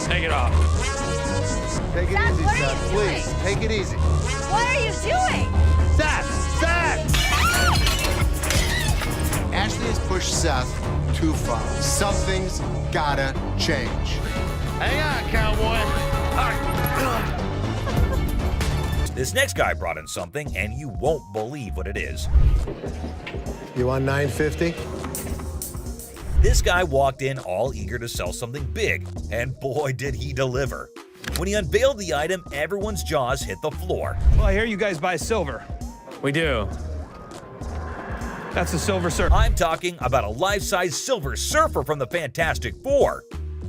Take it off. Take it Seth, easy, what are Seth. you Please, doing? take it easy. What are you doing? Seth! Seth! Ashley has pushed Seth too far. Something's gotta change. Hang on, cowboy. This next guy brought in something, and you won't believe what it is. You want 950? This guy walked in all eager to sell something big, and boy did he deliver. When he unveiled the item, everyone's jaws hit the floor. Well, I hear you guys buy silver. We do. That's the Silver Surfer. I'm talking about a life-size Silver Surfer from the Fantastic Four.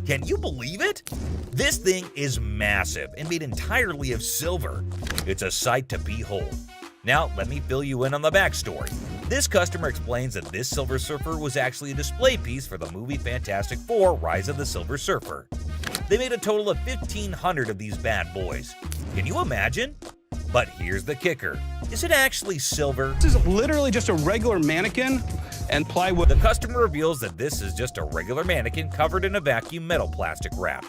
Can you believe it? This thing is massive and made entirely of silver. It's a sight to behold. Now, let me fill you in on the backstory. This customer explains that this Silver Surfer was actually a display piece for the movie Fantastic Four: Rise of the Silver Surfer. They made a total of 1,500 of these bad boys. Can you imagine? But here's the kicker. Is it actually silver? This is literally just a regular mannequin and plywood. The customer reveals that this is just a regular mannequin covered in a vacuum metal plastic wrap.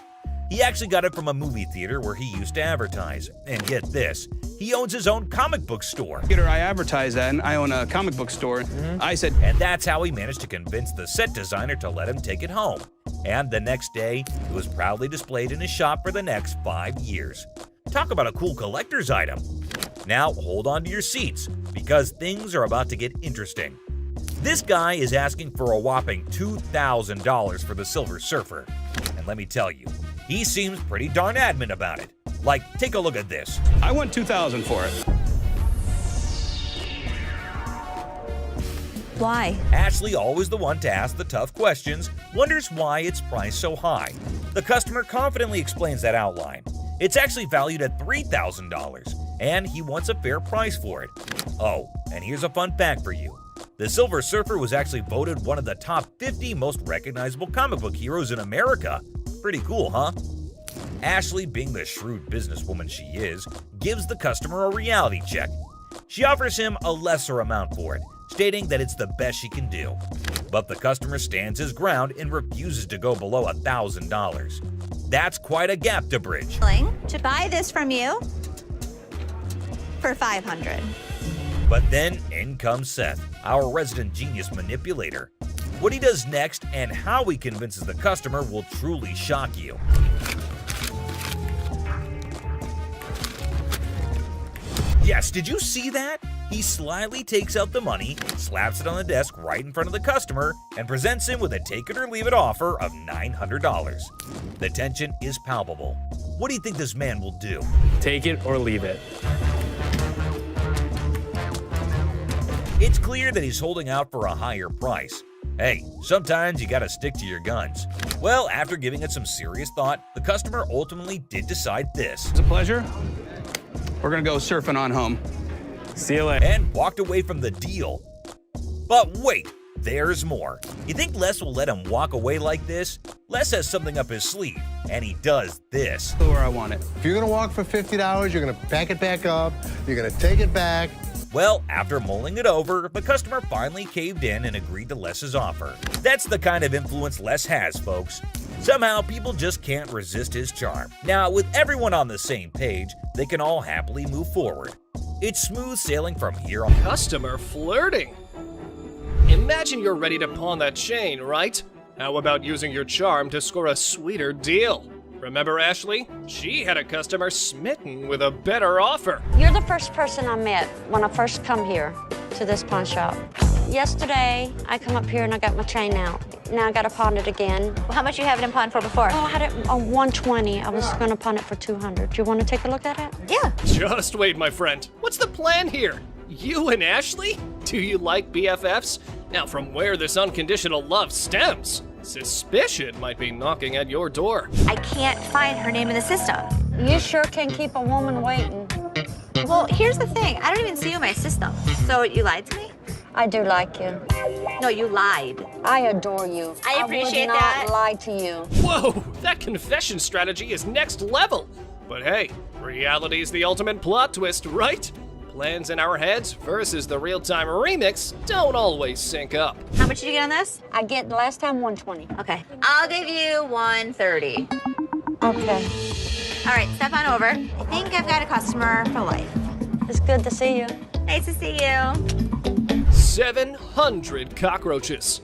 He actually got it from a movie theater where he used to advertise. And get this, he owns his own comic book store. I advertise that, and I own a comic book store. I said, And that's how he managed to convince the set designer to let him take it home. And the next day, it was proudly displayed in his shop for the next 5 years. Talk about a cool collector's item. Now hold on to your seats, because things are about to get interesting. This guy is asking for a whopping $2,000 for the Silver Surfer. And let me tell you, he seems pretty darn adamant about it. Like, take a look at this. I want $2,000 for it. Why? Ashley, always the one to ask the tough questions, wonders why it's priced so high. The customer confidently explains that outline. It's actually valued at $3,000, and he wants a fair price for it. Oh, and here's a fun fact for you. The Silver Surfer was actually voted one of the top 50 most recognizable comic book heroes in America. Pretty cool, huh? Ashley, being the shrewd businesswoman she is, gives the customer a reality check. She offers him a lesser amount for it, stating that it's the best she can do. But the customer stands his ground and refuses to go below $1,000. That's quite a gap to bridge. To buy this from you for $500. But then in comes Seth, our resident genius manipulator. What he does next and how he convinces the customer will truly shock you. Yes, did you see that? He slyly takes out the money, slaps it on the desk right in front of the customer, and presents him with a take it or leave it offer of $900. The tension is palpable. What do you think this man will do? Take it or leave it. It's clear that he's holding out for a higher price. Hey, sometimes you gotta stick to your guns. Well, after giving it some serious thought, the customer ultimately did decide this. It's a pleasure. We're gonna go surfing on home. See you later. And walked away from the deal. But wait, there's more. You think Les will let him walk away like this? Les has something up his sleeve, and he does this. Where I want it. If you're gonna walk for $50, you're gonna pack it back up, you're gonna take it back. Well, after mulling it over, the customer finally caved in and agreed to Les's offer. That's the kind of influence Les has, folks. Somehow, people just can't resist his charm. Now, with everyone on the same page, they can all happily move forward. It's smooth sailing from here on. Customer flirting. Imagine you're ready to pawn that chain, right? How about using your charm to score a sweeter deal? Remember Ashley? She had a customer smitten with a better offer. You're the first person I met when I first come here to this pawn shop. Yesterday, I come up here and I got my chain out. Now I got to pawn it again. Well, how much you have it in pawn for before? Oh, I had it on 120. I was going to pawn it for 200. Do you want to take a look at it? Yeah. Just wait, my friend. What's the plan here? You and Ashley? Do you like BFFs? Now, from where this unconditional love stems, suspicion might be knocking at your door. I can't find her name in the system. You sure can keep a woman waiting. Well, here's the thing. I don't even see you in my system. So you lied to me? I do like you. No, you lied. I adore you. I appreciate would not that. lie to you. Whoa, that confession strategy is next level. But hey, reality's the ultimate plot twist, right? Plans in our heads versus the real-time remix don't always sync up. How much did you get on this? I get last time 120. Okay. I'll give you 130. Okay. All right, step on over. I think I've got a customer for life. It's good to see you. Nice to see you. 700 cockroaches.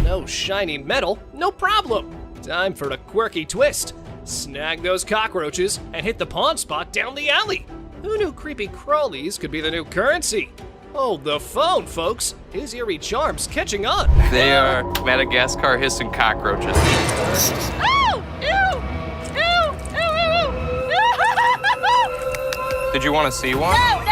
No shiny metal, no problem. Time for a quirky twist. Snag those cockroaches and hit the pawn spot down the alley. Who knew creepy crawlies could be the new currency? Hold the phone, folks. His eerie charm's catching on. They are Madagascar hissing cockroaches. Oh! Ew! Ew! Ew! Ew! Ew! Did you want to see one? No!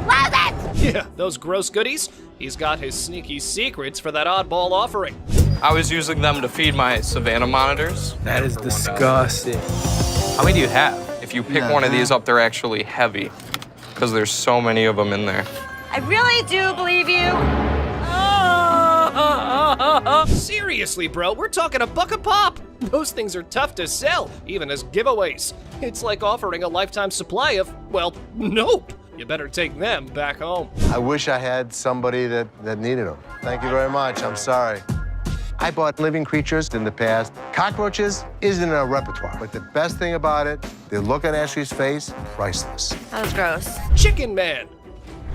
Close it! Yeah, those gross goodies. He's got his sneaky secrets for that oddball offering. I was using them to feed my Savannah monitors. That is disgusting. How many do you have? If you pick one of these up, they're actually heavy because there's so many of them in there. I really do believe you. Seriously, bro, we're talking a buck a pop. Those things are tough to sell, even as giveaways. It's like offering a lifetime supply of, well, nope. You better take them back home. I wish I had somebody that needed them. Thank you very much. I'm sorry. I bought living creatures in the past. Cockroaches isn't in our repertoire, but the best thing about it, they look at Ashley's face, priceless. That was gross. Chicken Man.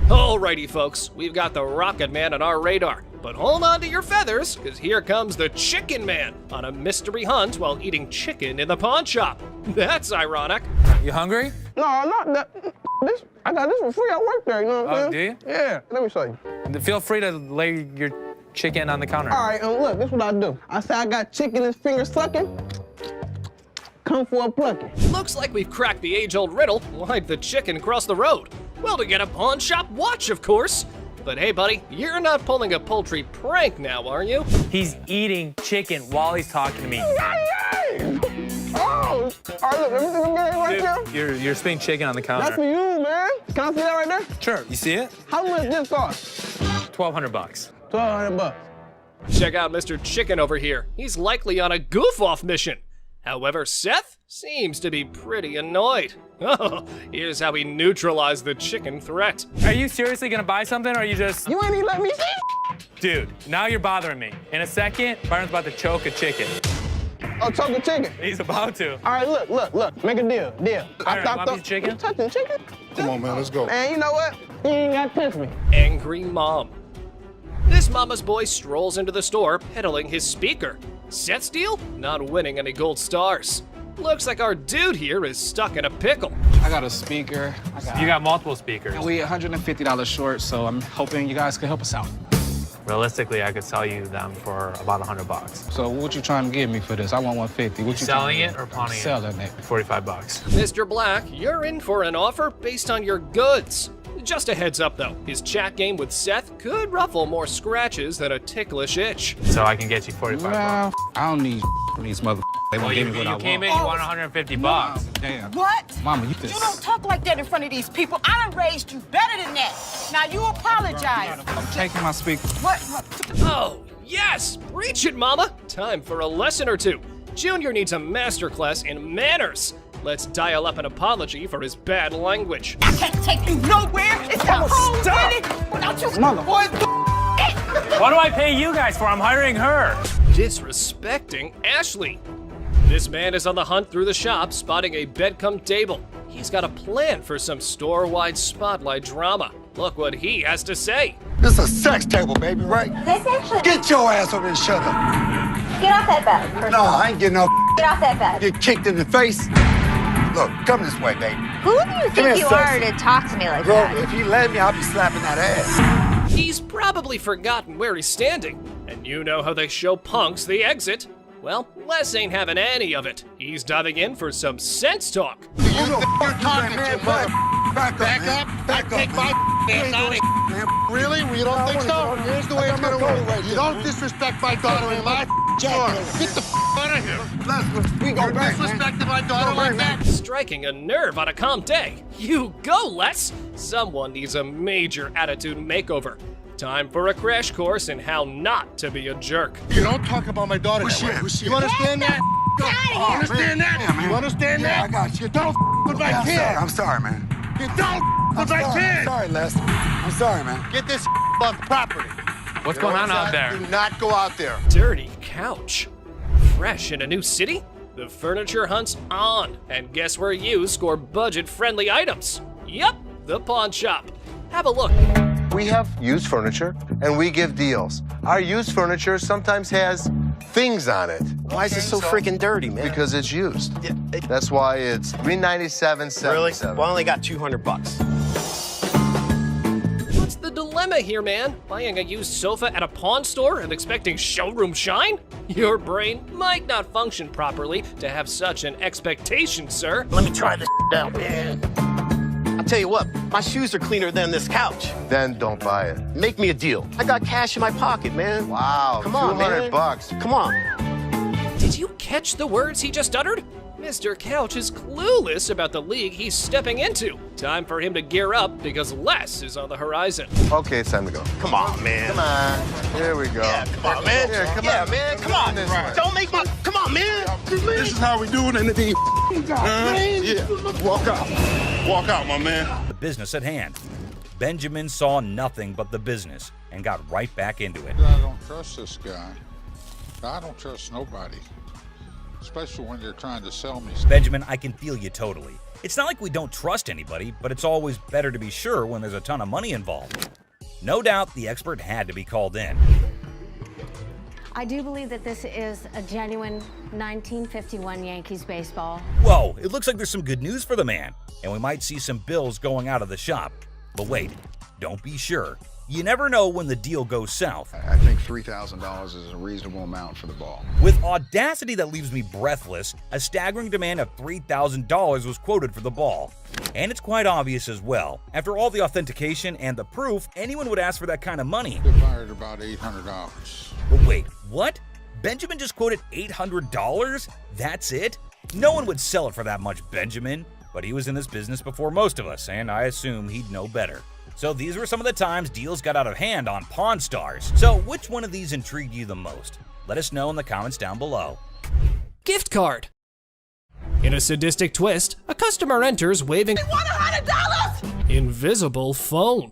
Alrighty, folks, we've got the Rocket Man on our radar. But hold on to your feathers, because here comes the Chicken Man on a mystery hunt while eating chicken in the pawn shop. That's ironic. You hungry? No, I'm not that. I got this for free. I work there, you know what I'm Oh, saying? do you? Yeah, let me show you. Feel free to lay your chicken on the counter. All right, look, this is what I do. I say I got chicken and finger sucking. Come for a plucking. Looks like we've cracked the age-old riddle. Why'd the chicken cross the road? Well, to get a pawn shop watch, of course. But hey, buddy, you're not pulling a poultry prank now, are you? He's eating chicken while he's talking to me. Oh, all right, look, let me see the man right there. You're spitting chicken on the counter. That's for you, man. Can I see that right there? Sure. You see it? How much this cost? $1,200. $1,200. Check out Mr. Chicken over here. He's likely on a goof-off mission. However, Seth seems to be pretty annoyed. Oh, here's how he neutralized the chicken threat. Are you seriously gonna buy something, or are you just... You ain't even let me see. Dude, now you're bothering me. In a second, Byron's about to choke a chicken. Oh, choke a chicken. He's about to. All right, look. Make a deal. Byron, want a piece of chicken? You touching chicken? Come on, man, let's go. Man, you know what? You ain't got to touch me. Angry mom. This mama's boy strolls into the store peddling his speaker. Seth's deal? Not winning any gold stars. Looks like our dude here is stuck in a pickle. I got a speaker. You got multiple speakers. We $150 short, so I'm hoping you guys can help us out. Realistically, I could sell you them for about $100. So what you trying to give me for this? I want 150. What you Selling trying it to or pawning it? Selling it. $45. Mr. Black, you're in for an offer based on your goods. Just a heads up though, his chat game with Seth could ruffle more scratches than a ticklish itch. So I can get you 45 Well, bucks. I don't need from these mother. They won't give me what I want. came in, you want 150 bucks. Damn. What? Mama, you You just... don't talk like that in front of these people. I done raised you better than that. Now you apologize. I'm taking my speaker. What? Oh, yes! Preach it, mama! Time for a lesson or two. Junior needs a masterclass in manners. Let's dial up an apology for his bad language. I can't take you nowhere. It's the whole city without you. Mother. Boy, What do I pay you guys for? I'm hiring her. Disrespecting Ashley. This man is on the hunt through the shop, spotting a bed-cum table. He's got a plan for some store-wide spotlight drama. Look what he has to say. This is a sex table, baby, right? This actually... Get your ass over there and shut up. Get off that bed. first No, of all. I ain't getting no Get off that bed. get kicked in the face. Look, come this way, baby. Who do you Come think here, you sexy. are to talk to me like Bro, that? if you let me, I'll be slapping that ass. He's probably forgotten where he's standing. And you know how they show punks the exit. Well, Les ain't having any of it. He's diving in for some sense talk. You're talking to, mother. Back up. Back up. My ass out of here. Really? You don't think so? Here's the way it's gonna work. You don't disrespect my daughter in my store. Get the out of here. We go back. Disrespecting my daughter like that? Striking a nerve on a calm day. You go, Les! Someone needs a major attitude makeover. Time for a crash course in how not to be a jerk. You don't talk about my daughter that way. You understand that? You understand that? You understand that? I got you. Don't with my kid. I'm sorry, man. You don't with my kid. I'm sorry, Les. I'm sorry, man. Get this off the property. What's going on out there? Do not go out there. Dirty couch. fresh in a new city? The furniture hunt's on, and guess where you score budget-friendly items? Yup, the pawn shop. Have a look. We have used furniture, and we give deals. Our used furniture sometimes has things on it. Why is it so freaking dirty, man? Because it's used. That's why it's $397.77. Really? Well, I only got $200. What's the dilemma here, man? Buying a used sofa at a pawn store and expecting showroom shine? Your brain might not function properly to have such an expectation, sir. Let me try this out, man. I'll tell you what, my shoes are cleaner than this couch. Then don't buy it. Make me a deal. I got cash in my pocket, man. Wow, Come on, man. $200. Come on. Did you catch the words he just uttered? Mr. Couch is clueless about the league he's stepping into. Time for him to gear up because less is on the horizon. Okay, it's time to go. Come on, man. Come on. Here we go. Yeah, come on, man. Here, come yeah, on. man. Come on. Right. Don't make my. Come on, man. This is how we do it in the Yeah. Walk out. Walk out, my man. The business at hand. Benjamin saw nothing but the business and got right back into it. I don't trust this guy. I don't trust nobody, especially when they're trying to sell me stuff. Benjamin, I can feel you totally. It's not like we don't trust anybody, but it's always better to be sure when there's a ton of money involved. No doubt the expert had to be called in. I do believe that this is a genuine 1951 Yankees baseball. Whoa, it looks like there's some good news for the man, and we might see some bills going out of the shop. But wait, don't be sure. You never know when the deal goes south. I think $3,000 is a reasonable amount for the ball. With audacity that leaves me breathless, a staggering demand of $3,000 was quoted for the ball. And it's quite obvious as well. After all the authentication and the proof, anyone would ask for that kind of money. They fired about $800. But wait, what? Benjamin just quoted $800? That's it? No one would sell it for that much, Benjamin. But he was in this business before most of us, and I assume he'd know better. So these were some of the times deals got out of hand on Pawn Stars. So which one of these intrigued you the most? Let us know in the comments down below. Gift card. In a sadistic twist, a customer enters waving $100! invisible phone.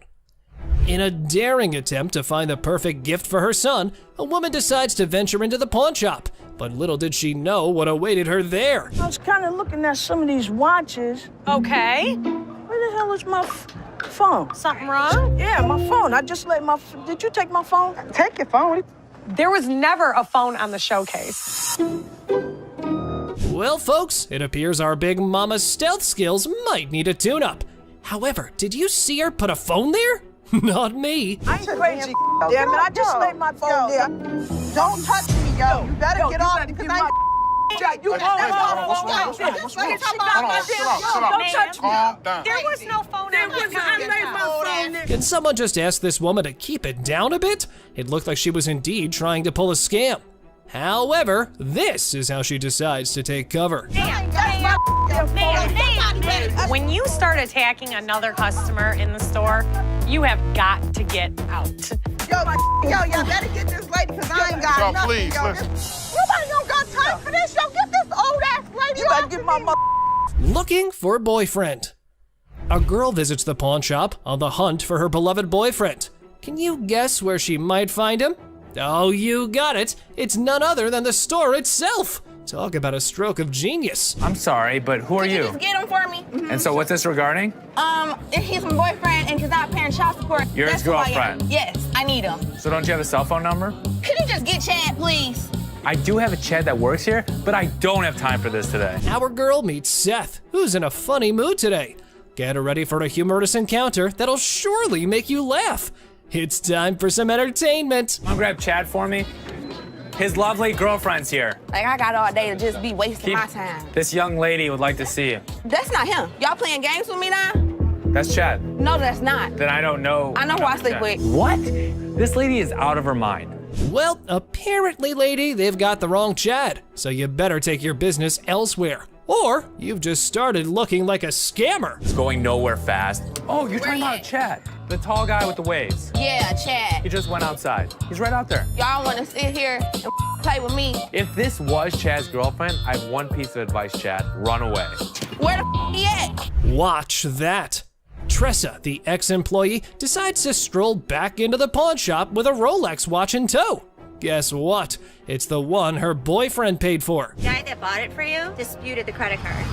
In a daring attempt to find the perfect gift for her son, a woman decides to venture into the pawn shop. But little did she know what awaited her there. I was kind of looking at some of these watches. Okay. Where the hell is my phone? Something wrong? Yeah, my phone. I just let my. Did you take my phone? Take your phone. There was never a phone on the showcase. Well, folks, it appears our big mama's stealth skills might need a tune-up. However, did you see her put a phone there? Not me. I ain't crazy. Damn it, I just laid my phone there. Don't touch me, yo. You better get off because I. Don't touch me. There was no phone on the phone. Can someone just ask this woman to keep it down a bit? It looked like she was indeed trying to pull a scam. However, this is how she decides to take cover. When you start attacking another customer in the store, you have got to get out. Yo, y'all better get this lady because I ain't got nothing. Please, yo. Nobody don't got time for this. Yo, get this old ass lady. You better get my mother. Looking for a boyfriend. A girl visits the pawn shop on the hunt for her beloved boyfriend. Can you guess where she might find him? Oh, you got it. It's none other than the store itself. Talk about a stroke of genius. I'm sorry, but who are you? Just get him for me. And so what's this regarding? He's my boyfriend and he's not paying child support. You're his girlfriend? Yes, I need him. So don't you have a cell phone number? Could you just get Chad, please? I do have a Chad that works here, but I don't have time for this today. Our girl meets Seth, who's in a funny mood today. Get her ready for a humorous encounter that'll surely make you laugh. It's time for some entertainment. Come on, grab Chad for me. His lovely girlfriend's here. Like, I got all day to just be wasting my time. This young lady would like to see you. That's not him. Y'all playing games with me now? That's Chad. No, that's not. Then I don't know. I know who I sleep with. What? This lady is out of her mind. Well, apparently, lady, they've got the wrong Chad, so you better take your business elsewhere. Or you've just started looking like a scammer. It's going nowhere fast. Oh, you're talking about Chad, the tall guy with the waves. Yeah, Chad. He just went outside. He's right out there. Y'all want to sit here and play with me? If this was Chad's girlfriend, I have one piece of advice, Chad. Run away. Where the he at? Watch that. Tressa, the ex-employee, decides to stroll back into the pawn shop with a Rolex watch in tow. Guess what? It's the one her boyfriend paid for. The guy that bought it for you disputed the credit card.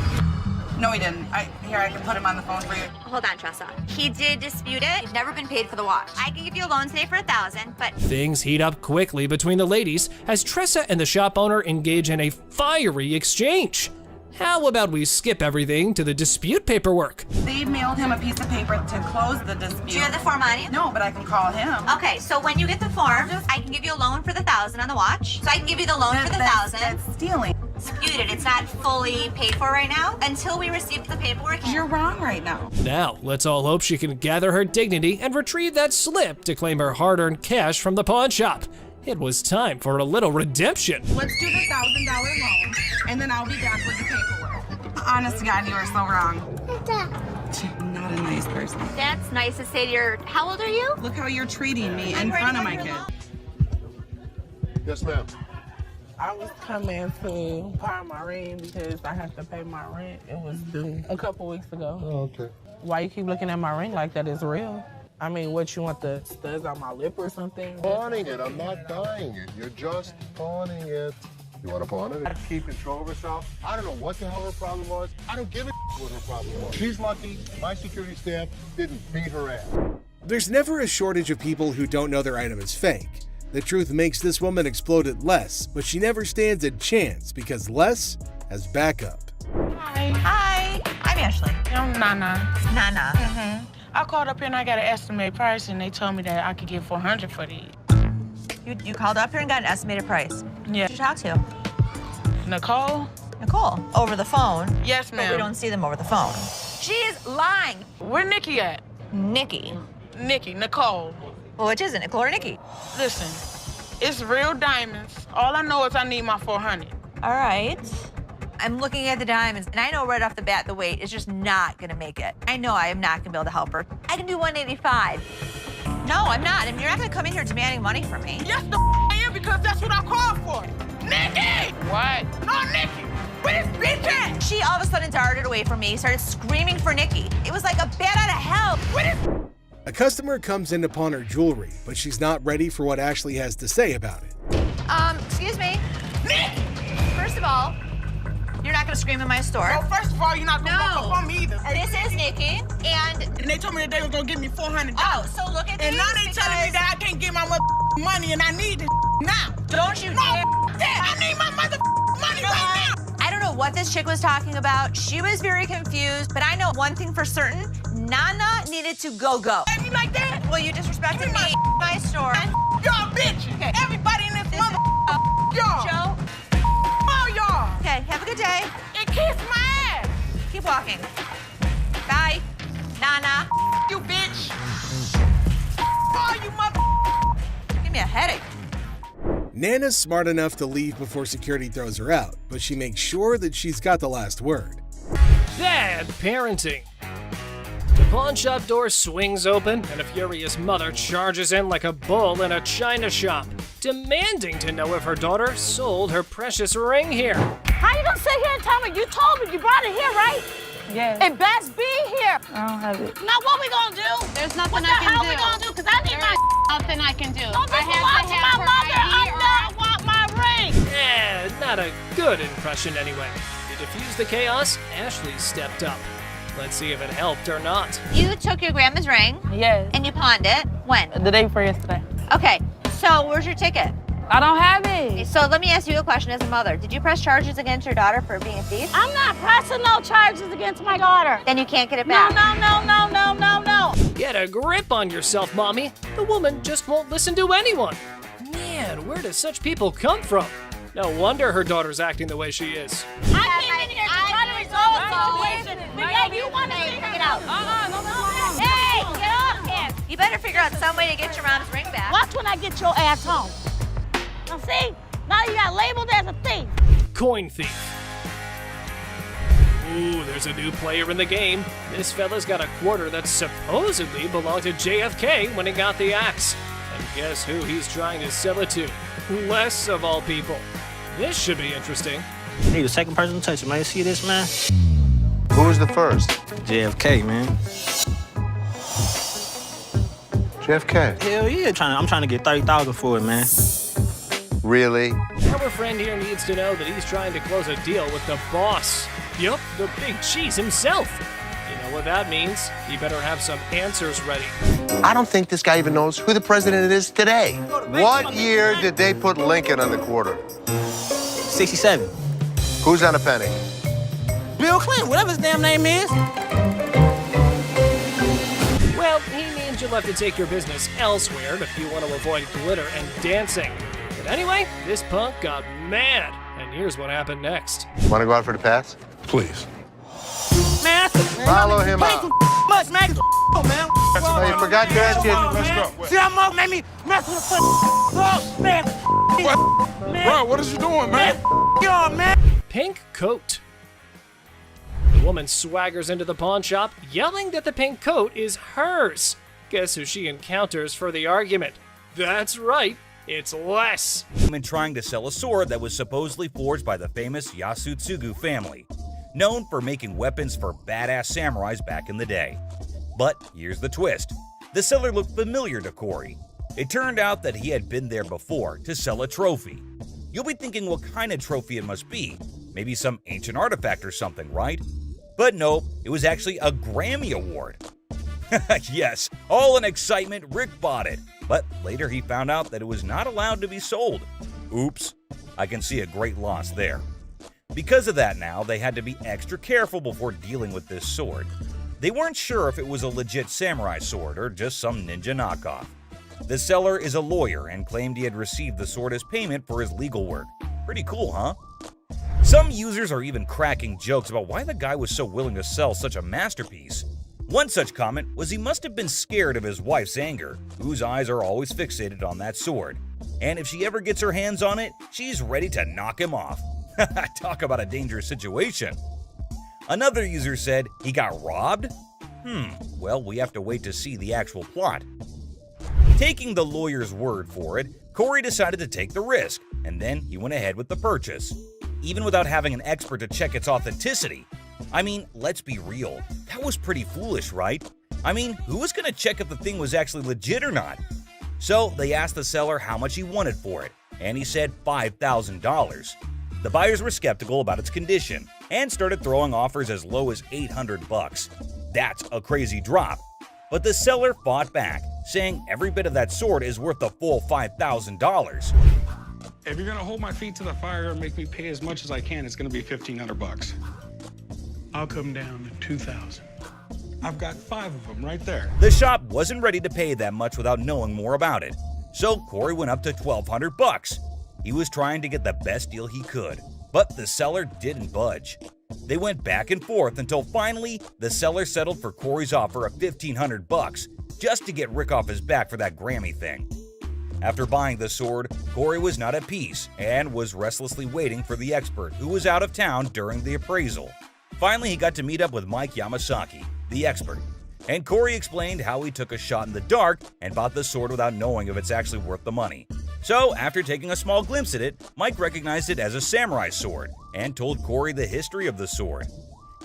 No, he didn't. Here, I can put him on the phone for you. Hold on, Tressa. He did dispute it. He's never been paid for the watch. I can give you a loan today for $1,000, but Things heat up quickly between the ladies as Tressa and the shop owner engage in a fiery exchange. How about we skip everything to the dispute paperwork? They mailed him a piece of paper to close the dispute. do you have the form on you? No, but I can call him. Okay, so when you get the form, I can give you a loan for the $1,000 on the watch. So I can give you the loan for the $1,000. That's stealing. Disputed. It's not fully paid for right now until we receive the paperwork. You're wrong right now. Now, let's all hope she can gather her dignity and retrieve that slip to claim her hard-earned cash from the pawn shop. It was time for a little redemption. Let's do the $1,000 loan, and then I'll be back with the paperwork. Honest to God, you are so wrong. Not a nice person. That's nice to say to your... How old are you? Look how you're treating me in front of my kid. Yes, ma'am. I was coming to pawn my ring because I have to pay my rent. It was due a couple weeks ago. Oh, okay. Why you keep looking at my ring like that? Is real? I mean, what, you want the studs on my lip or something? Pawning it. I'm not buying it. You're just pawning it. You want to pawn it? Keep control of herself. I don't know what the hell her problem was. I don't give a what her problem was. She's lucky my security staff didn't beat her ass. There's never a shortage of people who don't know their item is fake. The truth makes this woman explode at Les, but she never stands a chance because Les has backup. Hi. Hi. I'm Ashley. I'm Nana. Nana. Mm-hmm. I called up here and I got an estimated price, and they told me that I could get $400 for these. You called up here and got an estimated price. Yeah. Who did you talk to? Nicole? Nicole. Over the phone? Yes, But ma'am. we don't see them over the phone. She is lying. Where Nikki at? Nikki. Nicole. Well, which is it, Nicole or Nikki? Listen, it's real diamonds. All I know is I need my $400. All right. I'm looking at the diamonds, and I know right off the bat the weight is just not gonna make it. I know I am not gonna be able to help her. I can do 185. No, I'm not. And you're not gonna come in here demanding money from me. Yes, the I am, because that's what I called for. Nikki! What? No, Nikki! Where this bitch at? She all of a sudden darted away from me, started screaming for Nikki. It was like a bat out of hell. A customer comes in to pawn her jewelry, but she's not ready for what Ashley has to say about it. Excuse me. Nikki! First of all, you're not gonna scream in my store. No, first of all, you're not gonna walk up on me either. This is Nikki, and they told me that they were gonna give me $400. Oh, so look at and these now they telling me that I can't get my money and I need this now. Don't you dare. That, I need my money right now. I don't know what this chick was talking about. She was very confused, but I know one thing for certain. Nana needed to go. You like that? Well, you disrespected me, my store. Y'all bitch. Okay. Everybody in this mother y'all. Joe. Oh, y'all. Okay, have a good day. And kiss my ass. Keep walking. Bye. Nana. You bitch. Oh, you mother. Give me a headache. Nana's smart enough to leave before security throws her out, but she makes sure that she's got the last word. Bad parenting. The pawn shop door swings open, and a furious mother charges in like a bull in a china shop, demanding to know if her daughter sold her precious ring here. How you gonna sit here and tell me? You told me you brought it here, right? Yes. It best be here. I don't have it. Now what we gonna do? There's nothing what I can do. What the hell we gonna do? Because I need my Nothing I can do. Don't I have to have my her mother. right here, I want my ring. Not a good impression anyway. To defuse the chaos, Ashley stepped up. Let's see if it helped or not. You took your grandma's ring. Yes. And you pawned it. When? The day before yesterday. Okay, so where's your ticket? I don't have it. So let me ask you a question as a mother. Did you press charges against your daughter for being a thief? I'm not pressing no charges against my daughter. Then you can't get it back. No. Get a grip on yourself, Mommy. The woman just won't listen to anyone. Man, where do such people come from? No wonder her daughter's acting the way she is. I came in here to try to resolve the situation. But yeah, you want to Get out. No. Hey, get off him. You better figure out some way to get your mom's ring back. Watch when I get your ass home. Now see, now you got labeled as a thief. Coin thief. Ooh, there's a new player in the game. This fella's got a quarter that supposedly belonged to JFK when he got the axe. And guess who he's trying to sell it to? Les, of all people. This should be interesting. Need a second person to touch it, man. You see this, man? Who was the first? JFK, man. JFK. Hell yeah, I'm trying to get $30,000 for it, man. Really? Our friend here needs to know that he's trying to close a deal with the boss. Yup, the big cheese himself. You know what that means. He better have some answers ready. I don't think this guy even knows who the president is today. What year did they put Lincoln on the quarter? 67. Who's on a penny? Bill Clinton, whatever his damn name is. Well, he means you'll have to take your business elsewhere if you want to avoid glitter and dancing. But anyway, this punk got mad, and here's what happened next. Want to go out for the pass? Please. Man, Follow him out. Much, man. Man. Oh, you forgot to ask you. Let's go. See, that mug made me mess with the oh, man. Man. Bro, what is you doing, man? Yo, man. Pink coat. The woman swaggers into the pawn shop, yelling that the pink coat is hers. Guess who she encounters for the argument? That's right, it's Les. Woman trying to sell a sword that was supposedly forged by the famous Yasutsugu family, known for making weapons for badass samurais back in the day. But here's the twist. The seller looked familiar to Corey. It turned out that he had been there before to sell a trophy. You'll be thinking what kind of trophy it must be. Maybe some ancient artifact or something, right? But no, it was actually a Grammy Award. Yes, all in excitement, Rick bought it. But later he found out that it was not allowed to be sold. Oops, I can see a great loss there. Because of that now, they had to be extra careful before dealing with this sword. They weren't sure if it was a legit samurai sword or just some ninja knockoff. The seller is a lawyer and claimed he had received the sword as payment for his legal work. Pretty cool, huh? Some users are even cracking jokes about why the guy was so willing to sell such a masterpiece. One such comment was he must have been scared of his wife's anger, whose eyes are always fixated on that sword. And if she ever gets her hands on it, she's ready to knock him off. Talk about a dangerous situation. Another user said he got robbed? Well, we have to wait to see the actual plot. Taking the lawyer's word for it, Corey decided to take the risk, and then he went ahead with the purchase, even without having an expert to check its authenticity. I mean, let's be real, that was pretty foolish, right? I mean, who was going to check if the thing was actually legit or not? So they asked the seller how much he wanted for it, and he said $5,000. The buyers were skeptical about its condition and started throwing offers as low as $800. That's a crazy drop. But the seller fought back, saying every bit of that sword is worth the full $5,000. If you're gonna hold my feet to the fire and make me pay as much as I can, it's gonna be $1,500. I'll come down to $2,000. I've got 5 of them right there. The shop wasn't ready to pay that much without knowing more about it, so Corey went up to $1,200. He was trying to get the best deal he could, but the seller didn't budge. They went back and forth until finally the seller settled for Corey's offer of $1,500 just to get Rick off his back for that Grammy thing. After buying the sword, Corey was not at peace and was restlessly waiting for the expert who was out of town during the appraisal. Finally, he got to meet up with Mike Yamasaki, the expert, and Corey explained how he took a shot in the dark and bought the sword without knowing if it's actually worth the money. So, after taking a small glimpse at it, Mike recognized it as a samurai sword and told Corey the history of the sword.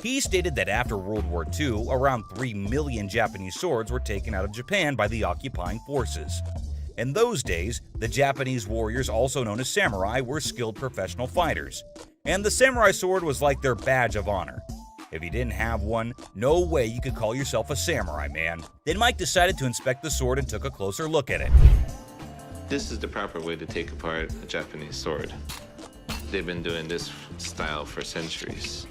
He stated that after World War II, around 3 million Japanese swords were taken out of Japan by the occupying forces. In those days, the Japanese warriors, also known as samurai, were skilled professional fighters, and the samurai sword was like their badge of honor. If you didn't have one, no way you could call yourself a samurai, man. Then Mike decided to inspect the sword and took a closer look at it. This is the proper way to take apart a Japanese sword. They've been doing this style for centuries.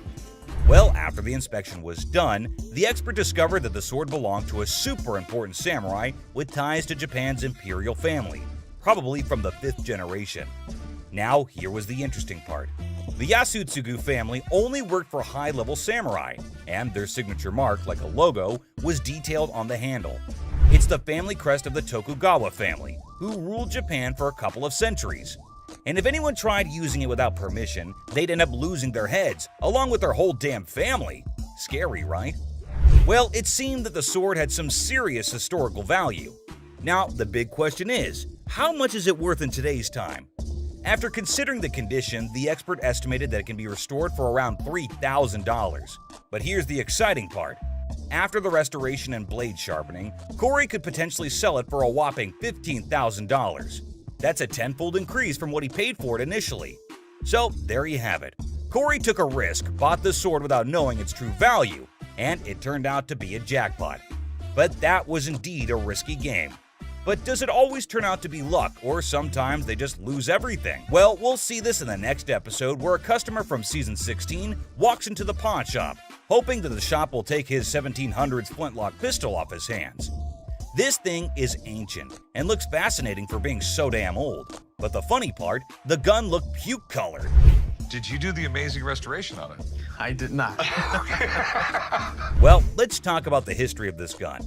Well, after the inspection was done, the expert discovered that the sword belonged to a super important samurai with ties to Japan's imperial family, probably from the 5th generation. Now, here was the interesting part. The Yasutsugu family only worked for high-level samurai, and their signature mark, like a logo, was detailed on the handle. It's the family crest of the Tokugawa family, who ruled Japan for a couple of centuries. And if anyone tried using it without permission, they'd end up losing their heads, along with their whole damn family. Scary, right? Well, it seemed that the sword had some serious historical value. Now, the big question is, how much is it worth in today's time? After considering the condition, the expert estimated that it can be restored for around $3,000. But here's the exciting part. After the restoration and blade sharpening, Corey could potentially sell it for a whopping $15,000. That's a tenfold increase from what he paid for it initially. So there you have it. Corey took a risk, bought the sword without knowing its true value, and it turned out to be a jackpot. But that was indeed a risky game. But does it always turn out to be luck, or sometimes they just lose everything? Well, we'll see this in the next episode, where a customer from season 16 walks into the pawn shop, hoping that the shop will take his 1700s flintlock pistol off his hands. This thing is ancient and looks fascinating for being so damn old. But the funny part, the gun looked puke-colored. Did you do the amazing restoration on it? I did not. Well, let's talk about the history of this gun.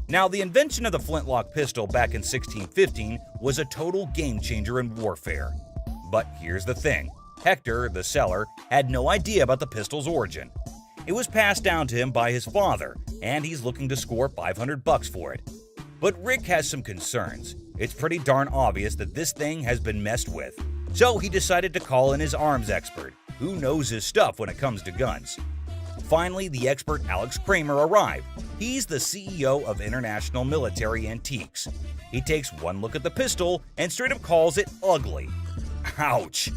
Now, the invention of the flintlock pistol back in 1615 was a total game-changer in warfare. But here's the thing. Hector, the seller, had no idea about the pistol's origin. It was passed down to him by his father, and he's looking to score $500 for it. But Rick has some concerns. It's pretty darn obvious that this thing has been messed with. So he decided to call in his arms expert, who knows his stuff when it comes to guns. Finally, the expert Alex Kramer arrived. He's the CEO of International Military Antiques. He takes one look at the pistol and straight up calls it ugly. Ouch!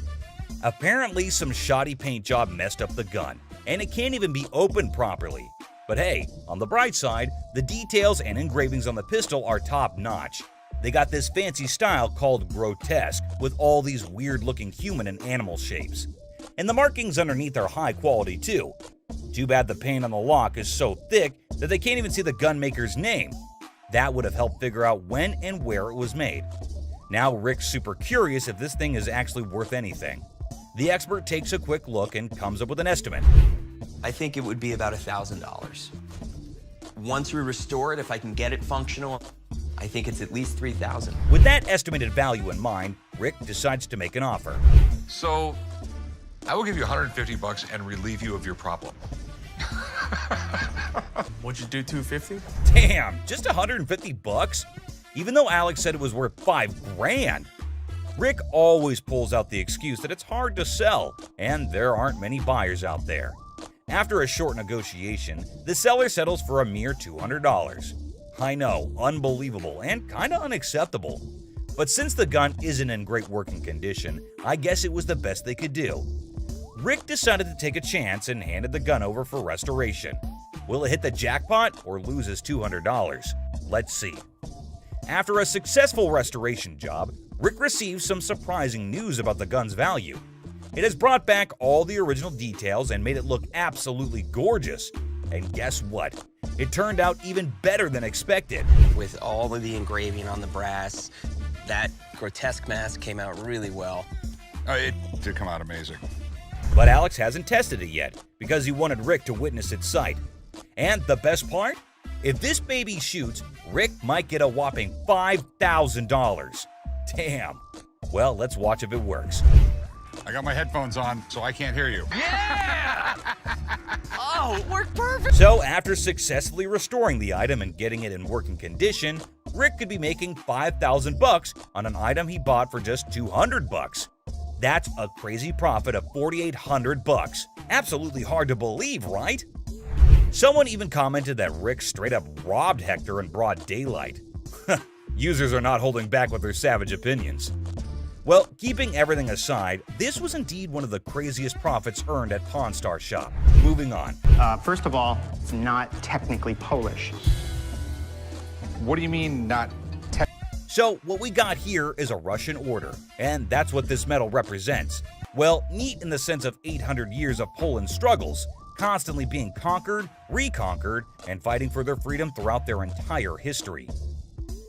Apparently, some shoddy paint job messed up the gun, and it can't even be opened properly. But hey, on the bright side, the details and engravings on the pistol are top-notch. They got this fancy style called grotesque, with all these weird-looking human and animal shapes. And the markings underneath are high quality too. Too bad the paint on the lock is so thick that they can't even see the gun maker's name. That would have helped figure out when and where it was made. Now Rick's super curious if this thing is actually worth anything. The expert takes a quick look and comes up with an estimate. I think it would be about $1,000. Once we restore it, if I can get it functional, I think it's at least $3,000. With that estimated value in mind, Rick decides to make an offer. So, I will give you $150 and relieve you of your problem. Would you do $250? Damn, just $150? Even though Alex said it was worth $5,000. Rick always pulls out the excuse that it's hard to sell, and there aren't many buyers out there. After a short negotiation, the seller settles for a mere $200. I know, unbelievable and kinda unacceptable. But since the gun isn't in great working condition, I guess it was the best they could do. Rick decided to take a chance and handed the gun over for restoration. Will it hit the jackpot or lose his $200? Let's see. After a successful restoration job, Rick receives some surprising news about the gun's value. It has brought back all the original details and made it look absolutely gorgeous. And guess what? It turned out even better than expected. With all of the engraving on the brass, that grotesque mask came out really well. It did come out amazing. But Alex hasn't tested it yet because he wanted Rick to witness its sight. And the best part? If this baby shoots, Rick might get a whopping $5,000. Damn. Well, let's watch if it works. I got my headphones on, so I can't hear you. Yeah! Oh, it worked perfect! So after successfully restoring the item and getting it in working condition, Rick could be making $5,000 on an item he bought for just $200. That's a crazy profit of $4,800. Absolutely hard to believe, right? Someone even commented that Rick straight up robbed Hector in broad daylight. Users are not holding back with their savage opinions. Well, keeping everything aside, this was indeed one of the craziest profits earned at Pawn Star Shop. Moving on. First of all, it's not technically Polish. What do you mean, not So what we got here is a Russian order, and that's what this medal represents. Well, neat in the sense of 800 years of Poland's struggles, constantly being conquered, reconquered, and fighting for their freedom throughout their entire history.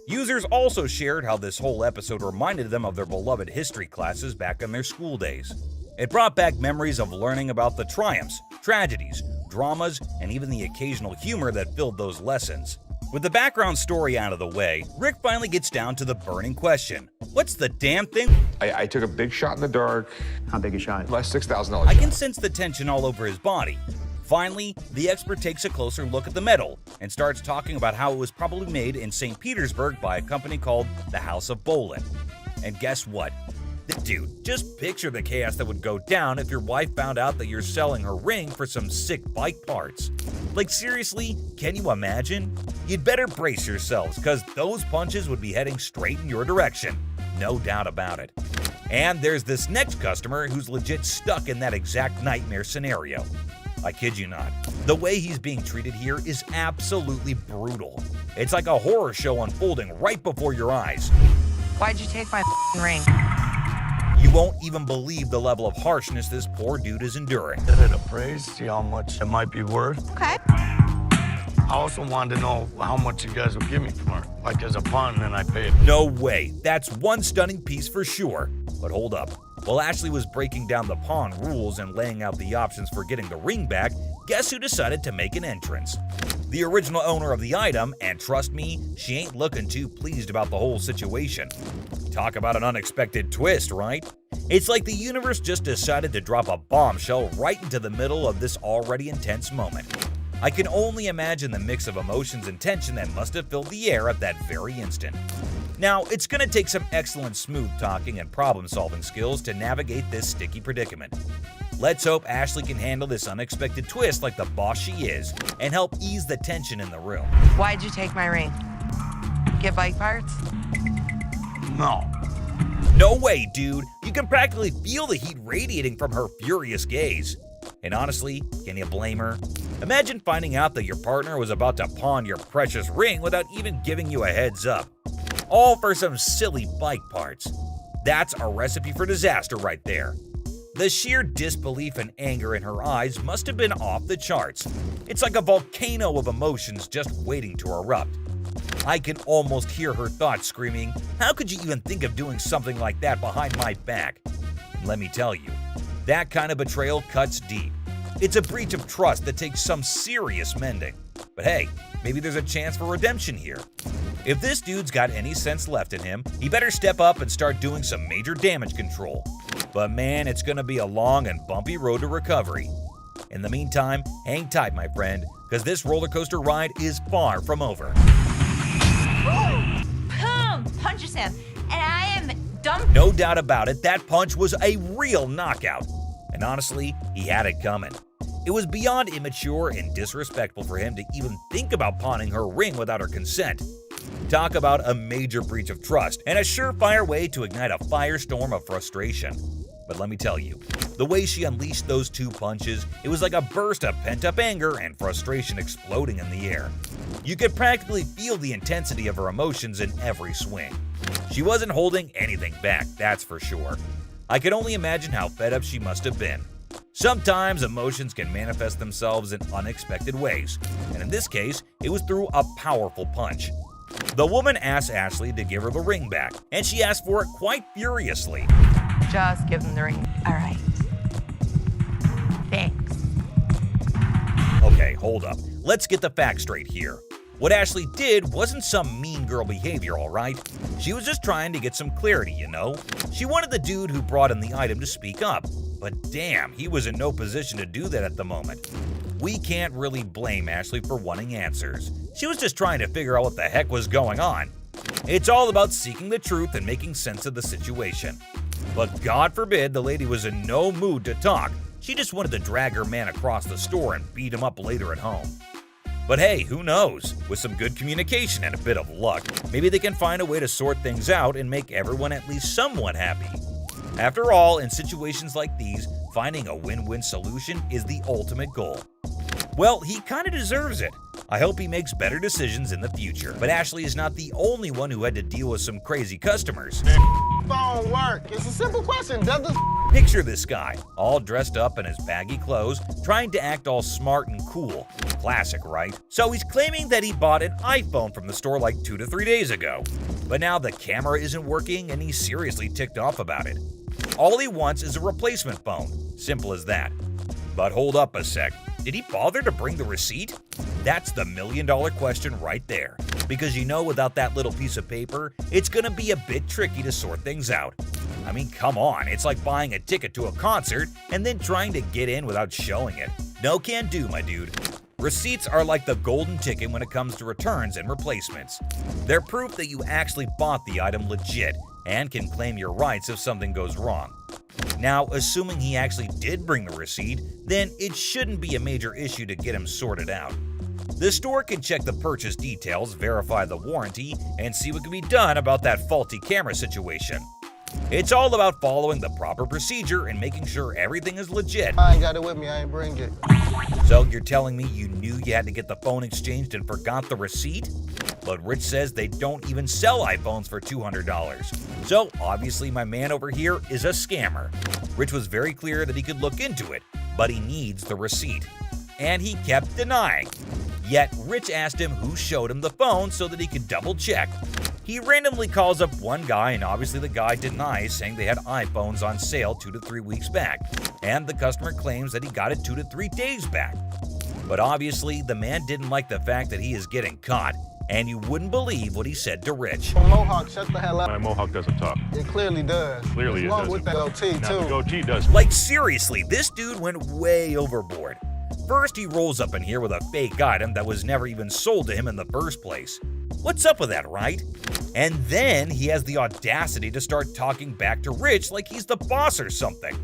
Users also shared how this whole episode reminded them of their beloved history classes back in their school days. It brought back memories of learning about the triumphs, tragedies, dramas, and even the occasional humor that filled those lessons. With the background story out of the way, Rick finally gets down to the burning question. What's the damn thing? I took a big shot in the dark. How big a shot? Less $6,000 I can sense the tension all over his body. Finally, the expert takes a closer look at the medal and starts talking about how it was probably made in St. Petersburg by a company called the House of Bolin. And guess what? Dude, just picture the chaos that would go down if your wife found out that you're selling her ring for some sick bike parts. Like seriously, can you imagine? You'd better brace yourselves, cause those punches would be heading straight in your direction. no doubt about it. And there's this next customer who's legit stuck in that exact nightmare scenario. I kid you not. The way he's being treated here is absolutely brutal. It's like a horror show unfolding right before your eyes. Why'd you take my ring? You won't even believe the level of harshness this poor dude is enduring. Set it appraised, see how much it might be worth. Okay. I also wanted to know how much you guys would give me for it. Like as a pawn, and then I paid. No way. That's one stunning piece for sure. But hold up. While Ashley was breaking down the pawn rules and laying out the options for getting the ring back, guess who decided to make an entrance? The original owner of the item, and trust me, she ain't looking too pleased about the whole situation. Talk about an unexpected twist, right? It's like the universe just decided to drop a bombshell right into the middle of this already intense moment. I can only imagine the mix of emotions and tension that must have filled the air at that very instant. Now, it's gonna take some excellent smooth talking and problem-solving skills to navigate this sticky predicament. Let's hope Ashley can handle this unexpected twist like the boss she is and help ease the tension in the room. Why'd you take my ring? Get bike parts? No. No way, dude. You can practically feel the heat radiating from her furious gaze. And honestly, can you blame her? Imagine finding out that your partner was about to pawn your precious ring without even giving you a heads up. All for some silly bike parts. That's a recipe for disaster right there. The sheer disbelief and anger in her eyes must have been off the charts. It's like a volcano of emotions just waiting to erupt. I can almost hear her thoughts screaming, "How could you even think of doing something like that behind my back?" And let me tell you, that kind of betrayal cuts deep. It's a breach of trust that takes some serious mending. But hey, maybe there's a chance for redemption here. If this dude's got any sense left in him, he better step up and start doing some major damage control. But man, it's gonna be a long and bumpy road to recovery. In the meantime, hang tight, my friend, because this roller coaster ride is far from over. Boom! Punches him, and I am done. No doubt about it, that punch was a real knockout. And honestly, he had it coming. It was beyond immature and disrespectful for him to even think about pawning her ring without her consent. Talk about a major breach of trust and a surefire way to ignite a firestorm of frustration. But let me tell you, the way she unleashed those two punches, it was like a burst of pent-up anger and frustration exploding in the air. You could practically feel the intensity of her emotions in every swing. She wasn't holding anything back, that's for sure. I can only imagine how fed up she must have been. Sometimes emotions can manifest themselves in unexpected ways, and in this case, it was through a powerful punch. The woman asked Ashley to give her the ring back, and she asked for it quite furiously. Just give them the ring. All right. Thanks. Okay, hold up. Let's get the facts straight here. What Ashley did wasn't some mean girl behavior, alright? She was just trying to get some clarity, you know? She wanted the dude who brought in the item to speak up, but damn, he was in no position to do that at the moment. We can't really blame Ashley for wanting answers. She was just trying to figure out what the heck was going on. It's all about seeking the truth and making sense of the situation. But God forbid the lady was in no mood to talk. She just wanted to drag her man across the store and beat him up later at home. But hey, who knows? With some good communication and a bit of luck, maybe they can find a way to sort things out and make everyone at least somewhat happy. After all, in situations like these, finding a win-win solution is the ultimate goal. Well, he kinda deserves it. I hope he makes better decisions in the future. But Ashley is not the only one who had to deal with some crazy customers. Phone work. It's a simple question. Does the Picture this guy, all dressed up in his baggy clothes, trying to act all smart and cool. Classic, right? So he's claiming that he bought an iPhone from the store like 2 to 3 days ago. But now the camera isn't working and he's seriously ticked off about it. All he wants is a replacement phone. Simple as that. But hold up a sec. Did he bother to bring the receipt? That's the million-dollar question right there. Because you know, without that little piece of paper, it's gonna be a bit tricky to sort things out. I mean, come on, it's like buying a ticket to a concert and then trying to get in without showing it. No can do, my dude. Receipts are like the golden ticket when it comes to returns and replacements. They're proof that you actually bought the item legit and can claim your rights if something goes wrong. Now, assuming he actually did bring the receipt, then it shouldn't be a major issue to get him sorted out. The store can check the purchase details, verify the warranty, and see what can be done about that faulty camera situation. It's all about following the proper procedure and making sure everything is legit. I ain't got it with me, I ain't bring it. So you're telling me you knew you had to get the phone exchanged and forgot the receipt? But Rich says they don't even sell iPhones for $200. So obviously my man over here is a scammer. Rich was very clear that he could look into it, but he needs the receipt. And he kept denying. Yet Rich asked him who showed him the phone so that he could double check. He randomly calls up one guy, and obviously the guy denies, saying they had iPhones on sale 2 to 3 weeks back, and the customer claims that he got it 2 to 3 days back. But obviously the man didn't like the fact that he is getting caught, and you wouldn't believe what he said to Rich. Mohawk, shut the hell up. My Mohawk doesn't talk. It clearly does. Clearly it does. With that goatee, too. The goatee does. Like seriously, this dude went way overboard. First, he rolls up in here with a fake item that was never even sold to him in the first place. What's up with that, right? And then he has the audacity to start talking back to Rich like he's the boss or something.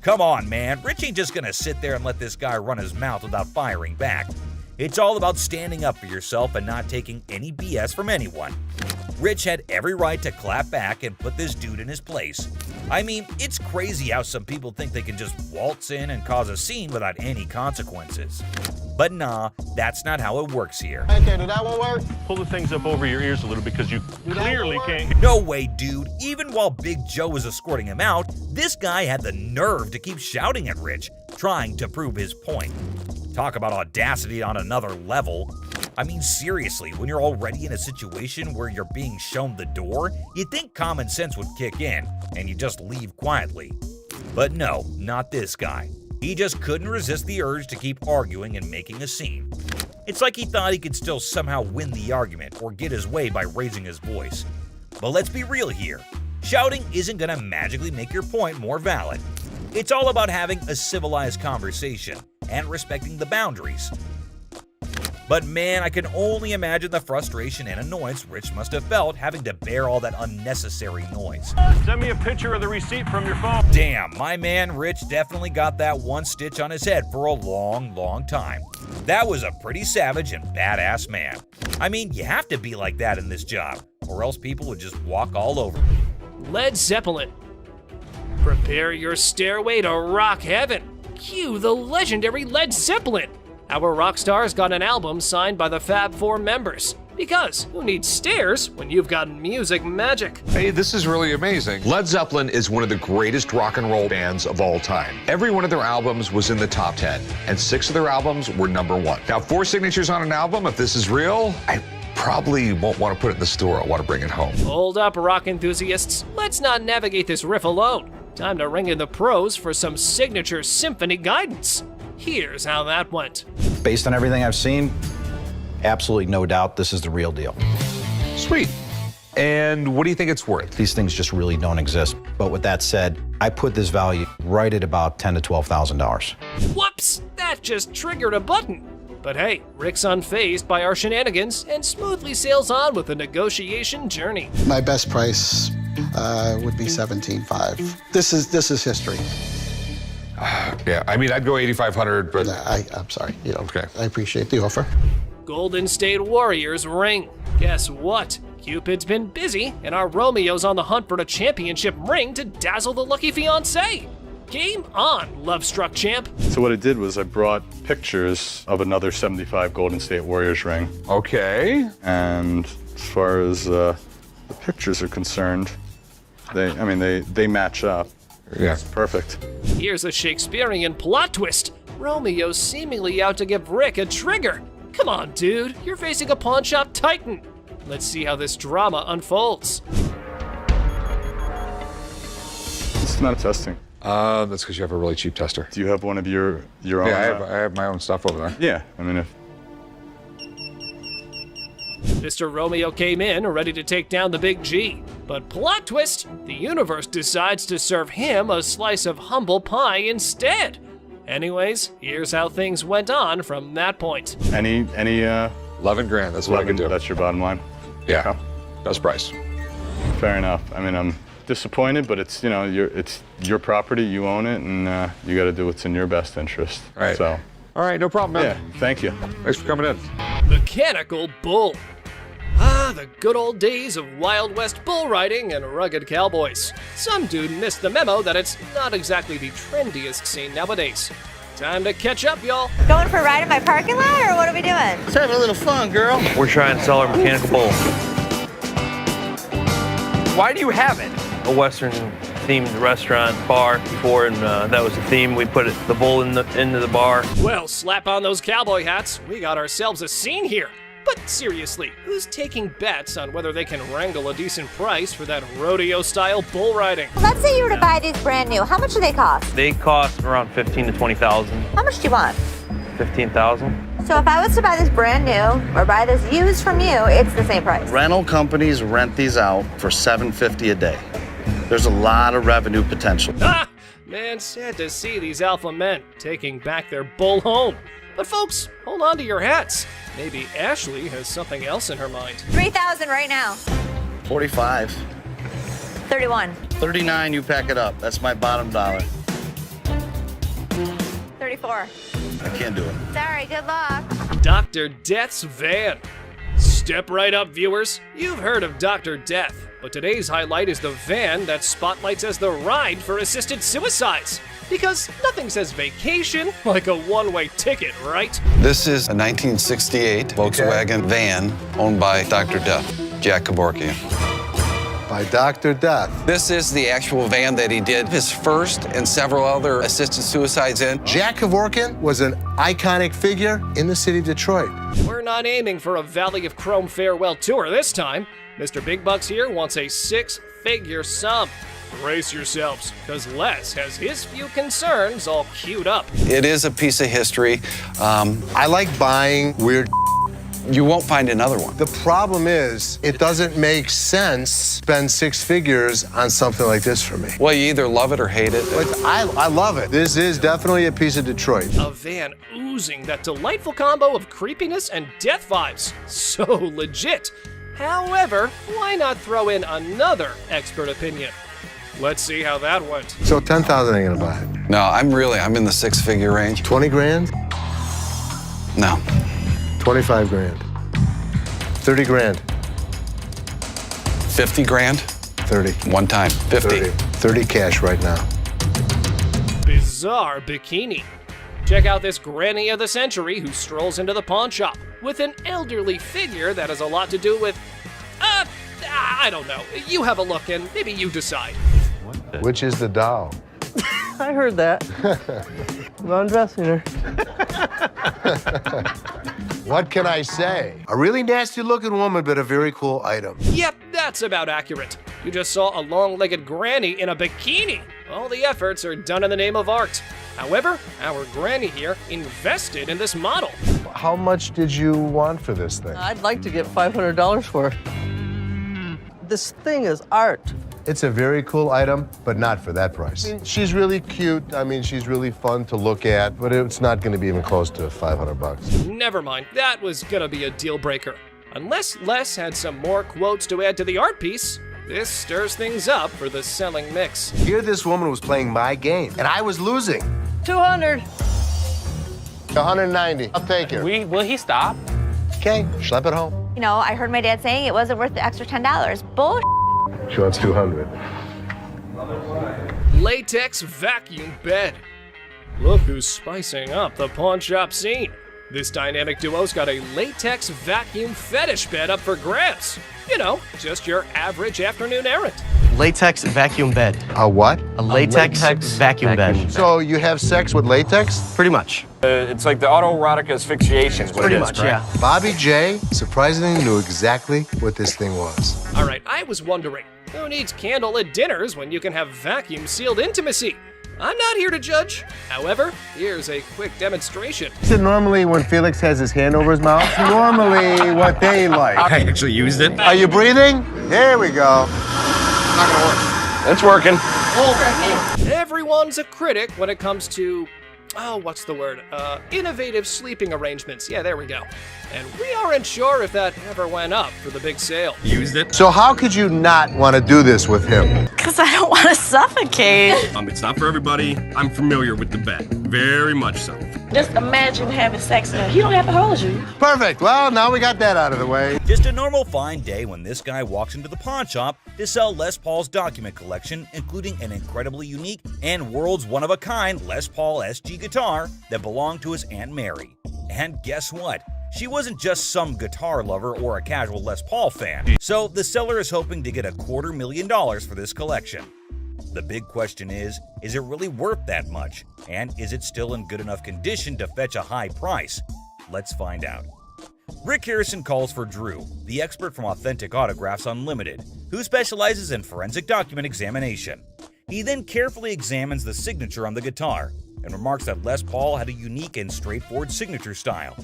Come on, man. Rich ain't just gonna sit there and let this guy run his mouth without firing back. It's all about standing up for yourself and not taking any BS from anyone. Rich had every right to clap back and put this dude in his place. I mean, it's crazy how some people think they can just waltz in and cause a scene without any consequences. But nah, that's not how it works here. Okay, did that one work? Pull the things up over your ears a little because you clearly can't. No way, dude. Even while Big Joe was escorting him out, this guy had the nerve to keep shouting at Rich, trying to prove his point. Talk about audacity on another level. I mean, seriously, when you're already in a situation where you're being shown the door, you'd think common sense would kick in, and you just leave quietly. But no, not this guy. He just couldn't resist the urge to keep arguing and making a scene. It's like he thought he could still somehow win the argument or get his way by raising his voice. But let's be real here. Shouting isn't gonna magically make your point more valid. It's all about having a civilized conversation and respecting the boundaries. But man, I can only imagine the frustration and annoyance Rich must have felt having to bear all that unnecessary noise. Send me a picture of the receipt from your phone. Damn, my man Rich definitely got that one stitch on his head for a long, long time. That was a pretty savage and badass man. I mean, you have to be like that in this job, or else people would just walk all over me. Led Zeppelin. Prepare your stairway to rock heaven. Cue the legendary Led Zeppelin. Our rock stars got an album signed by the Fab Four members. Because who needs stairs when you've got music magic? Hey, this is really amazing. Led Zeppelin is one of the greatest rock and roll bands of all time. Every one of their albums was in the top 10, and 6 of their albums were #1. Now, 4 signatures on an album, if this is real, I probably won't want to put it in the store. I want to bring it home. Hold up, rock enthusiasts. Let's not navigate this riff alone. Time to ring in the pros for some signature symphony guidance. Here's how that went. Based on everything I've seen, absolutely no doubt this is the real deal. Sweet. And what do you think it's worth? These things just really don't exist. But with that said, I put this value right at about $10,000 to $12,000. Whoops, that just triggered a button. But hey, Rick's unfazed by our shenanigans and smoothly sails on with the negotiation journey. My best price would be $17,500. This is history. Yeah, I mean, I'd go $8,500, but I'm sorry. Okay. I appreciate the offer. Golden State Warriors ring. Guess what? Cupid's been busy, and our Romeo's on the hunt for a championship ring to dazzle the lucky fiancé. Game on, love-struck champ. So what I did was I brought pictures of another 75 Golden State Warriors ring. Okay. And as far as the pictures are concerned, they match up. Yeah. It's perfect. Here's a Shakespearean plot twist. Romeo's seemingly out to give Rick a trigger. Come on, dude, you're facing a pawn shop titan. Let's see how this drama unfolds. It's not a testing. That's because you have a really cheap tester. Do you have one of your own? Yeah, I have my own stuff over there. Yeah, I mean, if Mr. Romeo came in ready to take down the big G. But plot twist, the universe decides to serve him a slice of humble pie instead. Anyways, here's how things went on from that point. Any 11 grand, that's what I can do. That's your bottom line? Yeah, best price. Fair enough. I mean, I'm disappointed, but it's your property, you own it, and you got to do what's in your best interest. Right. So. All right, no problem, man. Yeah, thank you. Thanks for coming in. Mechanical bull. Ah, the good old days of Wild West bull riding and rugged cowboys. Some dude missed the memo that it's not exactly the trendiest scene nowadays. Time to catch up, y'all. Going for a ride in my parking lot, or what are we doing? Let's have a little fun, girl. We're trying to sell our mechanical bull. Why do you have it? A Western themed restaurant bar before, and that was the theme. We put the bull into the bar. Well, slap on those cowboy hats. We got ourselves a scene here. But seriously, who's taking bets on whether they can wrangle a decent price for that rodeo-style bull riding? Let's say you were to buy these brand new. How much do they cost? They cost around $15,000 to $20,000. How much do you want? $15,000. So if I was to buy this brand new or buy this used from you, it's the same price. Rental companies rent these out for $750 a day. There's a lot of revenue potential. Ah! Man, sad to see these alpha men taking back their bull home. But folks, hold on to your hats. Maybe Ashley has something else in her mind. 3,000 right now. 45. 31. 39, you pack it up. That's my bottom dollar. 34. I can't do it. Sorry, good luck. Dr. Death's van. Step right up, viewers. You've heard of Dr. Death, but today's highlight is the van that spotlights as the ride for assisted suicides. Because nothing says vacation like a one-way ticket, right? This is a 1968 Volkswagen van owned by Dr. Death, Jack Kevorkian. By Dr. Death. This is the actual van that he did his first and several other assisted suicides in. Jack Kevorkian was an iconic figure in the city of Detroit. We're not aiming for a Valley of Chrome farewell tour this time. Mr. Big Bucks here wants a six-figure sum. Brace yourselves, because Les has his few concerns all queued up. It is a piece of history. I like buying weird. You won't find another one. The problem is, it doesn't make sense to spend six figures on something like this for me. Well, you either love it or hate it. But I love it. This is definitely a piece of Detroit. A van oozing that delightful combo of creepiness and death vibes. So legit. However, why not throw in another expert opinion? Let's see how that went. So 10,000 ain't gonna buy it. No, I'm in the six-figure range. 20 grand? No. 25 grand. 30 grand. 50 grand? 30. One time. 50. 30 cash right now. Bizarre bikini. Check out this granny of the century who strolls into the pawn shop with an elderly figure that has a lot to do with, I don't know. You have a look and maybe you decide. Which is the doll? I heard that. I'm undressing her. What can I say? A really nasty looking woman, but a very cool item. Yep, that's about accurate. You just saw a long-legged granny in a bikini. All the efforts are done in the name of art. However, our granny here invested in this model. How much did you want for this thing? I'd like to get $500 for it. This thing is art. It's a very cool item, but not for that price. I mean, she's really cute. I mean, she's really fun to look at, but it's not going to be even close to 500 bucks. Never mind, that was gonna be a deal breaker. Unless Les had some more quotes to add to the art piece, this stirs things up for the selling mix. Here this woman was playing my game, and I was losing. 200. 190. I'll take it. Will he stop? Okay, schlep it home. You know, I heard my dad saying it wasn't worth the extra $10. Bull. She wants 200. Latex vacuum bed. Look who's spicing up the pawn shop scene. This dynamic duo's got a latex vacuum fetish bed up for grabs. You know, just your average afternoon errand. Latex vacuum bed. A what? A latex vacuum bed. So you have sex with latex? Pretty much. It's like the autoerotic asphyxiation is what Pretty it is, much, right? yeah. Bobby J surprisingly knew exactly what this thing was. All right, I was wondering, who needs candlelit dinners when you can have vacuum-sealed intimacy? I'm not here to judge. However, here's a quick demonstration. So normally when Felix has his hand over his mouth, normally what they like. I actually used it. Are you breathing? There we go. Not gonna work. It's working. Everyone's a critic when it comes to, what's the word? Innovative sleeping arrangements. Yeah, there we go. And we aren't sure if that ever went up for the big sale. Used it. So how could you not want to do this with him? Because I don't want to suffocate. It's not for everybody. I'm familiar with the bed. Very much so. Just imagine having sex and he don't have to hold you. Perfect. Well, now we got that out of the way. Just a normal fine day when this guy walks into the pawn shop to sell Les Paul's document collection, including an incredibly unique and world's one-of-a-kind Les Paul SG guitar that belonged to his Aunt Mary. And guess what? She wasn't just some guitar lover or a casual Les Paul fan. So the seller is hoping to get $250,000 for this collection. The big question is it really worth that much? And is it still in good enough condition to fetch a high price? Let's find out. Rick Harrison calls for Drew, the expert from Authentic Autographs Unlimited, who specializes in forensic document examination. He then carefully examines the signature on the guitar and remarks that Les Paul had a unique and straightforward signature style.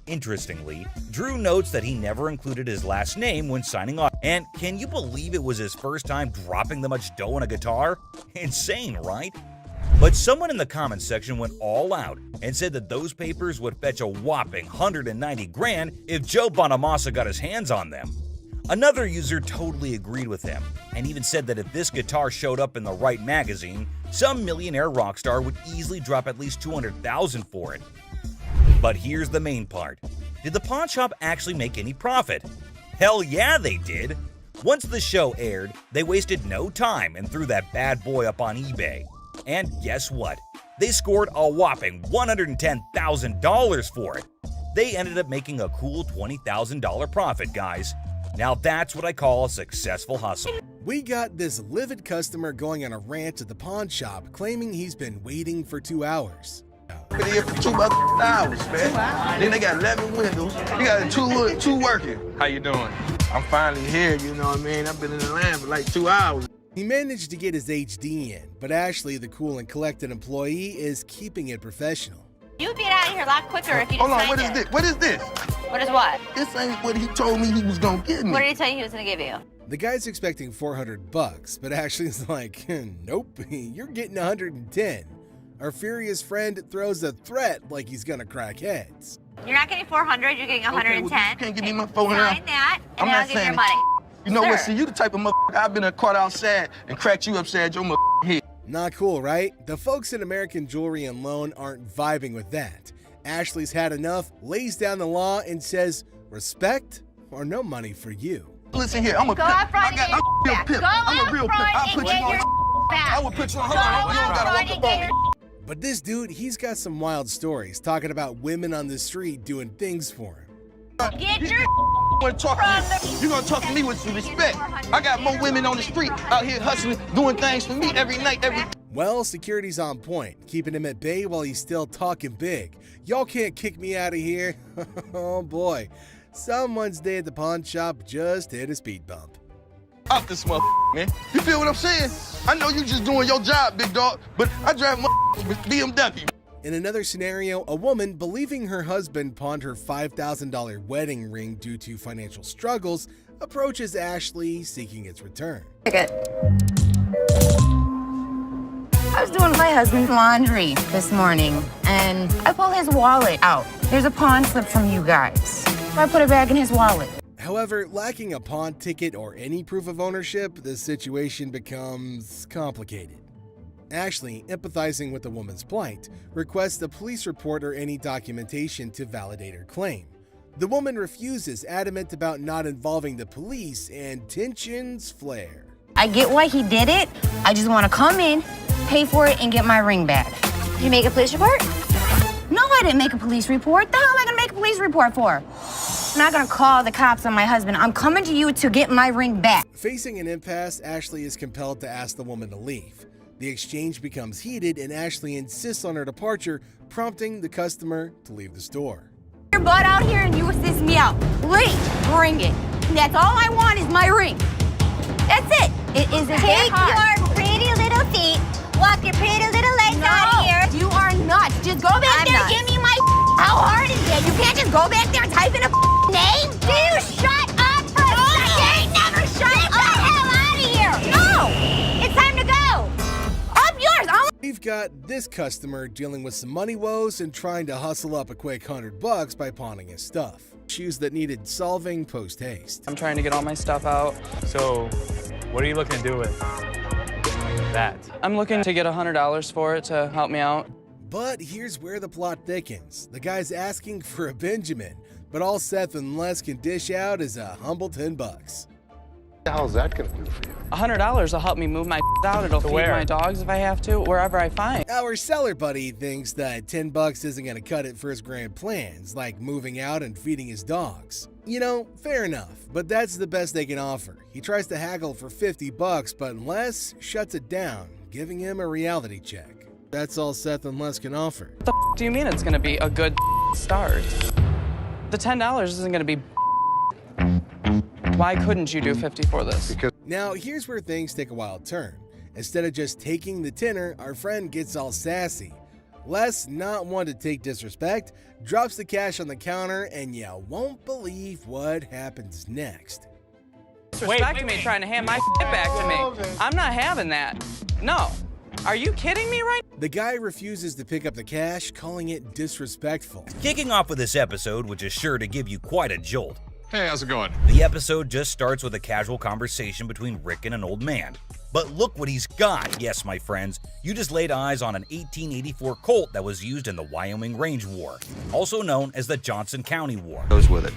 Interestingly, Drew notes that he never included his last name when signing off. And can you believe it was his first time dropping that much dough on a guitar? Insane, right? But someone in the comments section went all out and said that those papers would fetch a whopping $190,000 if Joe Bonamassa got his hands on them. Another user totally agreed with him and even said that if this guitar showed up in the right magazine, some millionaire rock star would easily drop at least $200,000 for it. But here's the main part. Did the pawn shop actually make any profit? Hell yeah, they did! Once the show aired, they wasted no time and threw that bad boy up on eBay. And guess what? They scored a whopping $110,000 for it. They ended up making a cool $20,000 profit, guys. Now that's what I call a successful hustle. We got this livid customer going on a rant at the pawn shop, claiming he's been waiting for 2 hours. Been here for 2 hours, man. Then they got 11 windows. You got two working. How you doing? I'm finally here, you know what I mean? I've been in the line for like 2 hours. He managed to get his HD in, but Ashley, the cool and collected employee, is keeping it professional. You'd be out of here a lot quicker if you Hold on, signed what is it. this? What is this? What is what? This ain't what he told me he was gonna give me. What did he tell you he was going to give you? The guy's expecting $400, but Ashley's like, nope, you're getting 110. Our furious friend throws a threat like he's gonna crack heads. You're not getting 400, you're getting 110. Okay, well, you can't give me my 400. Sign that, and I'm I'll not give you your saying money. You know what? Sir. See, you the type of motherfucker I've been caught outside and cracked you upside your head. Not cool, right? The folks at American Jewelry and Loan aren't vibing with that. Ashley's had enough, lays down the law, and says, respect or no money for you. Listen here, I'm a Go pimp. out front I'm a real pimp. I'm a real pimp. I'll put you on. I will put you on. Hold on, you don't gotta walk up on me. But this dude, he's got some wild stories, talking about women on the street doing things for him. Get your You're gonna talk to me with some respect. I got more women on the street out here hustling, doing things for me every night, Well, security's on point, keeping him at bay while he's still talking big. Y'all can't kick me out of here. Oh boy, someone's day at the pawn shop just hit a speed bump. Off this motherfucker, man. You feel what I'm saying? I know you just doing your job, big dog, but I drive with BMW. In another scenario, a woman, believing her husband pawned her $5,000 wedding ring due to financial struggles, approaches Ashley seeking its return. I was doing my husband's laundry this morning, and I pulled his wallet out. There's a pawn slip from you guys. So I put it back in his wallet. However, lacking a pawn ticket or any proof of ownership, the situation becomes complicated. Ashley, empathizing with the woman's plight, requests a police report or any documentation to validate her claim. The woman refuses, adamant about not involving the police, and tensions flare. I get why he did it. I just want to come in, pay for it, and get my ring back. Did you make a police report? No, I didn't make a police report. The hell am I gonna make a police report for? I'm not gonna call the cops on my husband. I'm coming to you to get my ring back. Facing an impasse, Ashley is compelled to ask the woman to leave. The exchange becomes heated and Ashley insists on her departure, prompting the customer to leave the store. Your butt out here and you assist me out. Please, bring it. That's all I want is my ring. That's it. It isn't that hard. Take your pretty little feet, walk your pretty little legs out of here. You are nuts. Just go back there and give me my. How hard is it? You can't just go back there and type in a name? Do you shut up for a second? Never shut Get the hell out of here. No. It's time to go. Up yours. We've got this customer dealing with some money woes and trying to hustle up a quick $100 by pawning his stuff. Issues that needed solving post-haste. I'm trying to get all my stuff out. So, what are you looking to do with it? that? I'm looking to get $100 for it to help me out. But here's where the plot thickens. The guy's asking for a Benjamin, but all Seth and Les can dish out is a humble $10. How's that gonna do for you? $100 will help me move my out. It'll feed my dogs if I have to, wherever I find. Our seller buddy thinks that $10 isn't gonna cut it for his grand plans, like moving out and feeding his dogs. You know, fair enough, but that's the best they can offer. He tries to haggle for $50, but Les shuts it down, giving him a reality check. That's all Seth and Les can offer. What the do you mean it's gonna be a good start? The $10 isn't gonna be. Why couldn't you do 50 for this? Now, here's where things take a wild turn. Instead of just taking the tenner, our friend gets all sassy. Les, not one to take disrespect, drops the cash on the counter, and you won't believe what happens next. Disrespecting me, trying to hand my back to me. I'm not having that. No. Are you kidding me right? The guy refuses to pick up the cash, calling it disrespectful. Kicking off with this episode, which is sure to give you quite a jolt. Hey, how's it going? The episode just starts with a casual conversation between Rick and an old man. But look what he's got. Yes, my friends, you just laid eyes on an 1884 Colt that was used in the Wyoming Range War, also known as the Johnson County War. Goes with it.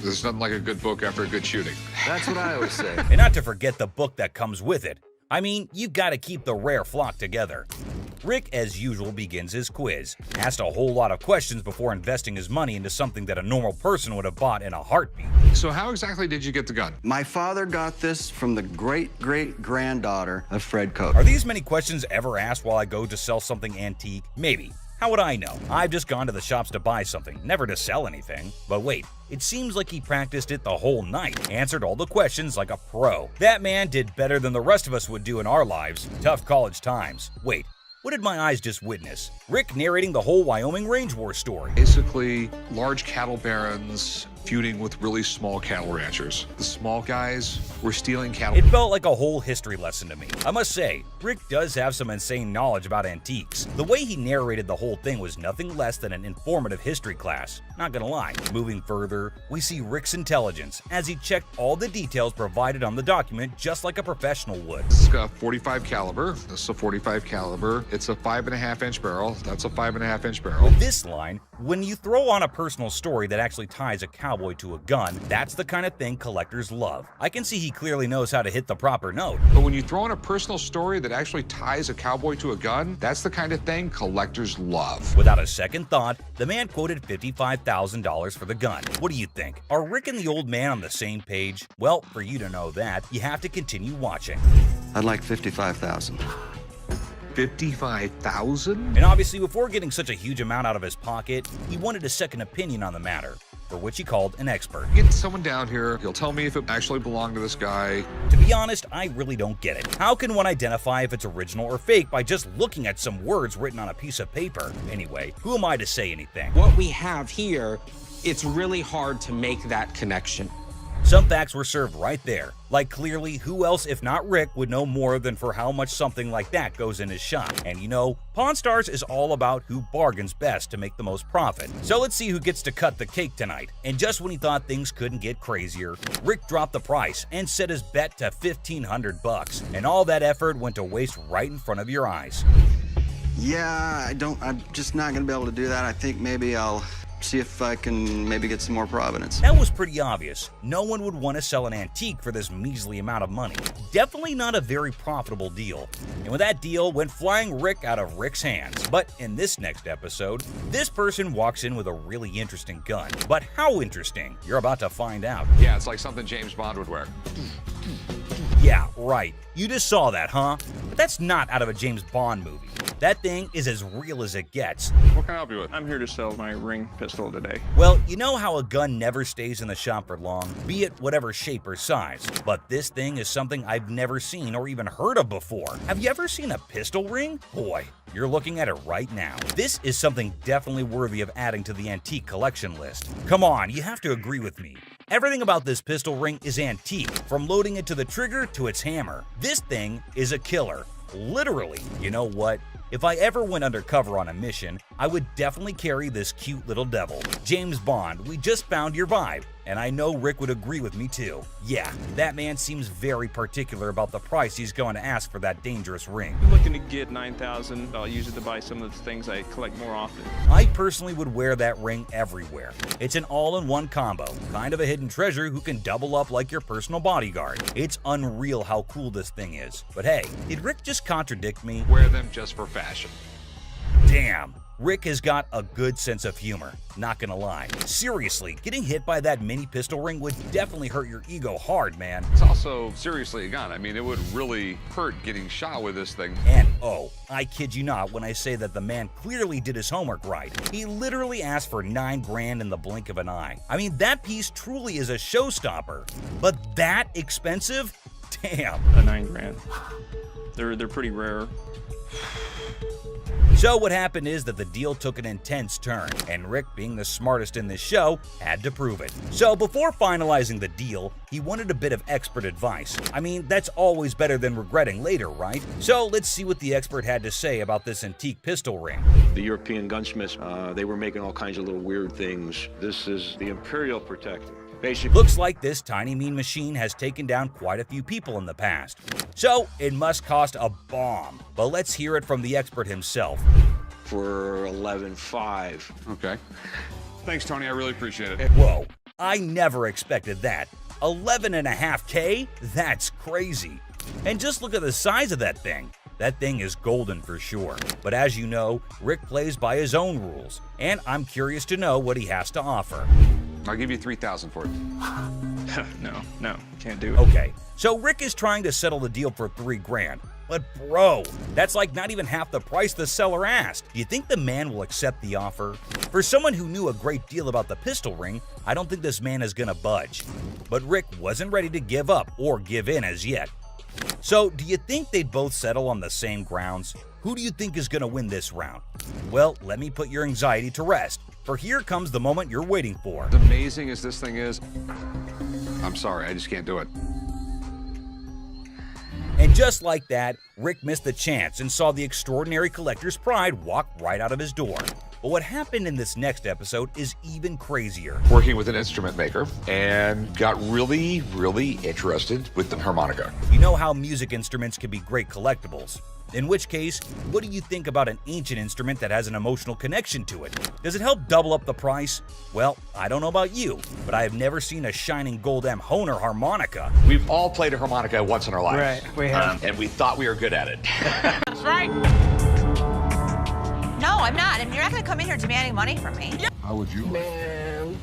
There's nothing like a good book after a good shooting. That's what I always say. And not to forget the book that comes with it. I mean, you gotta keep the rare flock together. Rick, as usual, begins his quiz, asked a whole lot of questions before investing his money into something that a normal person would have bought in a heartbeat. So how exactly did you get the gun? My father got this from the great-great-granddaughter of Fred Koch. Are these many questions ever asked while I go to sell something antique? Maybe. How would I know? I've just gone to the shops to buy something, never to sell anything. But wait, it seems like he practiced it the whole night, answered all the questions like a pro. That man did better than the rest of us would do in our lives. Tough college times. Wait, what did my eyes just witness? Rick narrating the whole Wyoming Range War story. Basically, large cattle barons feuding with really small cattle ranchers. The small guys were stealing cattle. It felt like a whole history lesson to me. I must say, Rick does have some insane knowledge about antiques. The way he narrated the whole thing was nothing less than an informative history class. Not gonna lie. Moving further, we see Rick's intelligence as he checked all the details provided on the document just like a professional would. This is a 45 caliber. This is a 45 caliber. It's a 5.5-inch barrel. That's a 5.5-inch barrel. With this line, when you throw on a personal story that actually ties a cowboy to a gun, that's the kind of thing collectors love. I can see he clearly knows how to hit the proper note. But when you throw in a personal story that actually ties a cowboy to a gun, that's the kind of thing collectors love. Without a second thought, the man quoted $55,000 for the gun. What do you think? Are Rick and the old man on the same page? Well, for you to know that, you have to continue watching. I'd like $55,000. $55,000? And obviously, before getting such a huge amount out of his pocket, he wanted a second opinion on the matter, for which he called an expert. Get someone down here, he'll tell me if it actually belonged to this guy. To be honest, I really don't get it. How can one identify if it's original or fake by just looking at some words written on a piece of paper? Anyway, who am I to say anything? What we have here, it's really hard to make that connection. Some facts were served right there. Like clearly, who else if not Rick would know more than for how much something like that goes in his shop. And you know, Pawn Stars is all about who bargains best to make the most profit. So let's see who gets to cut the cake tonight. And just when he thought things couldn't get crazier, Rick dropped the price and set his bet to $1,500. And all that effort went to waste right in front of your eyes. Yeah, I'm just not gonna be able to do that. I think maybe I'll see if I can maybe get some more provenance. That was pretty obvious. No one would want to sell an antique for this measly amount of money. Definitely not a very profitable deal. And with that deal went flying Rick out of Rick's hands. But in this next episode, this person walks in with a really interesting gun. But how interesting? You're about to find out. Yeah, it's like something James Bond would wear. Yeah, right. You just saw that, huh? But that's not out of a James Bond movie. That thing is as real as it gets. What can I help you with? I'm here to sell my ring pistol today. Well, you know how a gun never stays in the shop for long, be it whatever shape or size. But this thing is something I've never seen or even heard of before. Have you ever seen a pistol ring? Boy, you're looking at it right now. This is something definitely worthy of adding to the antique collection list. Come on, you have to agree with me. Everything about this pistol ring is antique, from loading it to the trigger to its hammer. This thing is a killer. Literally. You know what? If I ever went undercover on a mission, I would definitely carry this cute little devil. James Bond, we just found your vibe. And I know Rick would agree with me too. Yeah, that man seems very particular about the price he's going to ask for that dangerous ring. I'm looking to get $9,000. I'll use it to buy some of the things I collect more often. I personally would wear that ring everywhere. It's an all-in-one combo, kind of a hidden treasure who can double up like your personal bodyguard. It's unreal how cool this thing is. But hey, did Rick just contradict me? Wear them just for fashion. Damn. Rick has got a good sense of humor, not gonna lie. Seriously, getting hit by that mini pistol ring would definitely hurt your ego hard, man. It's also seriously a gun. I mean, it would really hurt getting shot with this thing. And oh, I kid you not when I say that the man clearly did his homework right. He literally asked for $9 grand in the blink of an eye. I mean, that piece truly is a showstopper. But that expensive? Damn. A $9 grand. They're pretty rare. So what happened is that the deal took an intense turn, and Rick, being the smartest in this show, had to prove it. So before finalizing the deal, he wanted a bit of expert advice. I mean, that's always better than regretting later, right? So let's see what the expert had to say about this antique pistol ring. The European gunsmiths, they were making all kinds of little weird things. This is the Imperial Protector. Basically, looks like this tiny mean machine has taken down quite a few people in the past. So it must cost a bomb. But let's hear it from the expert himself. For $11,500. Okay. Thanks, Tony. I really appreciate it. Whoa, I never expected that. $11.5K? That's crazy. And just look at the size of that thing. That thing is golden for sure. But as you know, Rick plays by his own rules, and I'm curious to know what he has to offer. I'll give you $3,000 for it. No, can't do it. Okay, so Rick is trying to settle the deal for $3 grand. But bro, that's like not even half the price the seller asked. Do you think the man will accept the offer? For someone who knew a great deal about the pistol ring, I don't think this man is gonna budge. But Rick wasn't ready to give up or give in as yet. So, do you think they'd both settle on the same grounds? Who do you think is going to win this round? Well, let me put your anxiety to rest, for here comes the moment you're waiting for. As amazing as this thing is, I'm sorry, I just can't do it. And just like that, Rick missed the chance and saw the extraordinary collector's pride walk right out of his door. But what happened in this next episode is even crazier. Working with an instrument maker and got really, really interested with the harmonica. You know how music instruments can be great collectibles. In which case, what do you think about an ancient instrument that has an emotional connection to it? Does it help double up the price? Well, I don't know about you, but I have never seen a shining gold M. Hohner harmonica. We've all played a harmonica once in our lives. Right, we have. And we thought we were good at it. That's right. No, I'm not. And you're not going to come in here demanding money from me. How would you? Man.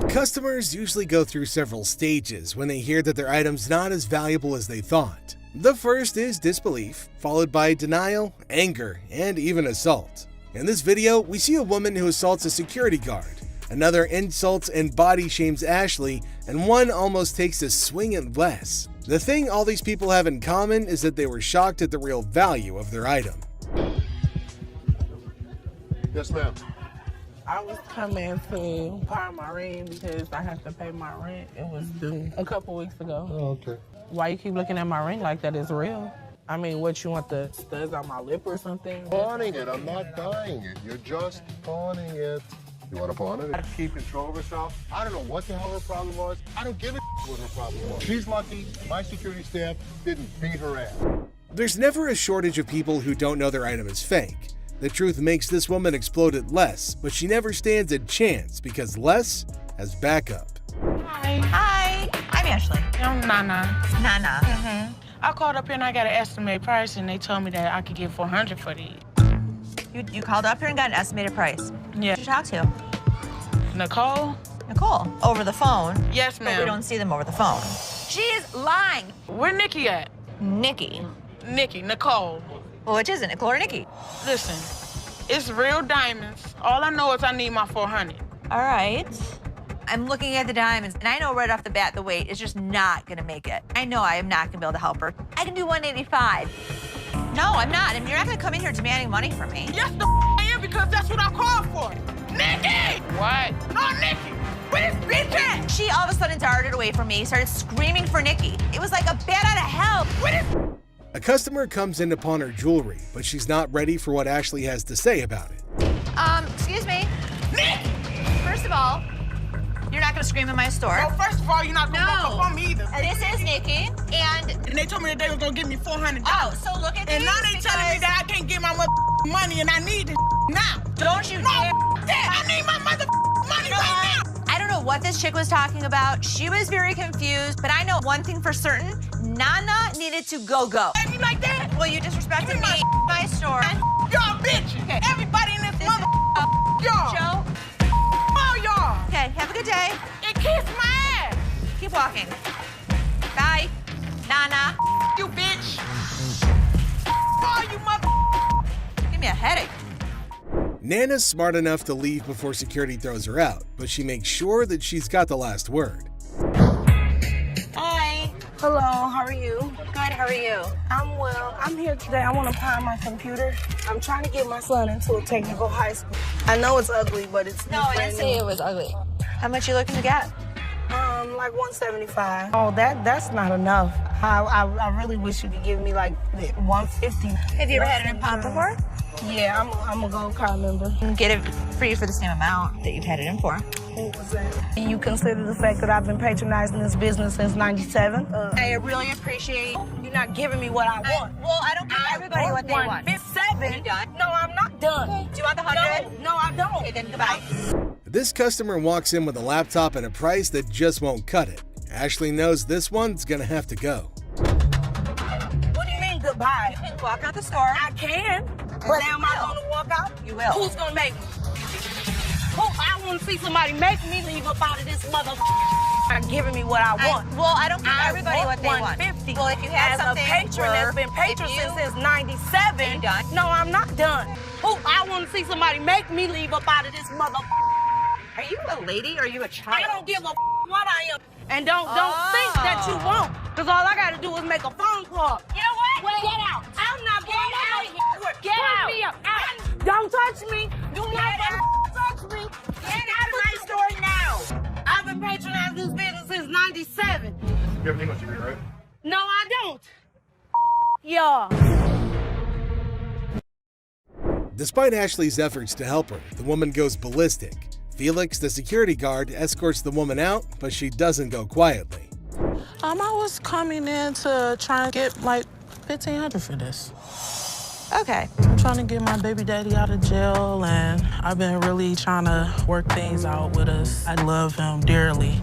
Customers usually go through several stages when they hear that their item's not as valuable as they thought. The first is disbelief, followed by denial, anger, and even assault. In this video, we see a woman who assaults a security guard, another insults and body shames Ashley, and one almost takes a swing at Les. The thing all these people have in common is that they were shocked at the real value of their item. Yes, ma'am. I was coming to pawn my ring because I have to pay my rent. It was due a couple weeks ago. Oh, okay. Why you keep looking at my ring like that is real? I mean, what, you want the studs on my lip or something? Pawning it. I'm not buying it. You're just pawning it. You want to pawn it? Keep control of herself. I don't know what the hell her problem was. I don't give a what her problem was. She's lucky my security staff didn't beat her ass. There's never a shortage of people who don't know their item is fake. The truth makes this woman explode at Les, but she never stands a chance because Les has backup. Hi. Hi. I'm Ashley. I'm Nana. Nana. Mm-hmm. I called up here and I got an estimated price and they told me that I could get $400 for these. You called up here and got an estimated price. Yeah. Who did you talk to? Nicole? Nicole. Over the phone? Yes, But ma'am. we don't see them over the phone. She is lying. Where Nikki at? Nikki. Nicole. Well, which is it, Nicole or Nikki? Listen, it's real diamonds. All I know is I need my $400. All right. I'm looking at the diamonds, and I know right off the bat the weight is just not gonna make it. I know I am not gonna be able to help her. I can do 185. No, I'm not. And you're not gonna come in here demanding money from me. Yes, I am, because that's what I called for. Nikki! What? No, Nikki! Where's bitch at? She all of a sudden darted away from me, started screaming for Nikki. It was like a bat out of hell. A customer comes in to pawn her jewelry, but she's not ready for what Ashley has to say about it. Excuse me. First of all, you're not gonna scream in my store. Well, first of all, you're not gonna walk up on me either. This is Nikki, and they told me that they was gonna give me $400. Oh, so look at and these now they telling me that I can't get my money and I need this now. Don't you dare! I need my money right now. I don't know what this chick was talking about. She was very confused, but I know one thing for certain. Nana needed to go. And you like that? Well, you disrespected me, my store. Y'all bitch. Okay. Everybody in this mother y'all. Joe. All y'all. Okay, have a good day. And kiss my ass. Keep walking. Bye. Nana. You bitch. All you mother. Give me a headache. Nana's smart enough to leave before security throws her out, but she makes sure that she's got the last word. Hi. Hello, how are you? Good, how are you? I'm well. I'm here today. I want to power my computer. I'm trying to get my son into a technical high school. I know it's ugly, but it's No, I didn't say it was ugly. How much you looking to get? Like $175. Oh, that's not enough. I really wish you could give me like $150. Have you ever had an impound before? Yeah, I'm a gold card member. I can get it for you for the same amount that you've had it in for. What was that? You consider the fact that I've been patronizing this business since '97? I really appreciate you not giving me what I want. Well, I don't give everybody what they want. $157? You done? No, I'm not done. Okay. Do you want the 100? No, I don't. Okay, then goodbye. This customer walks in with a laptop at a price that just won't cut it. Ashley knows this one's gonna have to go. What do you mean goodbye? You can walk out the store. I can. But am I gonna walk out? You will. Who's gonna make me? I want to see somebody make me leave up out of this mother. Not giving me what I want. I don't give everybody what they want. $150. Well, if you had as something a patron that's been patroning since '97. You done? No, I'm not done. I want to see somebody make me leave up out of this mother. Are you a lady or are you a child? I don't give a what I am. And don't think that you won't. Because all I got to do is make a phone call. You know what? Wait, Get out. I'm not Get going out. out. Get out. Me up. Don't touch me. Do not touch me. Get out of my store now. I've been patronizing this business since '97. You have an English degree, right? No, I don't. Y'all. Despite Ashley's efforts to help her, the woman goes ballistic. Felix, the security guard, escorts the woman out, but she doesn't go quietly. I was coming in to try and get like $1,500 for this. Okay. I'm trying to get my baby daddy out of jail, and I've been really trying to work things out with us. I love him dearly.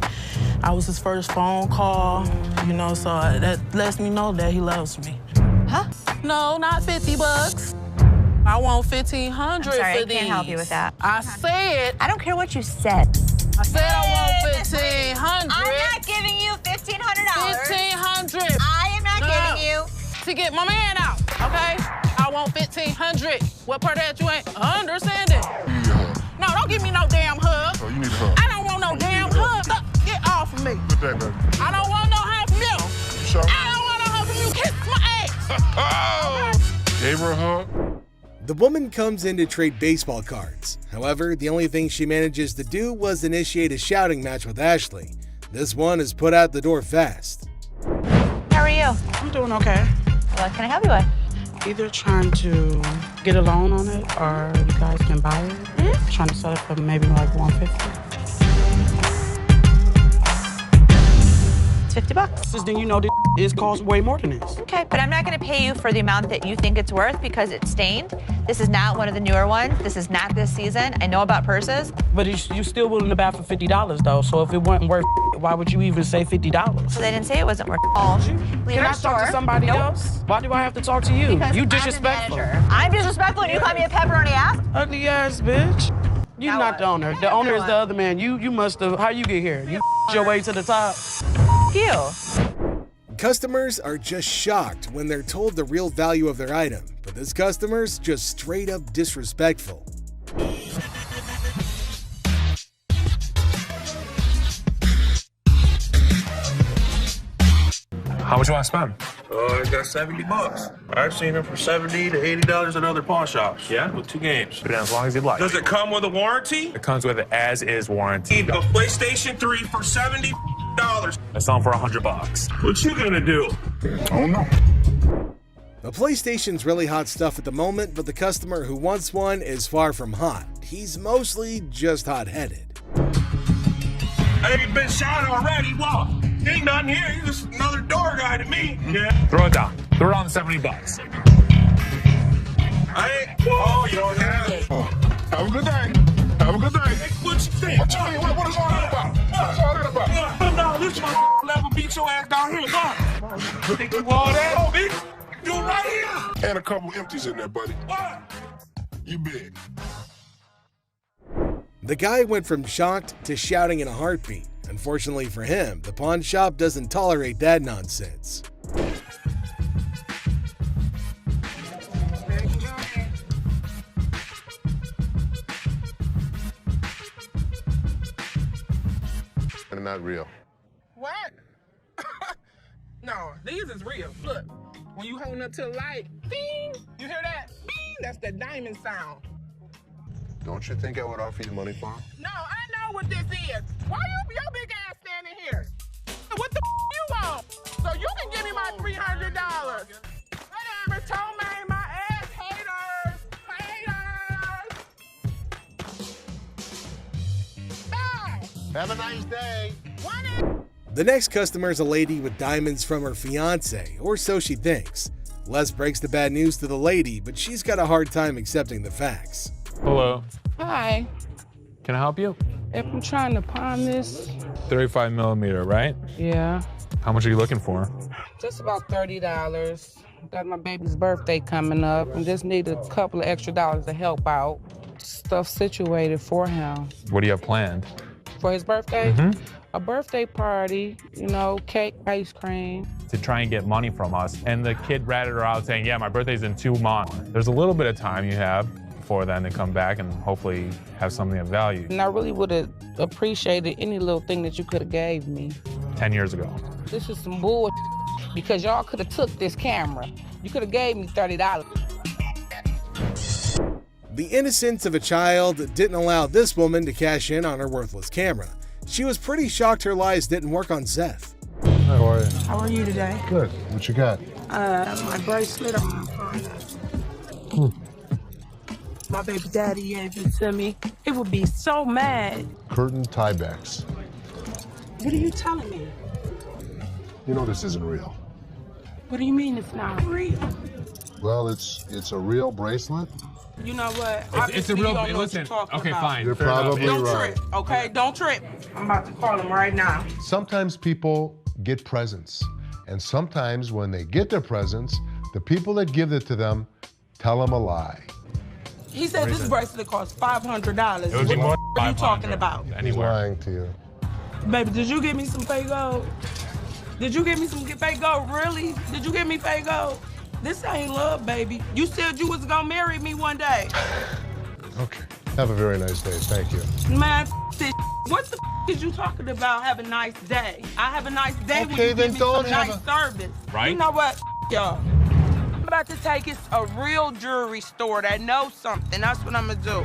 I was his first phone call, so that lets me know that he loves me. Huh? No, not $50. I want $1,500 I'm sorry, for I these. can't help you with that. I said. I don't care what you said. I said I want $1,500. I'm not giving you $1,500. $1,500. I am not giving you. To get my man out, okay? I want $1,500. What part of that you ain't understanding? You need a hug. No, don't give me no damn hug. Oh, you need a hug. I don't want no damn hug. Get off of me. Get that, baby. I don't want no hug from you. Sure. I don't want no hug from you. Kiss my ass. Gave her a hug. The woman comes in to trade baseball cards. However, the only thing she manages to do was initiate a shouting match with Ashley. This one is put out the door fast. How are you? I'm doing okay. What can I help you with? Either trying to get a loan on it or you guys can buy it. Mm-hmm. Trying to sell it for maybe like $150. It's $50. Then you know this is cost way more than this. Okay, but I'm not going to pay you for the amount that you think it's worth because it's stained. This is not one of the newer ones. This is not this season. I know about purses. But you still willing to buy for $50 though. So if it wasn't worth, why would you even say $50? So they didn't say it wasn't worth. Leave Can our I talk to store. somebody Nope. else? Why do I have to talk to you? Because You I'm the disrespectful. manager. I'm disrespectful and you call me a pepperoni ass? Ugly ass bitch. You're Now not what? the owner. The owner is the other man. You must have. How you get here? You your way to the top. You. Customers are just shocked when they're told the real value of their item, but this customer's just straight up disrespectful. How much you want to spend? I got $70. I've seen them for $70 to $80 at other pawn shops. Yeah? With 2 games. But as long as you'd like. Does it come with a warranty? It comes with an as-is warranty. A PlayStation 3 for $70. I sell them for $100. What you gonna do? I don't know. A PlayStation's really hot stuff at the moment, but the customer who wants one is far from hot. He's mostly just hot-headed. Hey, you been shot already. What? Ain't nothing here. You're just another door guy to me. Yeah. Throw it down. Throw it on $70. Hey, oh, you don't have it. Have a good day. Have a good day. Hey, what you think? What is all that about? What's all that about? No, this one level beat your ass down here. Come on. Think you all that? Oh, bitch. Do it right here. And a couple empties in there, buddy. What? You big. The guy went from shocked to shouting in a heartbeat. Unfortunately for him, the pawn shop doesn't tolerate that nonsense. And not real. What? No, these is real. Look, when you holding up to the light, bing, you hear that? Bing, that's the diamond sound. Don't you think I would offer you money for it? No, I know what this is. Why your big ass standing here? What the you want? So you can give me my $300. Whatever, Tomei, my ass haters. Haters. Bye. Have a nice day. The next customer is a lady with diamonds from her fiance, or so she thinks. Les breaks the bad news to the lady, but she's got a hard time accepting the facts. Hello. Hi. Can I help you? If I'm trying to pawn this, 35 millimeter, right? yeah, How much are you looking for? just about $30. Got my baby's birthday coming up and just need a couple of extra dollars to help out. Stuff situated for him. What do you have planned? For his birthday? Mm-hmm. A birthday party, you know, cake, ice cream. To try and get money from us. And the kid ratted her out saying, yeah, my birthday's in 2 months. There's a little bit of time you have before then to come back and hopefully have something of value. And I really would have appreciated any little thing that you could have gave me. 10 years ago. This is some bull because y'all could have took this camera. You could have gave me $30. The innocence of a child didn't allow this woman to cash in on her worthless camera. She was pretty shocked her lies didn't work on Seth. How are you? How are you today? Good. What you got? My bracelet. My baby daddy gave it to me. It would be so mad. Curtain tiebacks. What are you telling me? You know this isn't real. What do you mean it's not real? Well, it's a real bracelet. You know what? It's a real. Listen. Okay, fine. You're Fair enough. probably Don't right. trip, okay? Don't trip. I'm about to call him right now. Sometimes people get presents, and sometimes when they get their presents, the people that give it to them tell them a lie. He said this bracelet costs $500. It would be more What than are you 500 talking about? He's Anywhere. lying to you. Baby, did you give me some fake gold? Did you give me some fake gold? Really? Did you give me fake gold? This ain't love, baby. You said you was gonna marry me one day. Okay. Have a very nice day. Thank you. Man, this. What the is you talking about? Have a nice day. I have a nice day when Okay, you then give me don't some have nice a- service. Right? You know what, y'all? I'm about to take it to a real jewelry store that knows something. That's what I'm gonna do.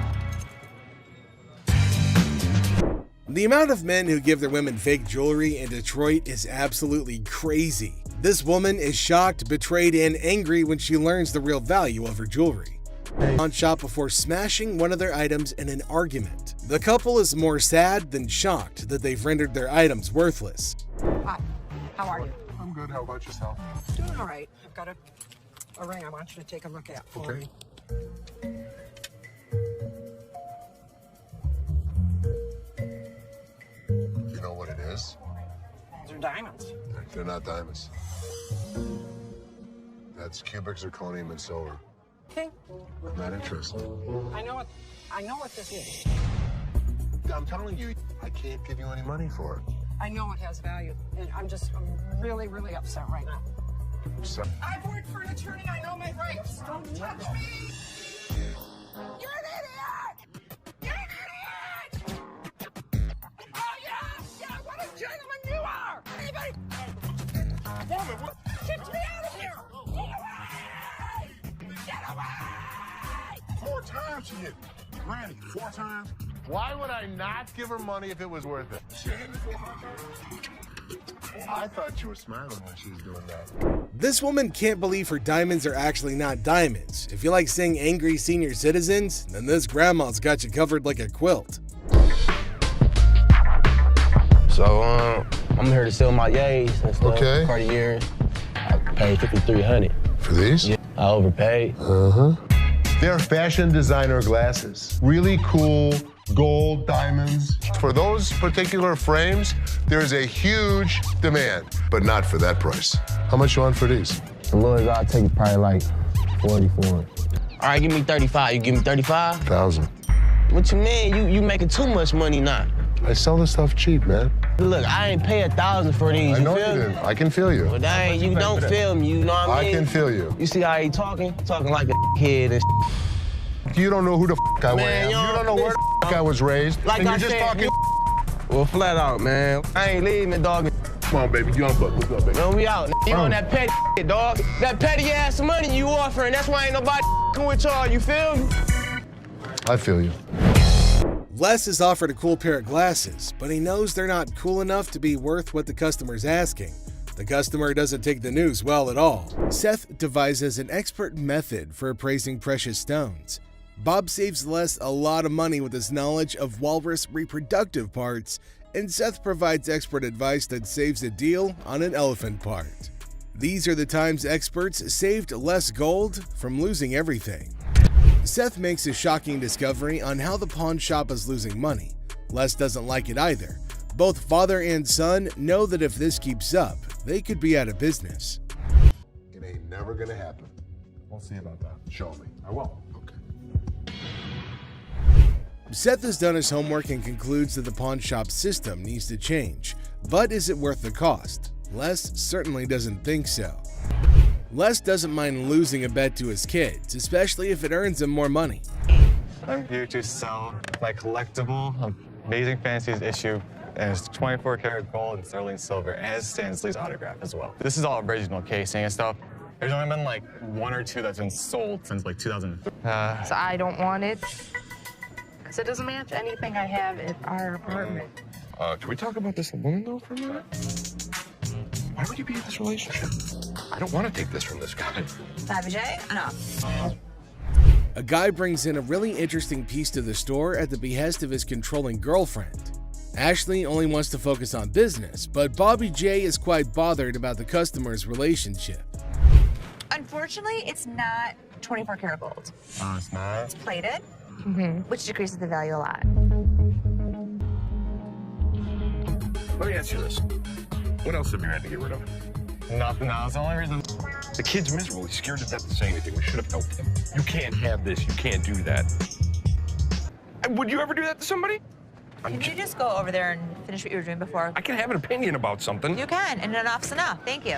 The amount of men who give their women fake jewelry in Detroit is absolutely crazy. This woman is shocked, betrayed, and angry when she learns the real value of her jewelry. On shop before smashing one of their items in an argument. The couple is more sad than shocked that they've rendered their items worthless. Hi, how are you? I'm good. How about yourself? Doing all right. I've got a ring I want you to take a look at for me. You know what it is? They're diamonds. They're not diamonds. That's cubic zirconium and silver. Okay. I'm not interested. I know what this is. I'm telling you, I can't give you any money for it. I know it has value, and I'm really, really upset right now. So, I've worked for an attorney. I know my rights. Don't touch me. You're an idiot. You're an idiot. Oh yeah. What a gentleman you are. Anybody? Woman, what? Get me out of here. Get away. Get away. 4 times she hit me. Randy, 4 times? Why would I not give her money if it was worth it? She hit me 400. I thought you were smiling when she was doing that. This woman can't believe her diamonds are actually not diamonds. If you like seeing angry senior citizens, then this grandma's got you covered like a quilt. So, I'm here to sell my yays and stuff. Okay. Cartier. I paid $5,300. For these? Yeah, I overpaid. Uh-huh. They're fashion designer glasses. Really cool gold diamonds. For those particular frames, there's a huge demand, but not for that price. How much you want for these? The lowest I'll take probably like 40 for it. All right, give me 35. You give me 35? 1,000. What you mean? You making too much money now. I sell this stuff cheap, man. Look, I ain't pay 1,000 for these. I know feel you me? didn't. I can feel you. But that ain't, you don't feel me, you know what I mean? I can feel you. You see how he talking? Talking like a kid and You don't know who the f I Man, am. You don't know where the f I was raised. Like and I you're just said, talking. Well, flat out, man. I ain't leaving, dog. Come on, baby. Young buck. What's up, baby? Man, we out. You on that petty shit, dog. That petty ass money you offering. That's why ain't nobody with y'all. You feel me? I feel you. Les is offered a cool pair of glasses, but he knows they're not cool enough to be worth what the customer's asking. The customer doesn't take the news well at all. Seth devises an expert method for appraising precious stones. Bob saves Les a lot of money with his knowledge of walrus reproductive parts, and Seth provides expert advice that saves a deal on an elephant part. These are the times experts saved Les gold from losing everything. Seth makes a shocking discovery on how the pawn shop is losing money. Les doesn't like it either. Both father and son know that if this keeps up, they could be out of business. It ain't never gonna happen. We'll see about that. Show me. I will. Okay. Seth has done his homework and concludes that the pawn shop system needs to change. But is it worth the cost? Les certainly doesn't think so. Les doesn't mind losing a bet to his kids, especially if it earns him more money. I'm here to sell my collectible Amazing Fancies issue, and it's 24 karat gold and sterling silver, and it's Stan Lee's autograph as well. This is all original casing and stuff. There's only been like one or two that's been sold since like 2000. So I don't want it, because it doesn't match anything I have in our apartment. Can we talk about this woman though for a minute? Why would you be in this relationship? I don't want to take this from this guy. Bobby J? No. A guy brings in a really interesting piece to the store at the behest of his controlling girlfriend. Ashley only wants to focus on business, but Bobby J is quite bothered about the customer's relationship. Unfortunately, it's not 24 karat gold. Oh, it's not? It's plated, which decreases the value a lot. Let me ask you this. What else have you had to get rid of? Nothing else. The only reason The kid's miserable. He's scared to death to say anything. We should have helped him. You can't have this. You can't do that. Would you ever do that to somebody? Can you just go over there and finish what you were doing before? I can have an opinion about something. You can, and enough's enough. Thank you.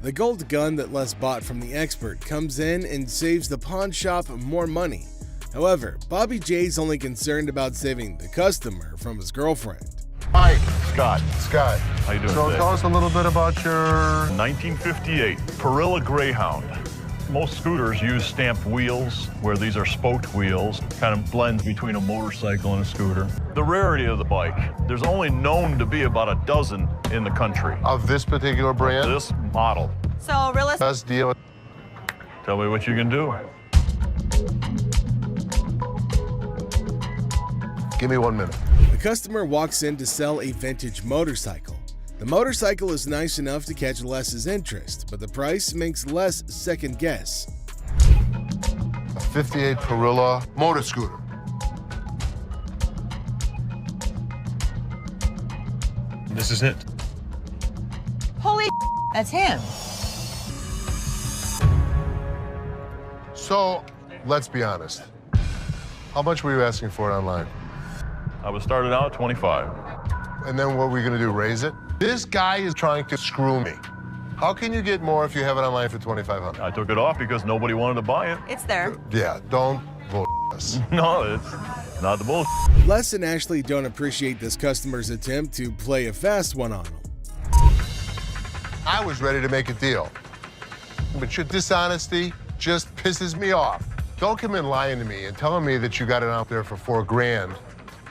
The gold gun that Les bought from the expert comes in and saves the pawn shop more money. However, Bobby J's only concerned about saving the customer from his girlfriend. Hi, Scott. Scott. How you doing So today? tell us a little bit about your 1958 Perilla Greyhound. Most scooters use stamped wheels, where these are spoked wheels, kind of blends between a motorcycle and a scooter. The rarity of the bike, there's only known to be about a dozen in the country. Of this particular brand? This model. So realistic. Best deal. Tell me what you can do. Give me 1 minute. The customer walks in to sell a vintage motorcycle. The motorcycle is nice enough to catch Les's interest, but the price makes Les second guess. A 58 Perilla motor scooter. This is it. Holy that's him. So, let's be honest. How much were you asking for it online? I was started out at 25. And then what were we gonna do, raise it? This guy is trying to screw me. How can you get more if you have it online for $2,500? I took it off because nobody wanted to buy it. It's there. Yeah, don't bull us. No, it's not the bullshit. Les and Ashley don't appreciate this customer's attempt to play a fast one on them. I was ready to make a deal. But your dishonesty just pisses me off. Don't come in lying to me and telling me that you got it out there for $4,000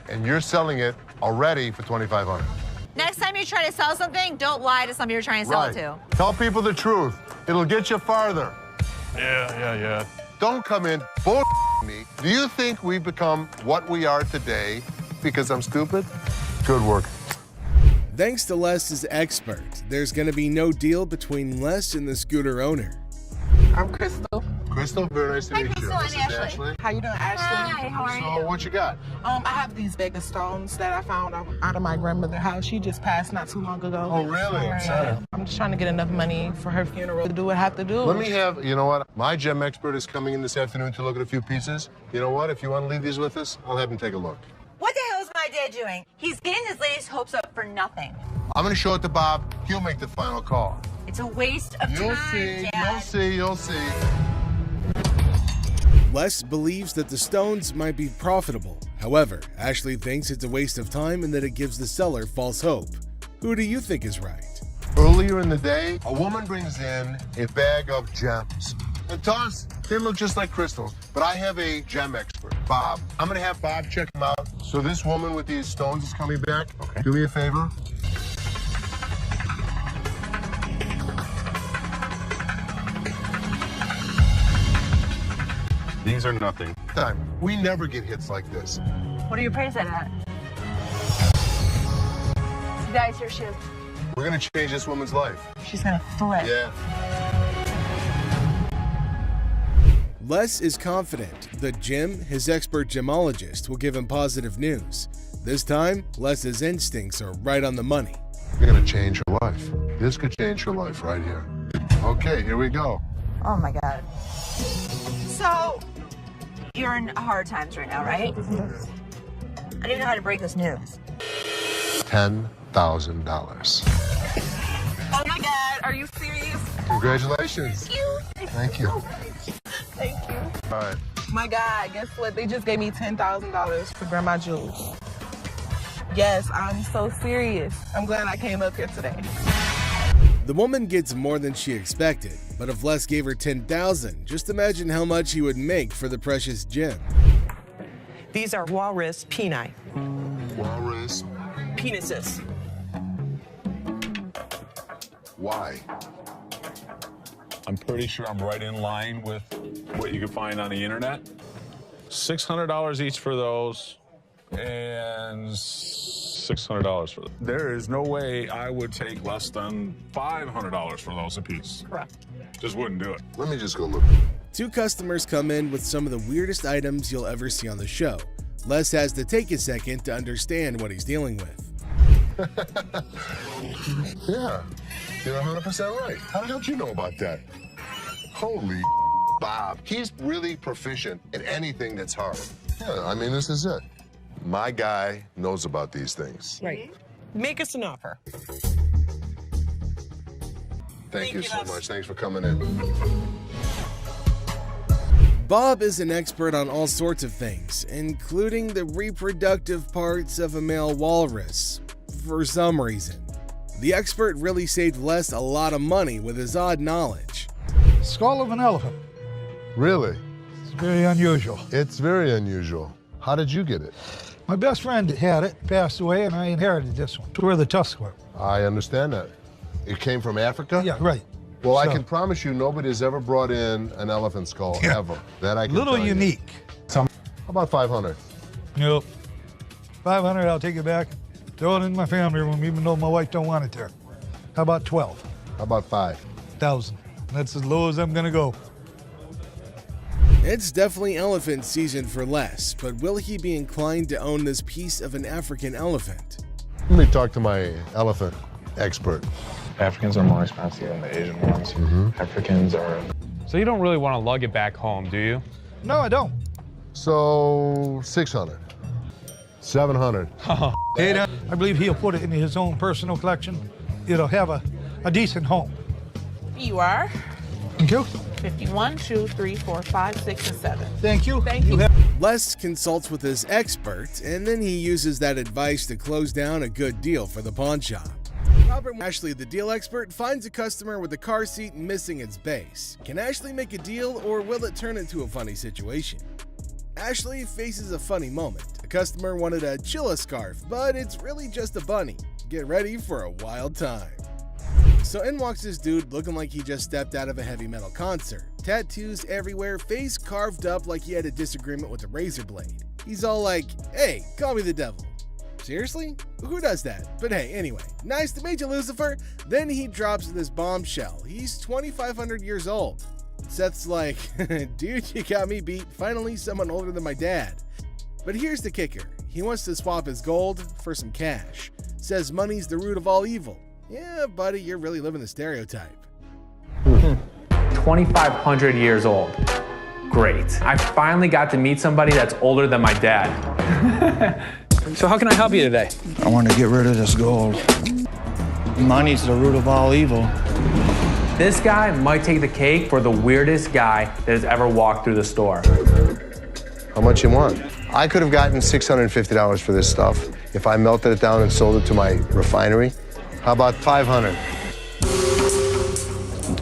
and you're selling it already for $2,500. Next time you you try to sell something, don't lie to somebody you're trying to sell it to. Tell people the truth. It'll get you farther. Yeah. Don't come in bull me. Do you think we've become what we are today because I'm stupid? Good work. Thanks to Les' expert, there's going to be no deal between Les and the scooter owner. I'm Crystal. Crystal, very nice to meet you. Crystal and Ashley. How you doing, Ashley? Hi, how are So, you? what you got? I have these bag of stones that I found out of my grandmother's house. She just passed not too long ago. Oh, really? I'm sorry. I'm just trying to get enough money for her funeral to do what I have to do. Let me have, you know what? My gem expert is coming in this afternoon to look at a few pieces. You know what? If you want to leave these with us, I'll have him take a look. What the hell is my dad doing? He's getting his lady's hopes up for nothing. I'm going to show it to Bob. He'll make the final call. It's a waste of You'll time, see, Dad. you'll see. Les believes that the stones might be profitable. However, Ashley thinks it's a waste of time and that it gives the seller false hope. Who do you think is right? Earlier in the day, a woman brings in a bag of gems. And to us, they look just like crystals. But I have a gem expert, Bob. I'm going to have Bob check them out. So this woman with these stones is coming back. Okay. Do me a favor. These are nothing. We never get hits like this. What do you praise it at? Guys, here she is. We're going to change this woman's life. She's gonna flip. Yeah. Les is confident that Jim, his expert gemologist, will give him positive news. This time, Les's instincts are right on the money. You're going to change her life. This could change her life right here. Okay, here we go. Oh my God. So, you're in hard times right now, right? I don't even know how to break this news. $10,000. Oh my God, are you serious? Congratulations. Thank you. Thank you. All right. My God, guess what? They just gave me $10,000 for grandma jewels. Yes, I'm so serious. I'm glad I came up here today. The woman gets more than she expected, but if Les gave her $10,000, just imagine how much he would make for the precious gem. These are walrus peni. Walrus. Penises. Why? I'm pretty sure I'm right in line with what you can find on the internet. $600 each for those, and $600 for them. There is no way I would take less than $500 for those a piece. Correct. Just wouldn't do it. Let me just go look. Two customers come in with some of the weirdest items you'll ever see on the show. Les has to take a second to understand what he's dealing with. Yeah, you're 100% right. How the hell did you know about that? Holy Bob. He's really proficient in anything that's hard. Yeah, I mean, this is it. My guy knows about these things. Right. Make us an offer. Thank you so much. Thanks for coming in. Bob is an expert on all sorts of things, including the reproductive parts of a male walrus, for some reason. The expert really saved Les a lot of money with his odd knowledge. Skull of an elephant. Really? It's very unusual. It's very unusual. How did you get it? My best friend had it, passed away, and I inherited this one. It's where the tusks were. I understand that. It came from Africa? Yeah, right. Well, I So- can promise you nobody's ever brought in an elephant skull, ever. That I can Little tell you. unique. How about 500? Nope. 500, I'll take it back. Throw it in my family room, even though my wife don't want it there. How about 12? How about 5,000? That's as low as I'm gonna go. It's definitely elephant season for Les, but will he be inclined to own this piece of an African elephant? Let me talk to my elephant expert. Africans are more expensive than the Asian ones. Africans are... So you don't really want to lug it back home, do you? No, I don't. So, 600. 700. I believe he'll put it in his own personal collection. It'll have a decent home. You are? Thank you. 51, 2, 3, 4, 5, 6, and 7. Thank you. Thank you. Les consults with his expert, and then he uses that advice to close down a good deal for the pawn shop. Robert Ashley, the deal expert, finds a customer with a car seat missing its base. Can Ashley make a deal, or will it turn into a funny situation? Ashley faces a funny moment. A customer wanted a Chilla scarf, but it's really just a bunny. Get ready for a wild time. So in walks this dude looking like he just stepped out of a heavy metal concert. Tattoos everywhere, face carved up like he had a disagreement with a razor blade. He's all like, hey, call me the devil. Seriously? Who does that? But hey, anyway, nice to meet you, Lucifer. Then he drops this bombshell. He's 2,500 years old. Seth's like, dude, you got me beat. Finally, someone older than my dad. But here's the kicker. He wants to swap his gold for some cash. Says money's the root of all evil. Yeah, buddy, you're really living the stereotype. 2,500 years old. Great. I finally got to meet somebody that's older than my dad. So how can I help you today? I want to get rid of this gold. Money's the root of all evil. This guy might take the cake for the weirdest guy that has ever walked through the store. How much you want? I could have gotten $650 for this stuff if I melted it down and sold it to my refinery. How about $500?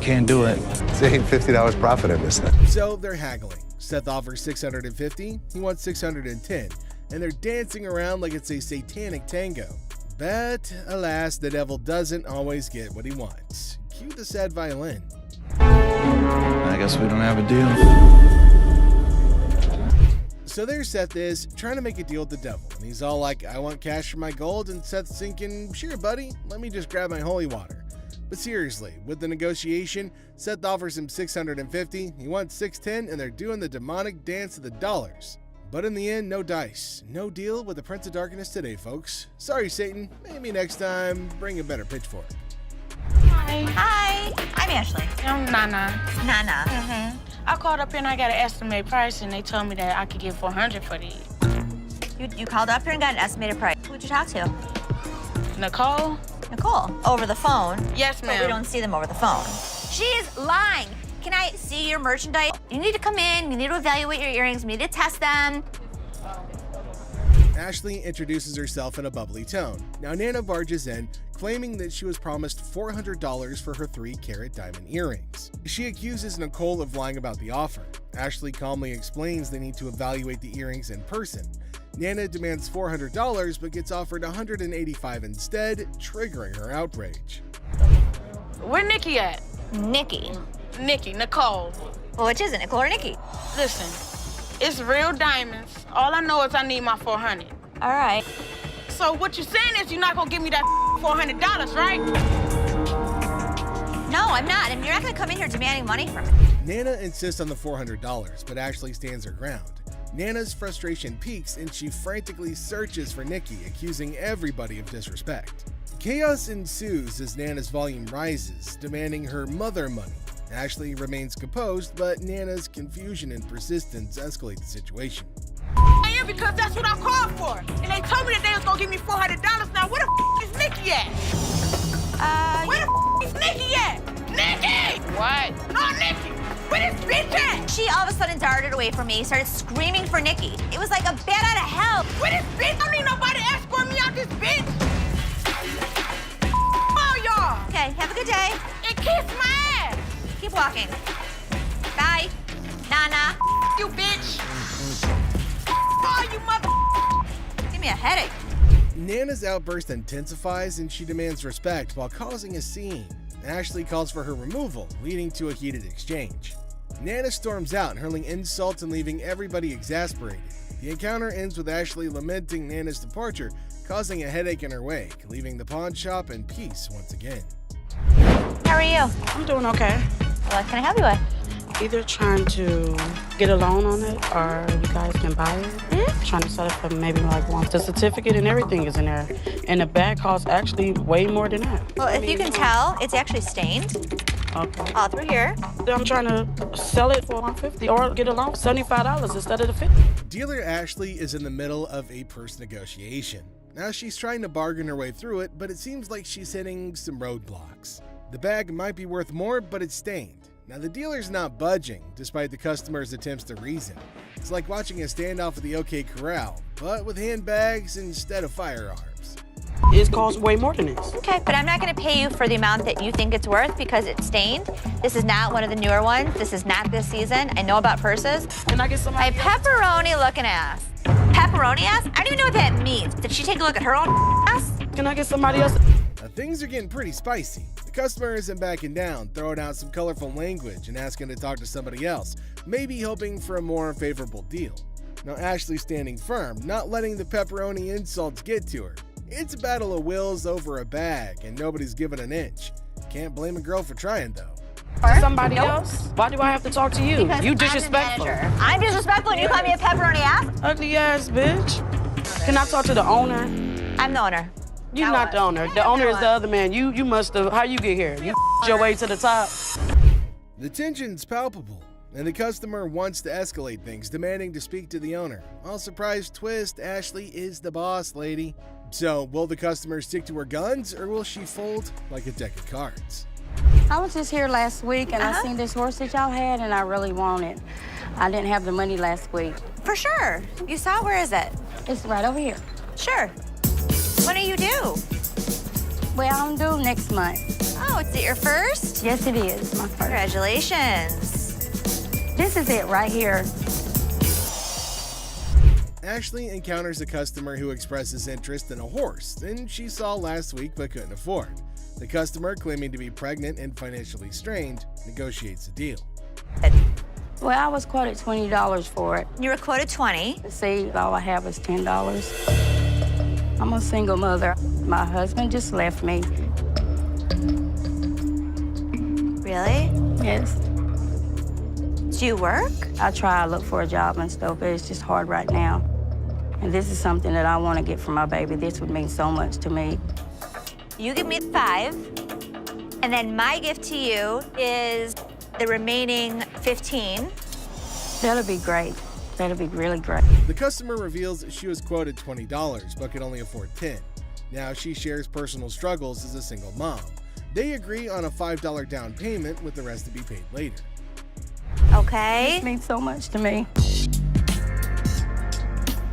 Can't do it. It's $850 profit in this thing. So they're haggling. Seth offers $650, he wants $610, and they're dancing around like it's a satanic tango. But alas, the devil doesn't always get what he wants. Cue the sad violin. I guess we don't have a deal. So there Seth is, trying to make a deal with the devil. And he's all like, I want cash for my gold, and Seth's thinking, sure buddy, let me just grab my holy water. But seriously, with the negotiation, Seth offers him $650, he wants $610, and they're doing the demonic dance of the dollars. But in the end, no dice. No deal with the Prince of Darkness today, folks. Sorry, Satan. Maybe next time, bring a better pitchfork. Hi. Hi, I'm Ashley. I'm Nana. Nana. Mm-hmm. I called up here and I got an estimate price, and they told me that I could get $400 for these. You called up here and got an estimated price. Who'd you talk to? Nicole? Nicole. Over the phone? Yes, ma'am. But we don't see them over the phone. She's lying. Can I see your merchandise? You need to come in, you need to evaluate your earrings, we need to test them. Ashley introduces herself in a bubbly tone. Now Nana barges in, claiming that she was promised $400 for her 3-carat diamond earrings. She accuses Nicole of lying about the offer. Ashley calmly explains they need to evaluate the earrings in person. Nana demands $400 but gets offered $185 instead, triggering her outrage. Where Nikki at? Nikki. Nicole. Well, which is it, Nicole or Nikki? Listen, it's real diamonds. All I know is I need my $400. All right. So what you're saying is you're not gonna give me that $400, right? No, I'm not. And you're not gonna come in here demanding money from me. Nana insists on the $400, but Ashley stands her ground. Nana's frustration peaks and she frantically searches for Nikki, accusing everybody of disrespect. Chaos ensues as Nana's volume rises, demanding her mother money. Ashley remains composed, but Nana's confusion and persistence escalate the situation. I am because that's what I called for. And they told me that they was gonna give me $400. Now where the is Nikki at? Where the is Nikki at? Nikki! What? No, Nikki! Where this bitch at? She all of a sudden darted away from me, started screaming for Nikki. It was like a bat out of hell. Where this bitch? I don't need nobody to escort me out this bitch. Oh, y'all. Okay, have a good day. And kiss my ass. Keep walking. Bye. Nana. You bitch. Oh, you mother. Give me a headache. Nana's outburst intensifies and she demands respect while causing a scene. Ashley calls for her removal, leading to a heated exchange. Nana storms out, hurling insults and leaving everybody exasperated. The encounter ends with Ashley lamenting Nana's departure, causing a headache in her wake, leaving the pawn shop in peace once again. How are you? I'm doing okay. What can I help you with? Either trying to get a loan on it or you guys can buy it. Mm-hmm. Trying to set up for maybe like one. The certificate and everything is in there. And the bag costs actually way more than that. Well, if you can tell, it's actually stained. Okay. All through here. I'm trying to sell it for $150 or get a loan $75 instead of the $50. Dealer Ashley is in the middle of a purse negotiation. Now she's trying to bargain her way through it, but it seems like she's hitting some roadblocks. The bag might be worth more, but it's stained. Now the dealer's not budging, despite the customer's attempts to reason. It's like watching a standoff at the OK Corral, but with handbags instead of firearms. It costs way more than this. Okay, but I'm not gonna pay you for the amount that you think it's worth because it's stained. This is not one of the newer ones. This is not this season. I know about purses. Can I get some? My pepperoni looking ass. Pepperoni ass? I don't even know what that means. Did she take a look at her own ass? Can I get somebody else? Now, things are getting pretty spicy. The customer isn't backing down, throwing out some colorful language and asking to talk to somebody else, maybe hoping for a more favorable deal. Now, Ashley's standing firm, not letting the pepperoni insults get to her. It's a battle of wills over a bag, and nobody's giving an inch. Can't blame a girl for trying, though. Somebody else? Why do I have to talk to you? Because You disrespectful. I'm disrespectful and you call me a pepperoni ass? Ugly ass bitch. Can I talk to the owner? I'm the owner. You're not the owner. The owner is the other man. You must have. How you get here? You your way to the top. The tension's palpable, and the customer wants to escalate things, demanding to speak to the owner. All surprise twist, Ashley is the boss lady. So, will the customer stick to her guns, or will she fold like a deck of cards? I was just here last week, and I seen this horse that y'all had, and I really want it. I didn't have the money last week. For sure. You saw it? Where is it? It's right over here. Sure. When are you due? Well, I'm due next month. Oh, is it your first? Yes, it is. My first. Congratulations. This is it right here. Ashley encounters a customer who expresses interest in a horse, and she saw last week but couldn't afford. The customer, claiming to be pregnant and financially strained, negotiates a deal. Well, I was quoted $20 for it. You were quoted $20. See, all I have is $10. I'm a single mother. My husband just left me. Really? Yes. Do you work? I try to look for a job and stuff, but it's just hard right now. And this is something that I want to get for my baby. This would mean so much to me. You give me $5, and then my gift to you is the remaining $15. That'll be great. That'll be really great. The customer reveals she was quoted $20, but could only afford $10. Now she shares personal struggles as a single mom. They agree on a $5 down payment, with the rest to be paid later. Okay. This means so much to me.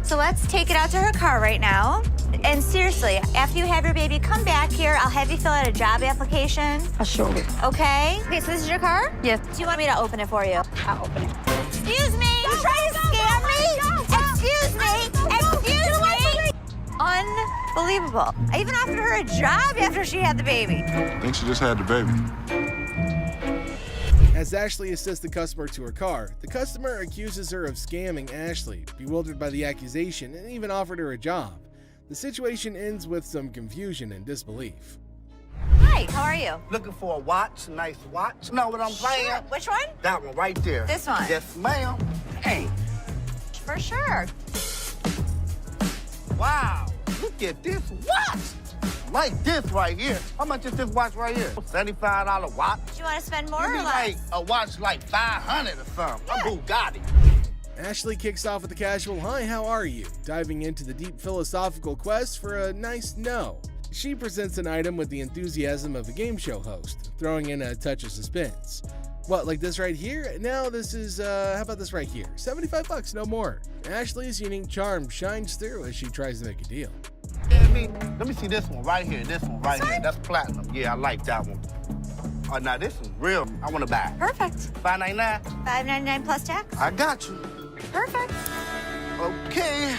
So let's take it out to her car right now. And seriously, after you have your baby, come back here. I'll have you fill out a job application. I sure will. Okay? Okay, so this is your car? Yes. Do you want me to open it for you? I'll open it. Excuse me! You trying to scam me? Excuse me! Excuse me! Unbelievable. I even offered her a job after she had the baby. I think she just had the baby. As Ashley assists the customer to her car, the customer accuses her of scamming Ashley, bewildered by the accusation, and even offered her a job. The situation ends with some confusion and disbelief. Hi, how are you? Looking for a watch, a nice watch. Know what I'm playing? Sure. Which one? That one right there. This one? Yes, ma'am. Hey. For sure. Wow, look at this watch. Like this right here. How much is this watch right here? $75 watch. Do you want to spend more Give or me less? like a watch like 500 or something. Yeah. A Bugatti. Ashley kicks off with a casual "Hi, how are you?" diving into the deep philosophical quest for a nice no. She presents an item with the enthusiasm of a game show host, throwing in a touch of suspense. What, like this right here? Now this is, how about this right here? $75, no more. Ashley's unique charm shines through as she tries to make a deal. Let me see this one right here. This one right here. That's platinum. Yeah, I like that one. Oh, now this is real. I want to buy it. Perfect. $5.99. $5.99 plus tax. I got you. Perfect. Okay.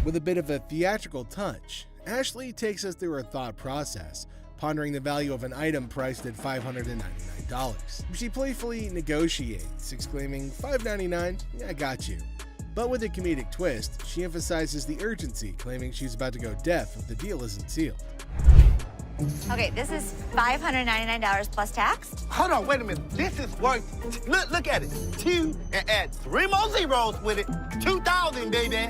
With a bit of a theatrical touch, Ashley takes us through her thought process, pondering the value of an item priced at $599. She playfully negotiates, exclaiming, $5.99? Yeah, I got you. But with a comedic twist, she emphasizes the urgency, claiming she's about to go deaf if the deal isn't sealed. Okay, this is $599 plus tax. Hold on, wait a minute. This is worth, look at it. 2 and add 3 more zeros with it. 2,000, baby.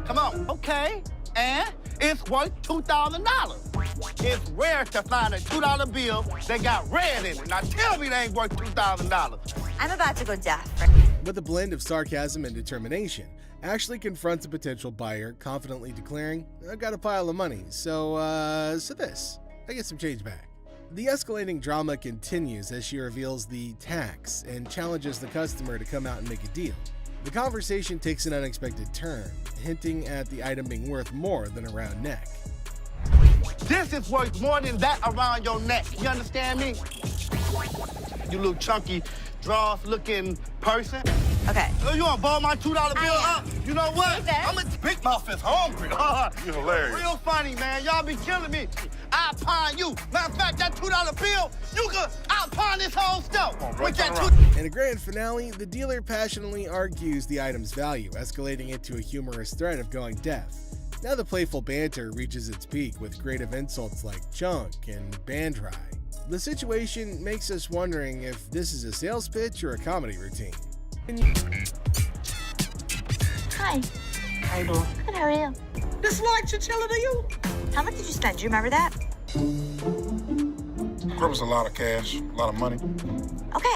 Come on. Okay. And it's worth $2,000. It's rare to find a $2 bill that got red in it. Now tell me they ain't worth $2,000. I'm about to go deaf. With a blend of sarcasm and determination, Ashley confronts a potential buyer, confidently declaring, "I've got a pile of money, so this. I get some change back." The escalating drama continues as she reveals the tax and challenges the customer to come out and make a deal. The conversation takes an unexpected turn, hinting at the item being worth more than a round neck. This is worth more than that around your neck. You understand me? You little chunky draws-looking person. Okay. You want to ball my $2 bill up? You know what? I'm a Big Mouth is hungry. You're hilarious. Real funny, man. Y'all be killing me. I'll pawn you. Matter of fact, that $2 bill, you could out-pawn this whole stuff. With that $2. In a grand finale, the dealer passionately argues the item's value, escalating it to a humorous threat of going deaf. Now the playful banter reaches its peak with creative insults like chunk and band try. The situation makes us wondering if this is a sales pitch or a comedy routine. Hi. How you doing? Good, how are you? This look like chinchilla to you? How much did you spend? Do you remember that? That was a lot of cash, a lot of money. Okay.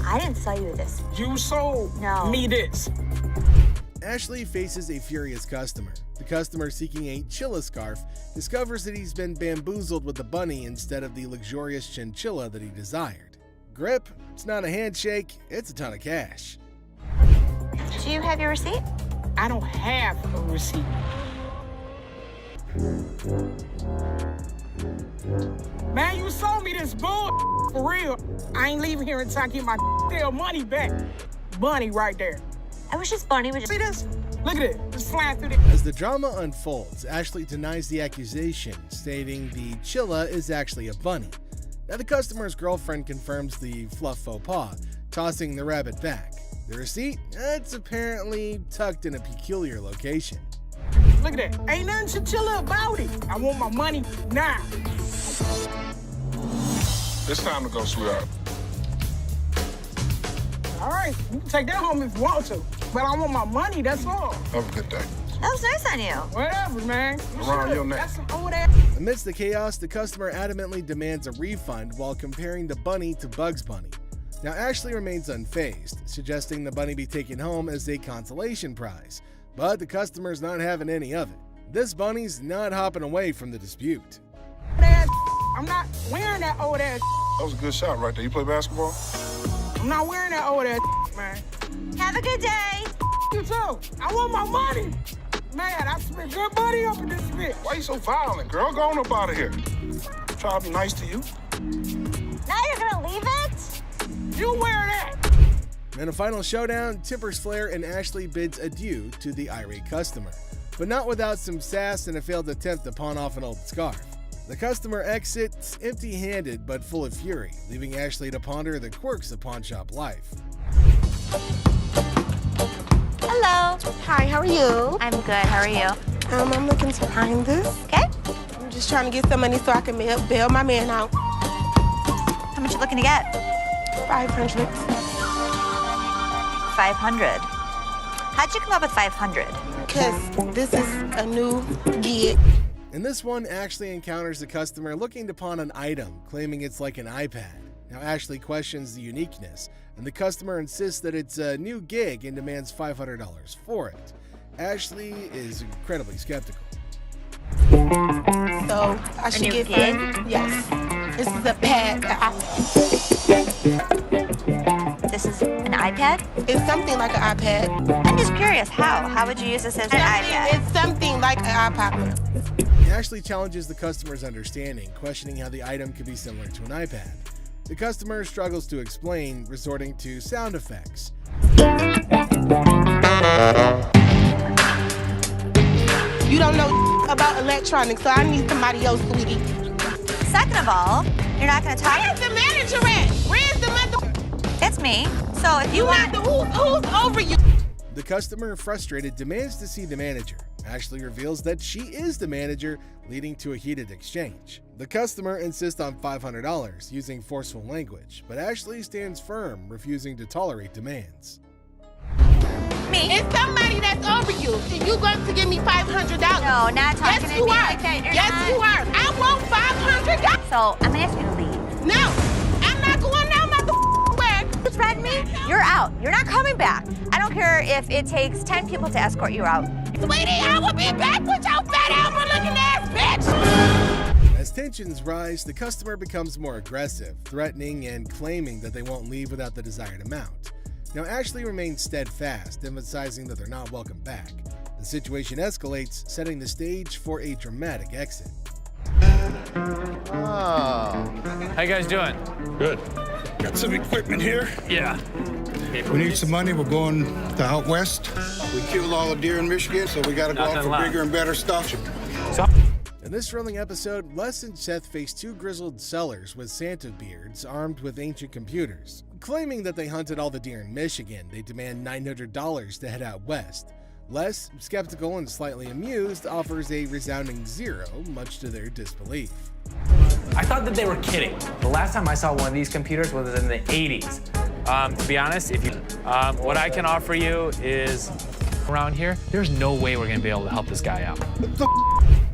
I didn't sell you this. You sold me this. Ashley faces a furious customer. The customer seeking a chilla scarf discovers that he's been bamboozled with the bunny instead of the luxurious chinchilla that he desired. Grip, it's not a handshake, it's a ton of cash. Do you have your receipt? I don't have a receipt. Man, you sold me this bull for real. I ain't leaving here until I get my damn money back. Bunny right there. I wish this bunny would just... See this? Look at it. It's flying through the... As the drama unfolds, Ashley denies the accusation, stating the chilla is actually a bunny. Now the customer's girlfriend confirms the fluff faux pas, tossing the rabbit back. The receipt? It's apparently tucked in a peculiar location. Look at that. Ain't nothing chinchilla about it. I want my money now. It's time to go, sweetheart. All right, you can take that home if you want to. But I want my money, that's all. Have a good day. That was nice on you. Whatever, man. Around your neck. That's some old ass. Amidst the chaos, the customer adamantly demands a refund while comparing the bunny to Bugs Bunny. Now, Ashley remains unfazed, suggesting the bunny be taken home as a consolation prize. But the customer's not having any of it. This bunny's not hopping away from the dispute. I'm not wearing that old ass. That was a good shot right there. You play basketball? I'm not wearing that old ass, man. Have a good day. You too. I want my money. Man, I spent good money up in this bitch. Why you so violent, girl? Go on up out of here. I'm trying to be nice to you. Now you're gonna leave it? You wear that. In a final showdown, tempers flare and Ashley bids adieu to the irate customer, but not without some sass and a failed attempt to pawn off an old scarf. The customer exits empty-handed but full of fury, leaving Ashley to ponder the quirks of pawn shop life. Hello. Hi, how are you? I'm good, how are you? I'm looking to find this. Okay. I'm just trying to get some money so I can bail my man out. How much you looking to get? 500. 500. How'd you come up with 500? Because this is a new gig. In this one, Ashley encounters a customer looking to pawn an item, claiming it's like an iPad. Now, Ashley questions the uniqueness, and the customer insists that it's a new gig and demands $500 for it. Ashley is incredibly skeptical. So, I should get gig? Yes. This is a pad. This is an iPad? It's something like an iPad. I'm just curious, how? How would you use this as an iPad? It's something like an iPod. Ashley challenges the customer's understanding, questioning how the item could be similar to an iPad. The customer struggles to explain, resorting to sound effects. You don't know about electronics, so I need somebody else, sweetie. Second of all, you're not going to talk. Where's the manager at? Where's the mother? It's me. So if you want... Who's over you? The customer, frustrated, demands to see the manager. Ashley reveals that she is the manager, leading to a heated exchange. The customer insists on $500, using forceful language, but Ashley stands firm, refusing to tolerate demands. Me? It's somebody that's over you, and you're going to give me $500. No, not talking yes, to you me are. like that. Yes, you are. I want $500. So I'm going to ask you to leave. No, I'm not going down my way. You threaten me? You're out. You're not coming back. I don't care if it takes 10 people to escort you out. Sweetie, I will be back with your fat Albert-looking ass bitch. As tensions rise, the customer becomes more aggressive, threatening and claiming that they won't leave without the desired amount. Now, Ashley remains steadfast, emphasizing that they're not welcome back. The situation escalates, setting the stage for a dramatic exit. How you guys doing? Good. Got some equipment here. Yeah. We need some money. We're going to out west. We killed all the deer in Michigan, so we got to go out for bigger and better stuff. In this thrilling episode, Les and Seth face two grizzled sellers with Santa beards armed with ancient computers. Claiming that they hunted all the deer in Michigan, they demand $900 to head out west. Les, skeptical and slightly amused, offers a resounding zero, much to their disbelief. I thought that they were kidding. The last time I saw one of these computers was in the 80s. To be honest, what I can offer you is around here, there's no way we're gonna be able to help this guy out.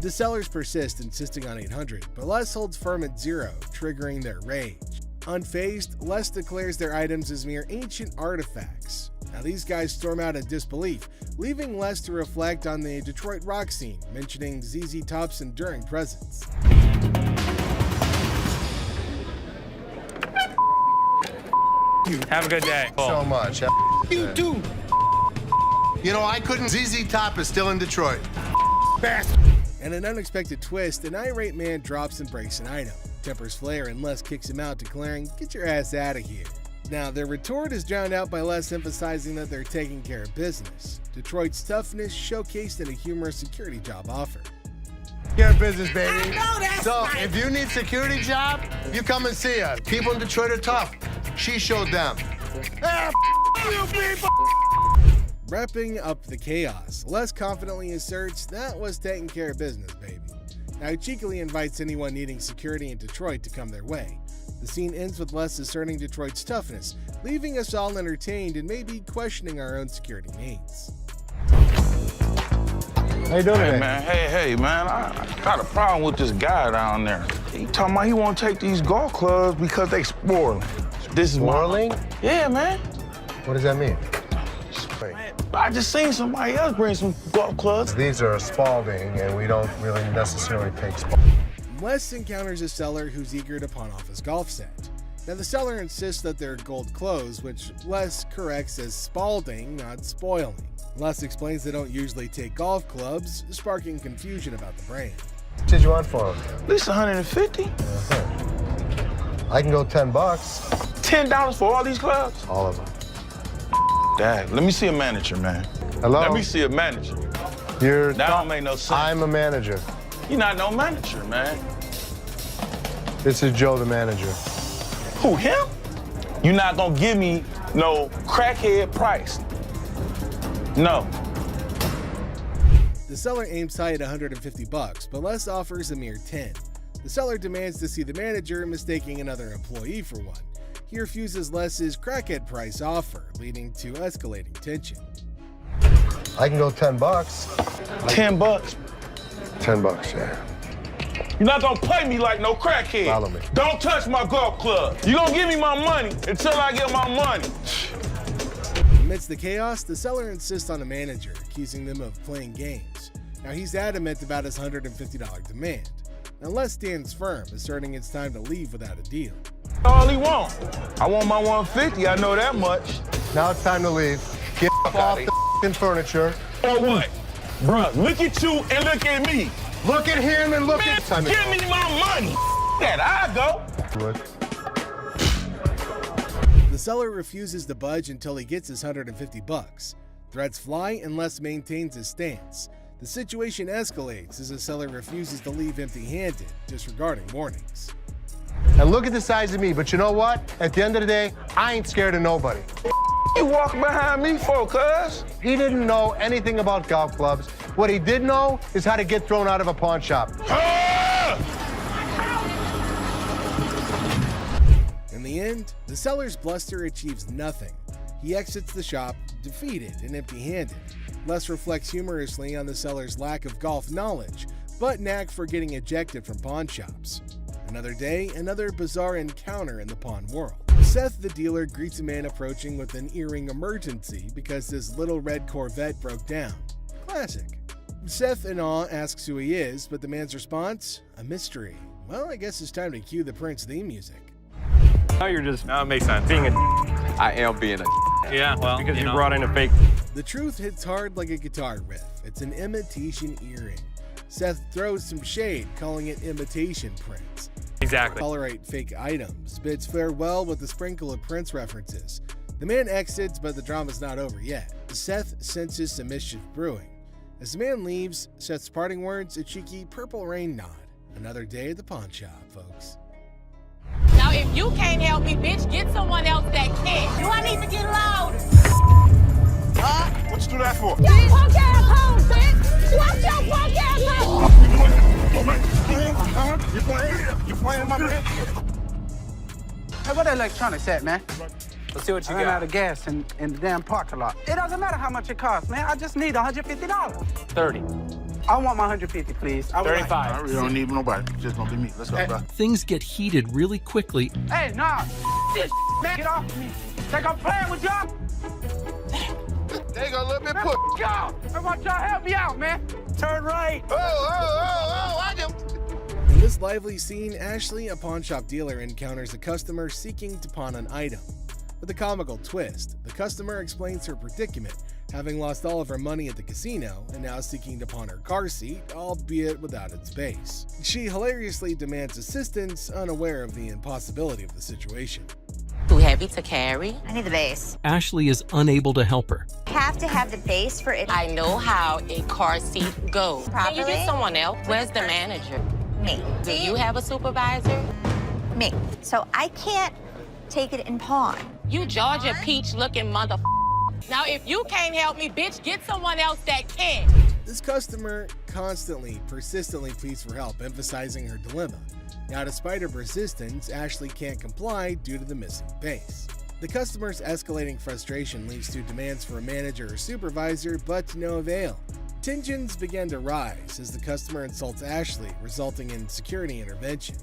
The sellers persist, insisting on 800, but Les holds firm at zero, triggering their rage. Unfazed, Les declares their items as mere ancient artifacts. Now these guys storm out in disbelief, leaving Les to reflect on the Detroit rock scene, mentioning ZZ Top's enduring presence. Have a good day. So much. You too. You know, I couldn't. ZZ Top is still in Detroit. Bastard. And an unexpected twist, an irate man drops and breaks an item. Tempers flare and Les kicks him out, declaring, "Get your ass out of here." Now, their retort is drowned out by Les emphasizing that they're taking care of business. Detroit's toughness showcased in a humorous security job offer. Care of business, baby. I know that's So, right. if you need security job, you come and see us. People in Detroit are tough. She showed them. You people. Wrapping up the chaos, Les confidently asserts that was taking care of business, baby. Now he cheekily invites anyone needing security in Detroit to come their way. The scene ends with Les asserting Detroit's toughness, leaving us all entertained and maybe questioning our own security needs. How you doing today? Hey, man, I got a problem with this guy down there. He talking about he want to take these golf clubs because they spoiling. This is Spoiling? Yeah, man. What does that mean? I just seen somebody else bring some golf clubs. These are Spalding, and we don't really necessarily take Spalding. Les encounters a seller who's eager to pawn off his golf set. Now the seller insists that they're gold clothes, which Les corrects as Spalding, not spoiling. Les explains they don't usually take golf clubs, sparking confusion about the brand. What did you want for them? At least 150. I can go $10. $10 for all these clubs? All of them. Dad, let me see a manager, man. Hello? Let me see a manager. That don't make no sense. I'm a manager. You're not no manager, man. This is Joe, the manager. Who, him? You're not gonna give me no crackhead price. No. The seller aims high at $150, but Les offers a mere $10. The seller demands to see the manager, mistaking another employee for one. He refuses Les's crackhead price offer, leading to escalating tension. I can go $10. $10? $10, yeah. You're not gonna play me like no crackhead. Follow me. Don't touch my golf club. You're gonna give me my money until I get my money. Amidst the chaos, the seller insists on a manager, accusing them of playing games. Now he's adamant about his $150 demand. Now Les stands firm, asserting it's time to leave without a deal. All he want. I want my 150, I know that much. Now it's time to leave. Get off the f***ing furniture. Or what? Bruh, look at you and look at me. Look at him and look Man, at time. give me my money. That I go. The seller refuses to budge until he gets his $150. Threats fly and Les maintains his stance. The situation escalates as the seller refuses to leave empty-handed, disregarding warnings. And look at the size of me, but you know what? At the end of the day, I ain't scared of nobody. You walking behind me for, cuz? He didn't know anything about golf clubs. What he did know is how to get thrown out of a pawn shop. In the end, the seller's bluster achieves nothing. He exits the shop, defeated and empty-handed. Les reflects humorously on the seller's lack of golf knowledge, but knack for getting ejected from pawn shops. Another day, another bizarre encounter in the pawn world. Seth, the dealer, greets a man approaching with an earring emergency because his little red Corvette broke down. Classic. Seth, in awe, asks who he is, but the man's response? A mystery. Well, I guess it's time to cue the Prince theme music. Now you're just, it makes sense. Being a I am being a yeah, well, because you know. brought in a fake. The truth hits hard like a guitar riff. It's an imitation earring. Seth throws some shade, calling it imitation Prince. Exactly. tolerate fake items, bids farewell with a sprinkle of Prince references. The man exits, but the drama's not over yet. Seth senses some mischief brewing. As the man leaves, Seth's parting words, a cheeky purple rain nod. Another day at the pawn shop, folks. Now, if you can't help me, bitch, get someone else that can. Do I need to get loud? Huh? What you do that for? Your punk ass home, bitch! Watch your punk ass home! You playing my man? Hey, where the electronics at, man? Let's see what you I ran got. out of gas in the damn parking lot. It doesn't matter how much it costs, man. I just need $150. 30. I want my 150, please. I would 35. I really don't need nobody. It's just gonna be me. Let's go, bro. Things get heated really quickly. Hey, nah. This man, get off me. Think I'm playing with y'all? They got a little bit Man, put. y'all. I want y'all to help me out, man. Turn right. I just. In this lively scene, Ashley, a pawn shop dealer, encounters a customer seeking to pawn an item. With a comical twist, the customer explains her predicament, having lost all of her money at the casino and now seeking to pawn her car seat, albeit without its base. She hilariously demands assistance, unaware of the impossibility of the situation. Too heavy to carry? I need the base. Ashley is unable to help her. Have to have the base for it. I know how a car seat goes. Properly? Can you get someone else? Where's the manager? Me. Do you have a supervisor? Me. So I can't take it in pawn. You Georgia Peach looking mother. Now, if you can't help me, bitch, get someone else that can. This customer constantly, persistently pleads for help, emphasizing her dilemma. Now, despite her persistence, Ashley can't comply due to the missing base. The customer's escalating frustration leads to demands for a manager or supervisor, but to no avail. Tensions begin to rise as the customer insults Ashley, resulting in security intervention.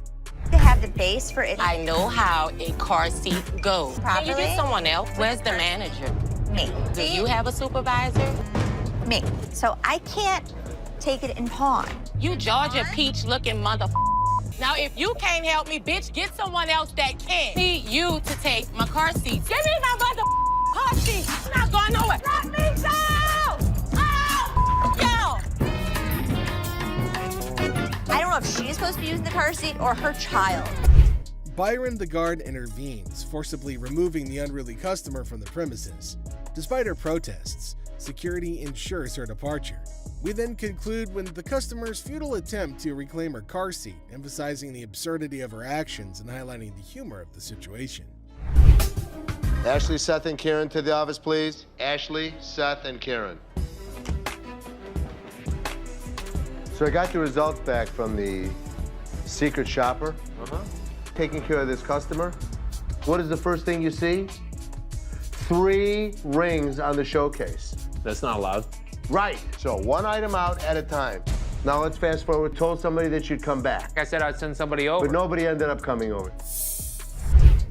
To have the base for it. I know how a car seat goes. Can you Properly? get someone else? Where's the manager? Me. Do you have a supervisor? Me. So I can't take it in pawn. You Georgia Peach looking mother. Now, if you can't help me, bitch, get someone else that can. Need you to take my car seat. Give me my mother car seat. I'm not going nowhere. Let me go! Oh! I don't know if she's supposed to be using the car seat or her child. Byron the guard intervenes, forcibly removing the unruly customer from the premises. Despite her protests, security ensures her departure. We then conclude with the customer's futile attempt to reclaim her car seat, emphasizing the absurdity of her actions and highlighting the humor of the situation. Ashley, Seth, and Karen to the office, please. Ashley, Seth, and Karen. So I got the results back from the secret shopper. Taking care of this customer. What is the first thing you see? 3 rings on the showcase. That's not allowed. Right. So one item out at a time. Now let's fast forward. Told somebody that you'd come back. Like I said, I'd send somebody over. But nobody ended up coming over.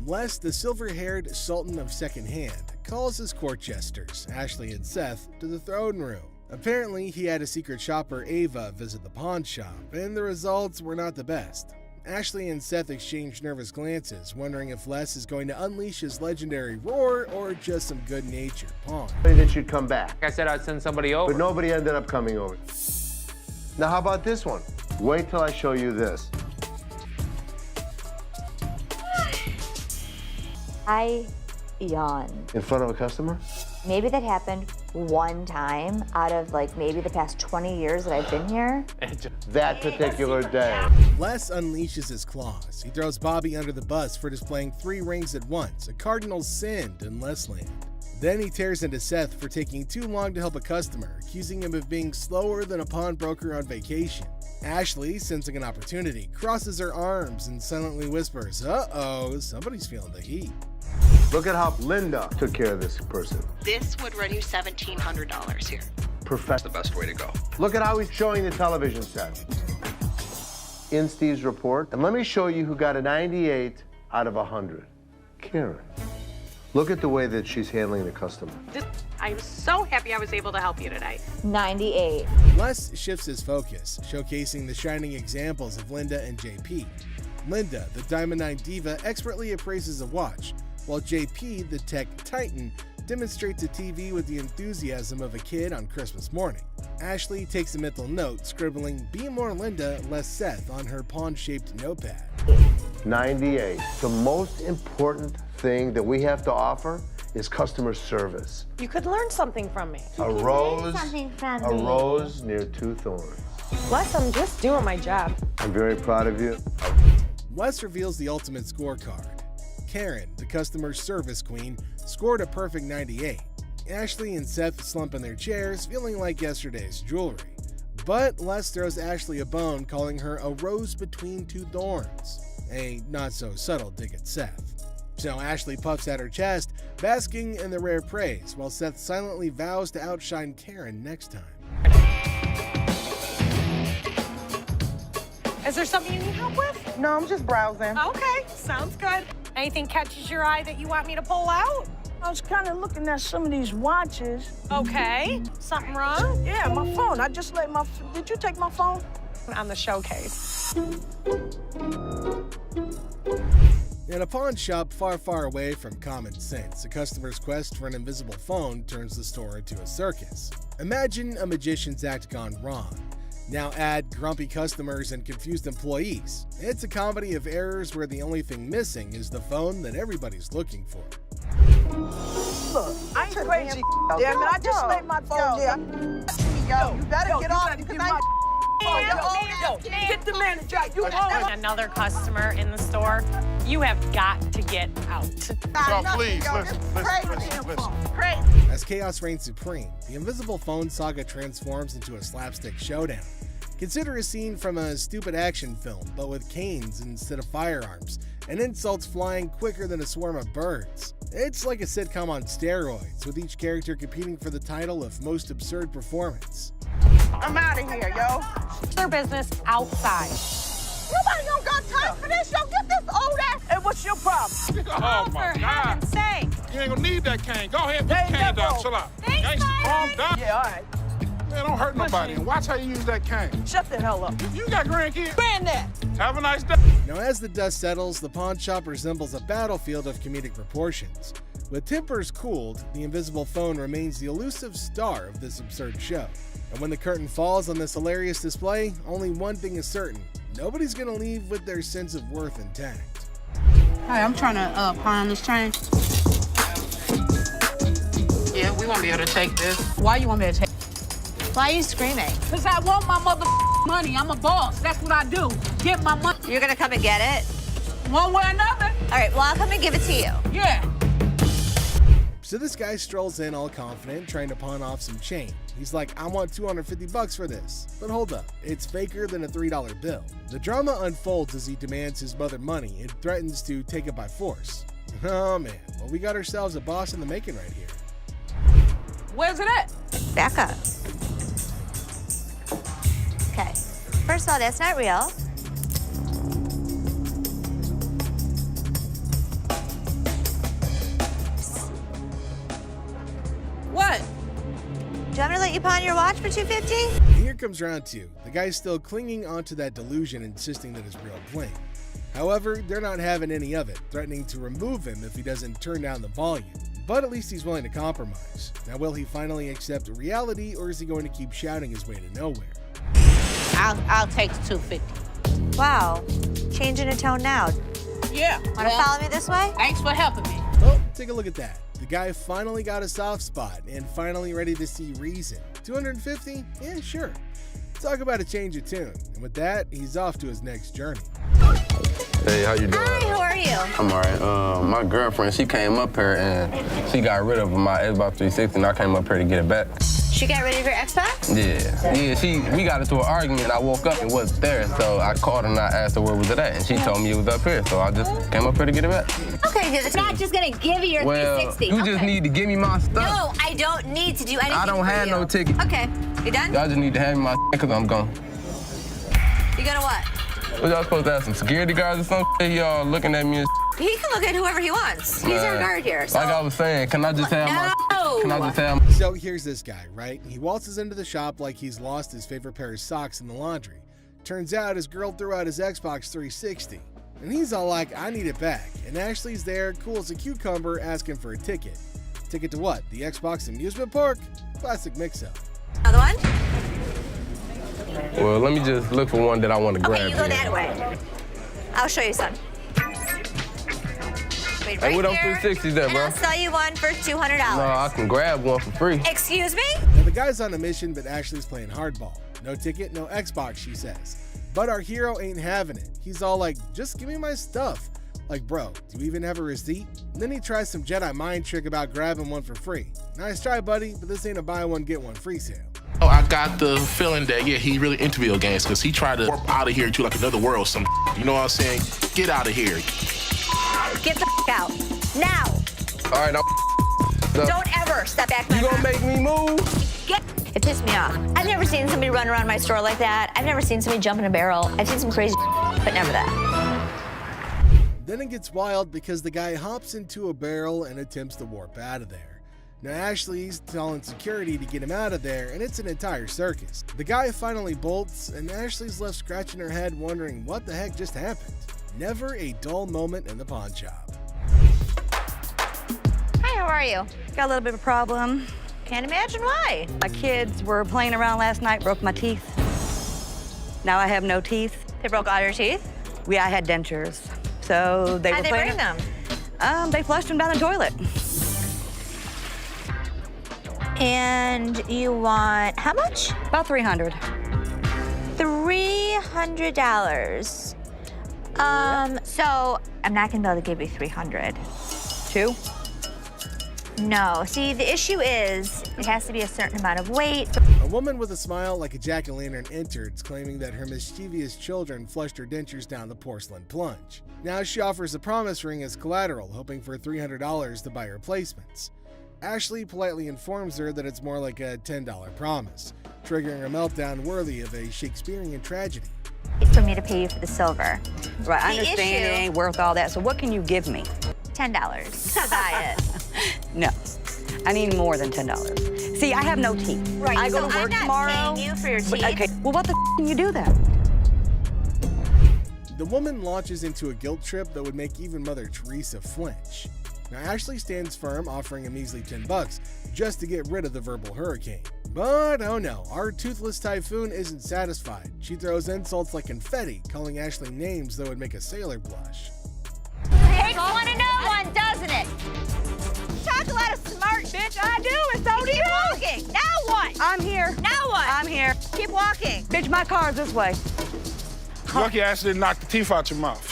Les, the silver-haired sultan of secondhand, calls his court jesters, Ashley and Seth, to the throne room. Apparently, he had a secret shopper, Ava, visit the pawn shop, and the results were not the best. Ashley and Seth exchange nervous glances, wondering if Les is going to unleash his legendary roar or just some good-natured pawn. That you'd come back. Like I said, I'd send somebody over. But nobody ended up coming over. Now, how about this one? Wait till I show you this. I yawned. In front of a customer? Maybe that happened one time out of like maybe the past 20 years that I've been here. That particular day. Les unleashes his claws. He throws Bobby under the bus for displaying 3 rings at once, a cardinal sin in Lesland. Then he tears into Seth for taking too long to help a customer, accusing him of being slower than a pawnbroker on vacation. Ashley, sensing an opportunity, crosses her arms and silently whispers, "Uh-oh, somebody's feeling the heat." Look at how Linda took care of this person. This would run you $1,700 here. That's the best way to go. Look at how he's showing the television set. In Steve's report. And let me show you who got a 98 out of 100. Karen. Look at the way that she's handling the customer. I'm so happy I was able to help you tonight. 98. Les shifts his focus, showcasing the shining examples of Linda and JP. Linda, the Diamond 9 diva, expertly appraises a watch, while JP, the tech titan, demonstrates a TV with the enthusiasm of a kid on Christmas morning. Ashley takes a mental note, scribbling, "Be more Linda, less Seth" on her pawn-shaped notepad. 98. The most important thing that we have to offer is customer service. You could learn something from me. A rose near two thorns. Wes, I'm just doing my job. I'm very proud of you. Wes reveals the ultimate scorecard. Karen, the customer service queen, scored a perfect 98. Ashley and Seth slump in their chairs, feeling like yesterday's jewelry. But Les throws Ashley a bone, calling her a rose between two thorns. A not-so-subtle dig at Seth. So Ashley puffs at her chest, basking in the rare praise, while Seth silently vows to outshine Karen next time. Is there something you need help with? No, I'm just browsing. Okay, sounds good. Anything catches your eye that you want me to pull out? I was kind of looking at some of these watches. Okay. Something wrong? Yeah, my phone. I just let my... Did you take my phone? On the showcase. In a pawn shop far, far away from common sense, a customer's quest for an invisible phone turns the store into a circus. Imagine a magician's act gone wrong. Now add grumpy customers and confused employees. It's a comedy of errors where the only thing missing is the phone that everybody's looking for. Look, I ain't crazy. Damn it, I just laid my phone there. Yo, you better get off because get the manager. You own another customer in the store. You have got to get out. Y'all, please, listen. As chaos reigns supreme, the invisible phone saga transforms into a slapstick showdown. Consider a scene from a stupid action film, but with canes instead of firearms, and insults flying quicker than a swarm of birds. It's like a sitcom on steroids, with each character competing for the title of most absurd performance. I'm out of here, yo. Their business outside. Nobody don't got time for this, yo. Get this old ass. Hey, what's your problem? Oh, my For God. heaven's sake. You ain't gonna need that cane. Go ahead, put the cane down. Chill out. Thanks, Gangsta, calm down. Yeah, all right. Man, don't hurt nobody. And watch how you use that cane. Shut the hell up. You got grandkids? Granddad. Have a nice day. Now, as the dust settles, the pawn shop resembles a battlefield of comedic proportions. With tempers cooled, the invisible phone remains the elusive star of this absurd show. And when the curtain falls on this hilarious display, only one thing is certain: nobody's gonna leave with their sense of worth intact. Hi, I'm trying to pawn this chain. Yeah, we won't be able to take this. Why you want me to take? Why are you screaming? Because I want my mother money. I'm a boss. That's what I do. Get my money. You're gonna come and get it? One way or another. All right, well, I'll come and give it to you. Yeah. So this guy strolls in all confident, trying to pawn off some chain. He's like, "I want $250 for this." But hold up, it's faker than a $3 bill. The drama unfolds as he demands his mother money and threatens to take it by force. Oh man, well, we got ourselves a boss in the making right here. Where's it at? Back up. Okay. First of all, that's not real. What? Do you want me to let you pawn your watch for $250? And here comes round two. The guy's still clinging onto that delusion, insisting that it's real bling. However, they're not having any of it, threatening to remove him if he doesn't turn down the volume. But at least he's willing to compromise. Now, will he finally accept reality, or is he going to keep shouting his way to nowhere? I'll take the $250. Wow. Changing a tone now. Yeah. Want to follow me this way? Thanks for helping me. Well, take a look at that. The guy finally got a soft spot and finally ready to see reason. $250? Yeah, sure. Talk about a change of tune. And with that, he's off to his next journey. Hey, how you doing? Hi, how are you? I'm all right. My girlfriend, she came up here and she got rid of my Xbox 360 and I came up here to get it back. She got rid of your Xbox? Yeah, we got into an argument and I woke up and it wasn't there. So I called her and I asked her where was it at and she told me it was up here. So I just came up here to get it back. Okay, it's not just gonna give you your 360. You just need to give me my stuff. No, I don't need to do anything I don't for have you. no ticket. Okay, you done? Y'all just need to hand me my because I'm gone. You gonna what? What y'all supposed to have some security guards or something? Y'all looking at me and He can look at whoever he wants. He's our guard here. So. Like I was saying, can I just have No. Can I just have So here's this guy, right? He waltzes into the shop like he's lost his favorite pair of socks in the laundry. Turns out his girl threw out his Xbox 360. And he's all like, "I need it back." And Ashley's there, cool as a cucumber, asking for a ticket. Ticket to what? The Xbox amusement park? Classic mix-up. Another one? Well, let me just look for one that I want to grab. Okay, you go here. that way. I'll show you some. Wait right Hey, what up here, 360s there, and bro? I'll sell you one for $200. No, I can grab one for free. Excuse me? Now, the guy's on a mission, but Ashley's playing hardball. No ticket, no Xbox, she says. But our hero ain't having it. He's all like, just give me my stuff. Like, bro, do you even have a receipt? And then he tries some Jedi mind trick about grabbing one for free. Nice try, buddy, but this ain't a buy one, get one free sale. Oh, I got the feeling that, yeah, he really into video games because he tried to warp out of here to like another world. You know what I'm saying? Get out of here. Get the out. Now. All right, Don't ever step back. You gonna make me move? It pissed me off. I've never seen somebody run around my store like that. I've never seen somebody jump in a barrel. I've seen some crazy but never that. Then it gets wild because the guy hops into a barrel and attempts to warp out of there. Now Ashley's telling security to get him out of there, and it's an entire circus. The guy finally bolts, and Ashley's left scratching her head wondering what the heck just happened. Never a dull moment in the pawn shop. Hi, how are you? Got a little bit of a problem. Can't imagine why. My kids were playing around last night, broke my teeth. Now I have no teeth. They broke all your teeth? I had dentures. So they How'd were they playing. bring them? They flushed them down the toilet. And you want how much? About $300. $300. So I'm not gonna be able to give you 300. Two? No. See, the issue is it has to be a certain amount of weight. A woman with a smile like a jack-o'-lantern enters, claiming that her mischievous children flushed her dentures down the porcelain plunge. Now she offers a promise ring as collateral, hoping for $300 to buy replacements. Ashley politely informs her that it's more like a $10 promise, triggering a meltdown worthy of a Shakespearean tragedy. For me to pay you for the silver. Right, I The understand issue- it ain't worth all that, so what can you give me? $10 to buy it. No, I need more than $10. See, I have no teeth. Right, I go so to work I'm not tomorrow. paying you for your But- teeth. okay, well, what the can you do then? The woman launches into a guilt trip that would make even Mother Teresa flinch. Now Ashley stands firm, offering a measly $10 just to get rid of the verbal hurricane. But oh no, our toothless typhoon isn't satisfied. She throws insults like confetti, calling Ashley names that would make a sailor blush. Takes one to know one, doesn't it? Talk a lot of smart, bitch. I do, and so do you. Keep walking. Now what? I'm here. Now what? I'm here. Keep walking. Bitch, my car's this way. Lucky Ashley didn't knock the teeth out your mouth.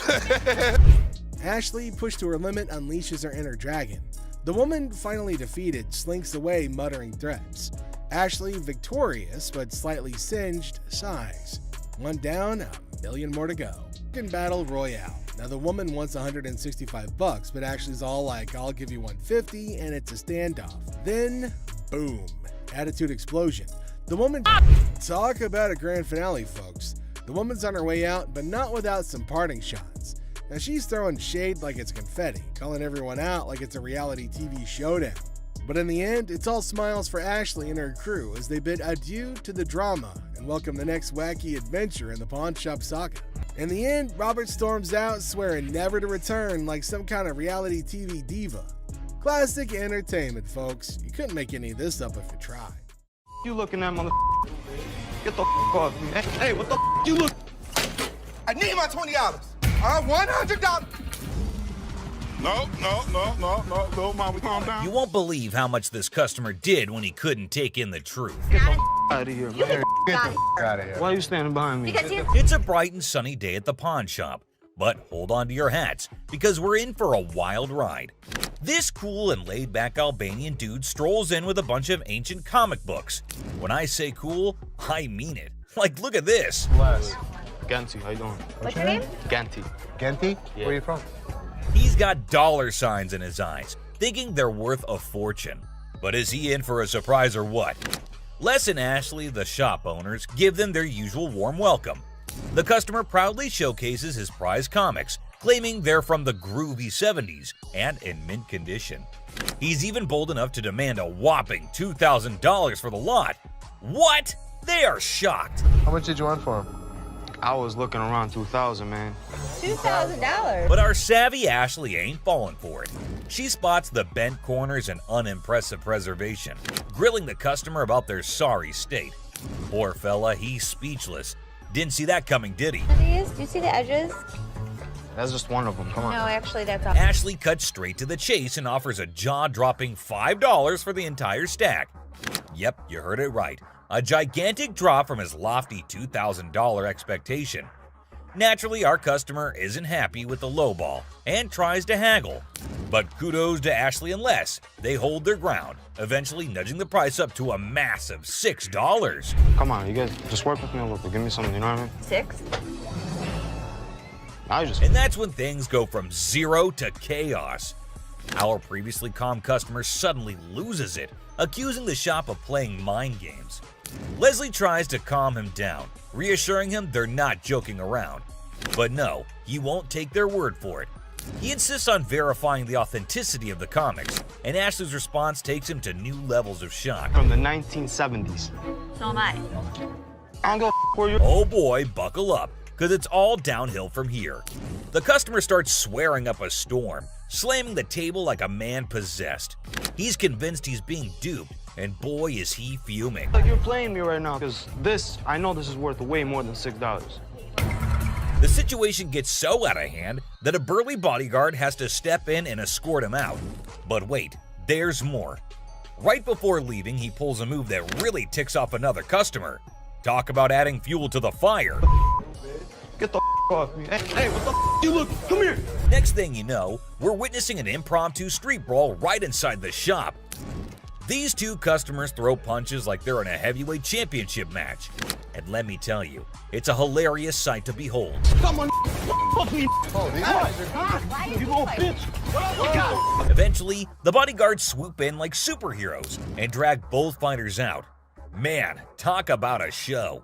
Ashley, pushed to her limit, unleashes her inner dragon. The woman, finally defeated, slinks away muttering threats. Ashley, victorious but slightly singed, sighs. One down, a million more to go. In battle royale. Now the woman wants $165, but Ashley's all like, I'll give you $150, and it's a standoff. Then, boom, attitude explosion. The woman, talk about a grand finale, folks. The woman's on her way out, but not without some parting shots. Now she's throwing shade like it's confetti, calling everyone out like it's a reality TV showdown. But in the end, it's all smiles for Ashley and her crew as they bid adieu to the drama and welcome the next wacky adventure in the pawn shop saga. In the end, Robert storms out, swearing never to return like some kind of reality TV diva. Classic entertainment, folks. You couldn't make any of this up if you tried. You looking at mother? Get the off me. Hey, what the you look? I need my $20. $100. No, Mama, calm down. You won't believe how much this customer did when he couldn't take in the truth. Get the out of here, man. Get the out of here. Why are you standing behind me? It's a bright and sunny day at the pawn shop, but hold on to your hats because we're in for a wild ride. This cool and laid-back Albanian dude strolls in with a bunch of ancient comic books. When I say cool, I mean it. Like, look at this. Bless. Ganti, how you doing? What's your name? Ganti. Ganti? Yeah. Where you from? He's got dollar signs in his eyes, thinking they're worth a fortune. But is he in for a surprise or what? Les and Ashley, the shop owners, give them their usual warm welcome. The customer proudly showcases his prized comics, claiming they're from the groovy 70s and in mint condition. He's even bold enough to demand a whopping $2,000 for the lot. What? They are shocked. How much did you want for him? I was looking around 2,000, man. $2,000? But our savvy Ashley ain't falling for it. She spots the bent corners and unimpressive preservation, grilling the customer about their sorry state. Poor fella, he's speechless. Didn't see that coming, did he? These? Do you see the edges? That's just one of them. Come on. No, actually, that's all. Ashley cuts straight to the chase and offers a jaw-dropping $5 for the entire stack. Yep, you heard it right. A gigantic drop from his lofty $2,000 expectation. Naturally, our customer isn't happy with the lowball and tries to haggle. But kudos to Ashley and Les. They hold their ground, eventually nudging the price up to a massive $6. Come on, you guys, just work with me a little bit. Give me something, you know what I mean? 6? And that's when things go from zero to chaos. Our previously calm customer suddenly loses it, accusing the shop of playing mind games. Leslie tries to calm him down, reassuring him they're not joking around. But no, he won't take their word for it. He insists on verifying the authenticity of the comics, and Ashley's response takes him to new levels of shock. From the 1970s. So am I. I don't give a where you. Oh boy, buckle up, because it's all downhill from here. The customer starts swearing up a storm, slamming the table like a man possessed. He's convinced he's being duped, and boy is he fuming. Like you're playing me right now, because I know this is worth way more than $6. The situation gets so out of hand that a burly bodyguard has to step in and escort him out. But wait, there's more. Right before leaving, he pulls a move that really ticks off another customer. Talk about adding fuel to the fire. Get the off me. Hey, what the you look? Come here. Next thing you know, we're witnessing an impromptu street brawl right inside the shop. These two customers throw punches like they're in a heavyweight championship match. And let me tell you, it's a hilarious sight to behold. Come on, fuck me. You little bitch. Eventually, the bodyguards swoop in like superheroes and drag both fighters out. Man, talk about a show.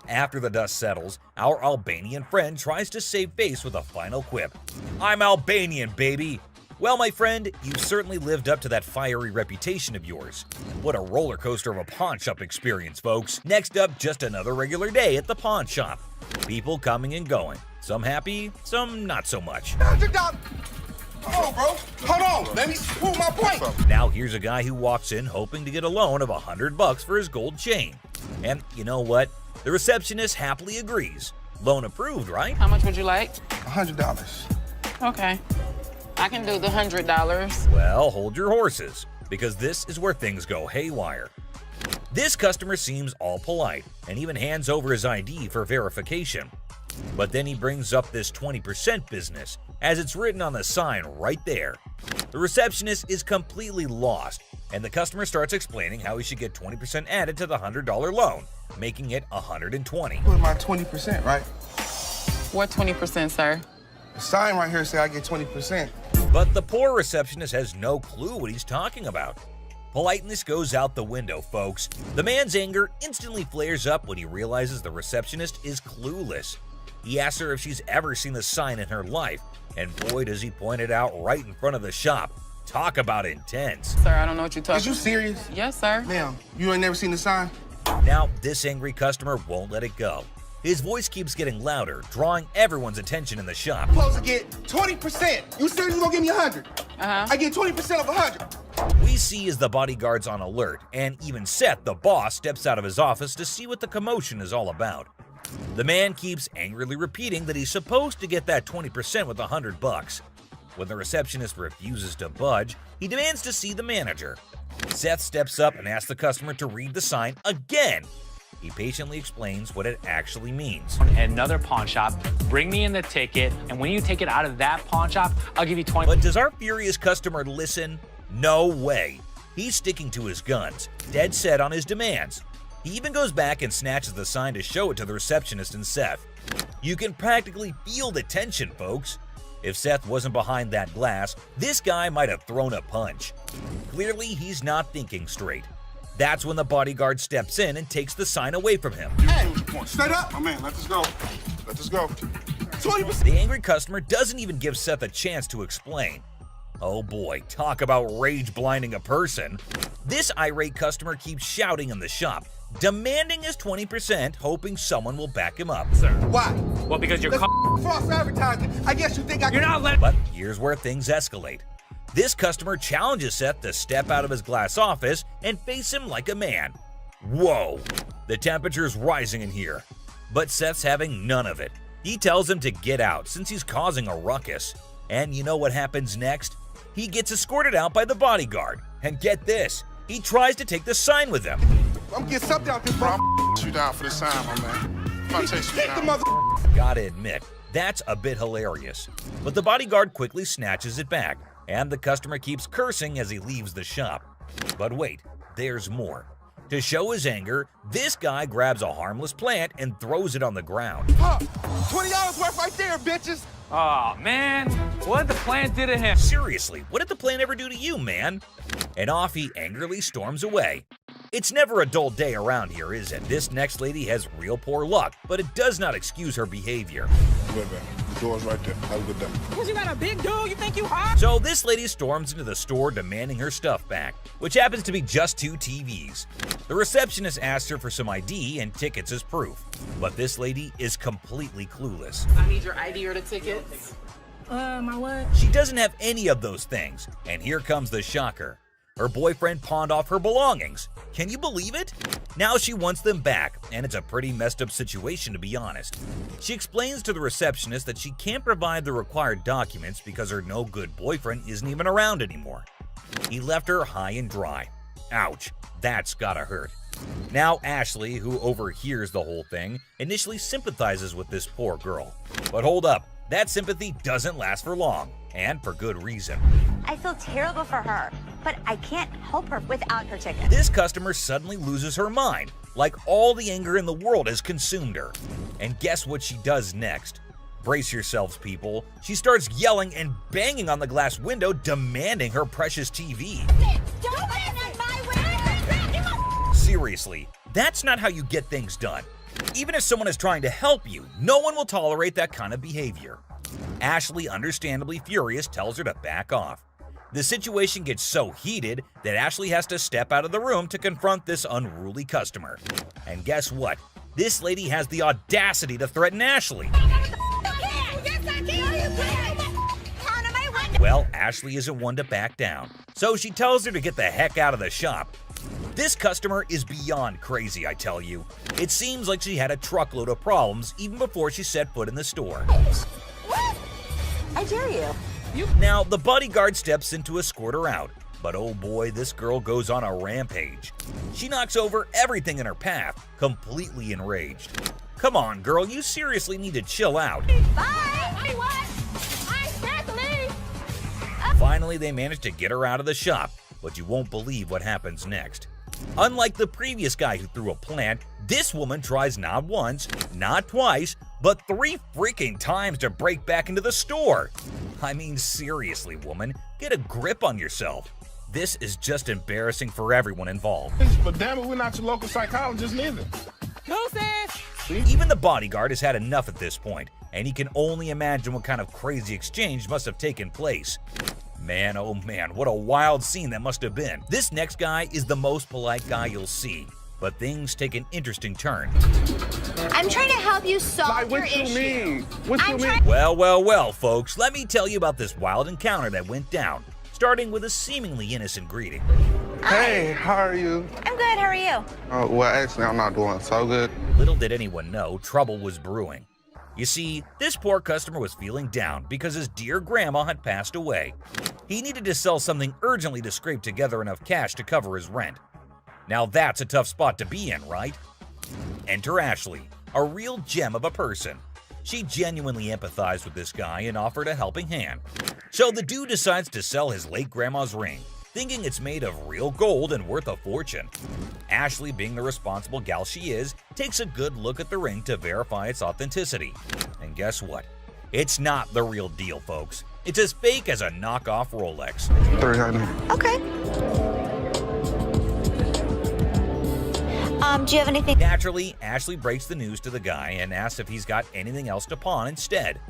After the dust settles, our Albanian friend tries to save face with a final quip. I'm Albanian, baby. Well, my friend, you certainly lived up to that fiery reputation of yours. What a roller coaster of a pawn shop experience, folks. Next up, just another regular day at the pawn shop. People coming and going. Some happy, some not so much. Hold on, bro. Hold on. Let me prove my point. Now here's a guy who walks in hoping to get a loan of $100 for his gold chain. And you know what? The receptionist happily agrees. Loan approved, right? How much would you like? $100. Okay. I can do the $100. Well, hold your horses, because this is where things go haywire. This customer seems all polite and even hands over his ID for verification. But then he brings up this 20% business, as it's written on the sign right there. The receptionist is completely lost, and the customer starts explaining how he should get 20% added to the $100 loan, making it $120. Put my 20%, right? What 20%, sir? The sign right here say I get 20%. But the poor receptionist has no clue what he's talking about. Politeness goes out the window, folks. The man's anger instantly flares up when he realizes the receptionist is clueless. He asks her if she's ever seen the sign in her life, and boy does he point it out right in front of the shop. Talk about intense. Sir, I don't know what you're talking about. Is you serious? Yes, sir. Ma'am, you ain't never seen the sign? Now, this angry customer won't let it go. His voice keeps getting louder, drawing everyone's attention in the shop. I'm supposed to get 20%. You said you gonna give me 100. I get 20% of 100. We see as the bodyguard's on alert, and even Seth, the boss, steps out of his office to see what the commotion is all about. The man keeps angrily repeating that he's supposed to get that 20% with $100. When the receptionist refuses to budge, he demands to see the manager. Seth steps up and asks the customer to read the sign again. He patiently explains what it actually means. Another pawn shop, bring me in the ticket, and when you take it out of that pawn shop, I'll give you 20. But does our furious customer listen? No way. He's sticking to his guns, dead set on his demands. He even goes back and snatches the sign to show it to the receptionist and Seth. You can practically feel the tension, folks. If Seth wasn't behind that glass, this guy might have thrown a punch. Clearly, he's not thinking straight. That's when the bodyguard steps in and takes the sign away from him. Hey, straight up. Oh, man, let this go. Let this go. 20%. The angry customer doesn't even give Seth a chance to explain. Oh boy, talk about rage blinding a person. This irate customer keeps shouting in the shop, demanding his 20%, hoping someone will back him up. Sir. Why? Well, because you're false advertising. I guess you think I You're not letting. But here's where things escalate. This customer challenges Seth to step out of his glass office and face him like a man. Whoa, the temperature's rising in here. But Seth's having none of it. He tells him to get out since he's causing a ruckus. And you know what happens next? He gets escorted out by the bodyguard. And get this, he tries to take the sign with him. I'm getting something out this bro. You down for the sign, my man. I'm take you Kick the down. mother. Gotta admit, that's a bit hilarious. But the bodyguard quickly snatches it back, and the customer keeps cursing as he leaves the shop. But wait, there's more. To show his anger, this guy grabs a harmless plant and throws it on the ground. Huh, $20 worth right there, bitches. Oh, man. What the plant did to him? Seriously, what did the plant ever do to you, man? And off he angrily storms away. It's never a dull day around here, is it? This next lady has real poor luck, but it does not excuse her behavior. Wait, man. The door's right there. Have a good day. Because you got a big dude, you think you hot? So this lady storms into the store demanding her stuff back, which happens to be just 2 TVs. The receptionist asks her for some ID and tickets as proof, but this lady is completely clueless. I need your ID or the tickets. My what? She doesn't have any of those things, and here comes the shocker. Her boyfriend pawned off her belongings. Can you believe it? Now she wants them back, and it's a pretty messed up situation to be honest. She explains to the receptionist that she can't provide the required documents because her no-good boyfriend isn't even around anymore. He left her high and dry. Ouch, that's gotta hurt. Now Ashley, who overhears the whole thing, initially sympathizes with this poor girl. But hold up, that sympathy doesn't last for long, and for good reason. I feel terrible for her, but I can't help her without her ticket. This customer suddenly loses her mind, like all the anger in the world has consumed her. And guess what she does next? Brace yourselves, people. She starts yelling and banging on the glass window, demanding her precious TV. Don't bang on my window! Seriously, that's not how you get things done. Even if someone is trying to help you, no one will tolerate that kind of behavior. Ashley, understandably furious, tells her to back off. The situation gets so heated that Ashley has to step out of the room to confront this unruly customer. And guess what? This lady has the audacity to threaten Ashley. Well, Ashley isn't one to back down, so she tells her to get the heck out of the shop. This customer is beyond crazy, I tell you. It seems like she had a truckload of problems even before she set foot in the store. What? I dare you. Now, the bodyguard steps in to escort her out, but oh boy, this girl goes on a rampage. She knocks over everything in her path, completely enraged. Come on, girl, you seriously need to chill out. Bye! What? Finally, they manage to get her out of the shop, but you won't believe what happens next. Unlike the previous guy who threw a plant, this woman tries not once, not twice, but 3 freaking times to break back into the store. I mean, seriously, woman, get a grip on yourself. This is just embarrassing for everyone involved. But damn it, we're not your local psychologist neither. Even the bodyguard has had enough at this point, and he can only imagine what kind of crazy exchange must have taken place. Man, oh man, what a wild scene that must have been. This next guy is the most polite guy you'll see, but things take an interesting turn. I'm trying to help you solve your issue. Well, folks, let me tell you about this wild encounter that went down, starting with a seemingly innocent greeting. Hey, how are you? I'm good, how are you? Oh, well, actually, I'm not doing so good. Little did anyone know, trouble was brewing. You see, this poor customer was feeling down because his dear grandma had passed away. He needed to sell something urgently to scrape together enough cash to cover his rent. Now that's a tough spot to be in, right? Enter Ashley, a real gem of a person. She genuinely empathized with this guy and offered a helping hand. So the dude decides to sell his late grandma's ring, thinking it's made of real gold and worth a fortune. Ashley, being the responsible gal she is, takes a good look at the ring to verify its authenticity. And guess what? It's not the real deal, folks. It's as fake as a knockoff Rolex. Okay. Do you have anything? Naturally, Ashley breaks the news to the guy and asks if he's got anything else to pawn instead.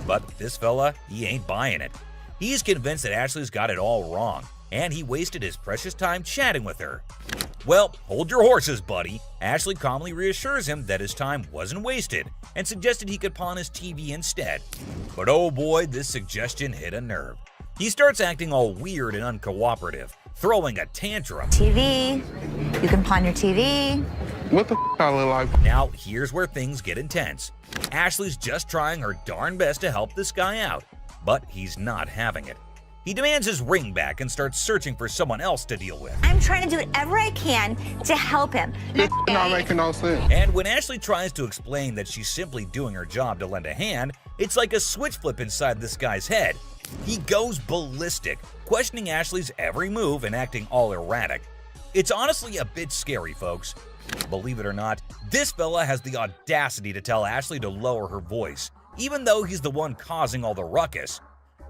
But this fella, he ain't buying it. He's convinced that Ashley's got it all wrong, and he wasted his precious time chatting with her. Well, hold your horses, buddy. Ashley calmly reassures him that his time wasn't wasted and suggested he could pawn his TV instead. But oh boy, this suggestion hit a nerve. He starts acting all weird and uncooperative, throwing a tantrum. TV, you can pawn your TV. What the I look like? Now, here's where things get intense. Ashley's just trying her darn best to help this guy out, but he's not having it. He demands his ring back and starts searching for someone else to deal with. I'm trying to do whatever I can to help him. This not making no sense. And when Ashley tries to explain that she's simply doing her job to lend a hand, it's like a switch flip inside this guy's head. He goes ballistic, questioning Ashley's every move and acting all erratic. It's honestly a bit scary, folks. Believe it or not, this fella has the audacity to tell Ashley to lower her voice, even though he's the one causing all the ruckus.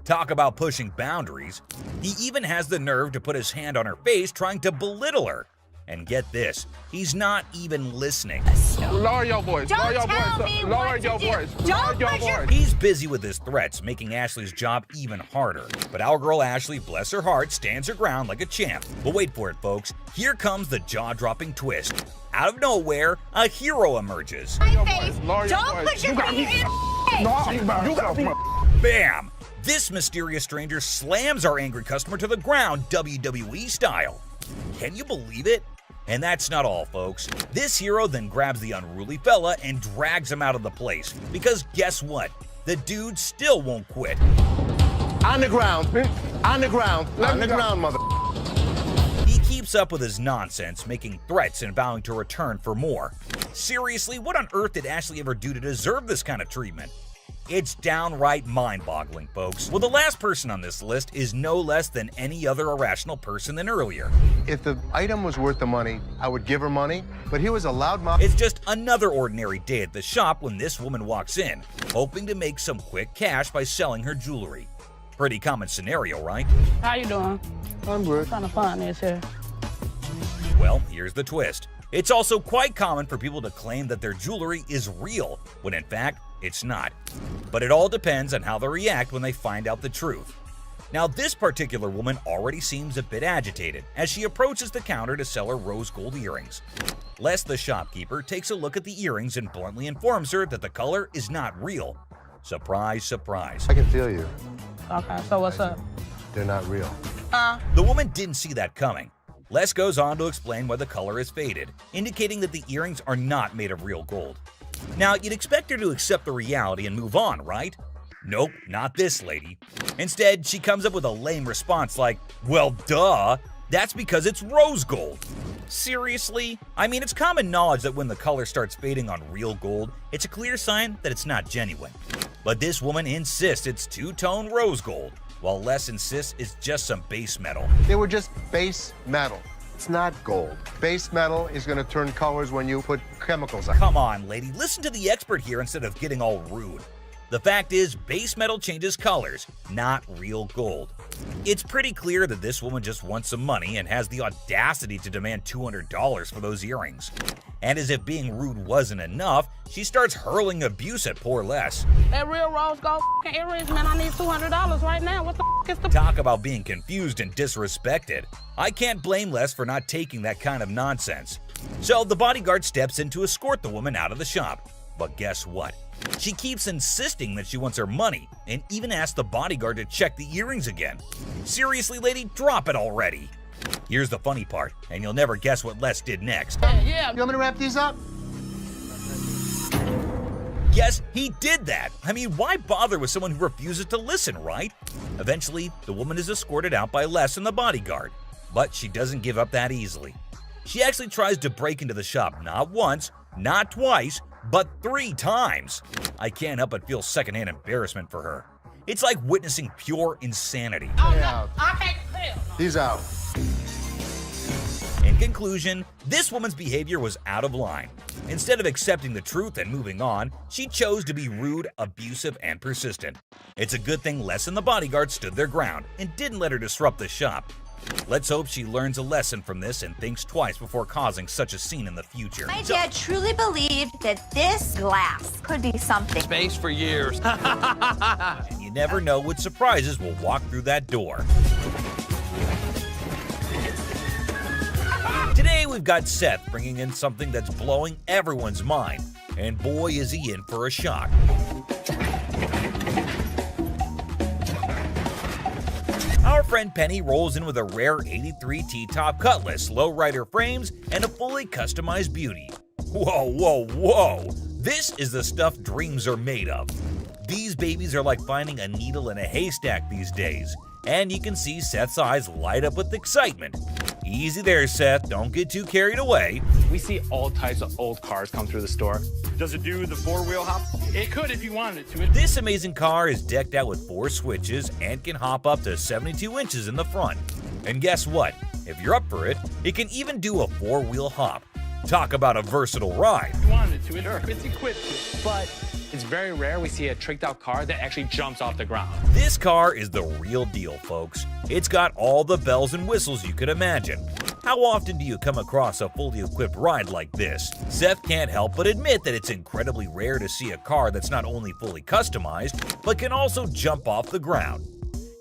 Talk about pushing boundaries. He even has the nerve to put his hand on her face trying to belittle her. And get this, he's not even listening. Lower your voice. Don't Lower your tell voice. me Lower what your to do. voice. Don't Lower your push your- voice. He's busy with his threats, making Ashley's job even harder. But our girl Ashley, bless her heart, stands her ground like a champ. But wait for it, folks. Here comes the jaw-dropping twist. Out of nowhere, a hero emerges. My face. Lower your Don't voice. put your You got finger me. in No, you got me. Bam! This mysterious stranger slams our angry customer to the ground, WWE style. Can you believe it? And that's not all, folks. This hero then grabs the unruly fella and drags him out of the place. Because guess what? The dude still won't quit. On the ground. On the ground. On the ground, mother. He keeps up with his nonsense, making threats and vowing to return for more. Seriously, what on earth did Ashley ever do to deserve this kind of treatment? It's downright mind-boggling, folks. Well, the last person on this list is no less than any other irrational person than earlier. If the item was worth the money, I would give her money, but he was a loudmouth. It's just another ordinary day at the shop when this woman walks in, hoping to make some quick cash by selling her jewelry. Pretty common scenario, right? How you doing? I'm good. Trying to find this here. Well, here's the twist. It's also quite common for people to claim that their jewelry is real, when in fact, it's not. But it all depends on how they react when they find out the truth. Now, this particular woman already seems a bit agitated as she approaches the counter to sell her rose gold earrings. Les, the shopkeeper, takes a look at the earrings and bluntly informs her that the color is not real. Surprise, surprise. I can feel you. Okay, so what's up? They're not real. The woman didn't see that coming. Les goes on to explain why the color is faded, indicating that the earrings are not made of real gold. Now, you'd expect her to accept the reality and move on, right? Nope, not this lady. Instead, she comes up with a lame response like, well, duh, that's because it's rose gold. Seriously? I mean, it's common knowledge that when the color starts fading on real gold, it's a clear sign that it's not genuine. But this woman insists it's two-tone rose gold, while Les insists it's just some base metal. They were just base metal. It's not gold. Base metal is going to turn colors when you put chemicals on it. Come on, lady, listen to the expert here instead of getting all rude. The fact is, base metal changes colors, not real gold. It's pretty clear that this woman just wants some money and has the audacity to demand $200 for those earrings. And as if being rude wasn't enough, she starts hurling abuse at poor Les. That real rose gold earrings, man, I need $200 right now. What the is the... Talk about being confused and disrespected. I can't blame Les for not taking that kind of nonsense. So the bodyguard steps in to escort the woman out of the shop. But guess what? She keeps insisting that she wants her money and even asks the bodyguard to check the earrings again. Seriously, lady, drop it already. Here's the funny part, and you'll never guess what Les did next. Yeah. You want me to wrap these up? Yes, he did that. I mean, why bother with someone who refuses to listen, right? Eventually, the woman is escorted out by Les and the bodyguard. But she doesn't give up that easily. She actually tries to break into the shop not once, not twice, but 3 times. I can't help but feel secondhand embarrassment for her. It's like witnessing pure insanity. He's out. In conclusion, this woman's behavior was out of line. Instead of accepting the truth and moving on, she chose to be rude, abusive, and persistent. It's a good thing Les and the bodyguard stood their ground and didn't let her disrupt the shop. Let's hope she learns a lesson from this and thinks twice before causing such a scene in the future. My dad truly believed that this glass could be something. Space for years. And you never know what surprises will walk through that door. we've got Seth bringing in something that's blowing everyone's mind, and boy is he in for a shock. Our friend Penny rolls in with a rare 83 T-top Cutlass, lowrider frames, and a fully customized beauty. Whoa, whoa, whoa! This is the stuff dreams are made of. These babies are like finding a needle in a haystack these days, and you can see Seth's eyes light up with excitement. Easy there, Seth, don't get too carried away. We see all types of old cars come through the store. Does it do the four-wheel hop? It could if you wanted it to. This amazing car is decked out with 4 switches and can hop up to 72 inches in the front. And guess what? If you're up for it, it can even do a 4-wheel hop. Talk about a versatile ride. If you wanted it to, it's equipped to. But it's very rare we see a tricked out car that actually jumps off the ground. This car is the real deal, folks. It's got all the bells and whistles you could imagine. How often do you come across a fully equipped ride like this? Seth can't help but admit that it's incredibly rare to see a car that's not only fully customized, but can also jump off the ground.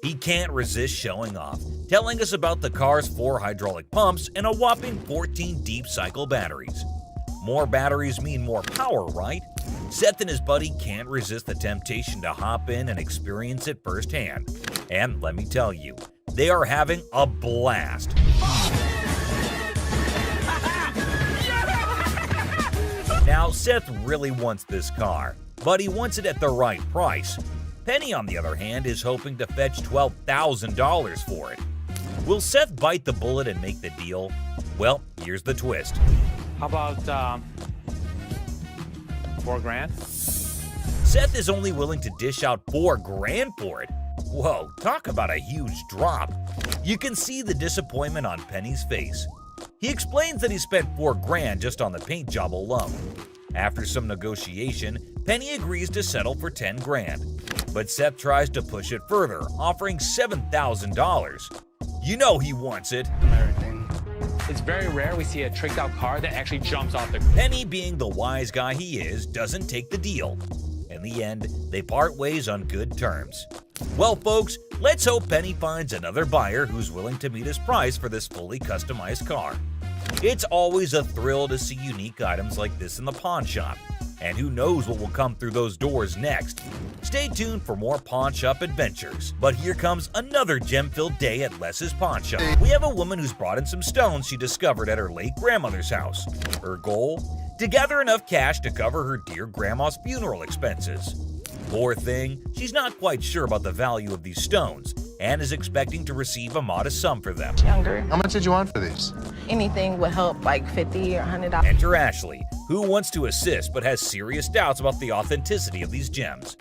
He can't resist showing off, telling us about the car's 4 hydraulic pumps and a whopping 14 deep cycle batteries. More batteries mean more power, right? Seth and his buddy can't resist the temptation to hop in and experience it firsthand. And let me tell you, they are having a blast. Now, Seth really wants this car, but he wants it at the right price. Penny, on the other hand, is hoping to fetch $12,000 for it. Will Seth bite the bullet and make the deal? Well, here's the twist. How about $4,000? Seth is only willing to dish out $4,000 for it. Whoa, talk about a huge drop. You can see the disappointment on Penny's face. He explains that he spent $4,000 just on the paint job alone. After some negotiation, Penny agrees to settle for $10,000. But Seth tries to push it further, offering $7,000. You know he wants it. It's very rare we see a tricked out car that actually jumps off the ground. Penny, being the wise guy he is, doesn't take the deal. In the end, they part ways on good terms. Well, folks, let's hope Penny finds another buyer who's willing to meet his price for this fully customized car. It's always a thrill to see unique items like this in the pawn shop. And who knows what will come through those doors next. Stay tuned for more pawn shop adventures. But here comes another gem-filled day at Les's Pawn Shop. We have a woman who's brought in some stones she discovered at her late grandmother's house. Her goal? To gather enough cash to cover her dear grandma's funeral expenses. Poor thing, she's not quite sure about the value of these stones and is expecting to receive a modest sum for them. Younger. How much did you want for these? Anything would help, like $50 or $100. Enter Ashley, who wants to assist but has serious doubts about the authenticity of these gems.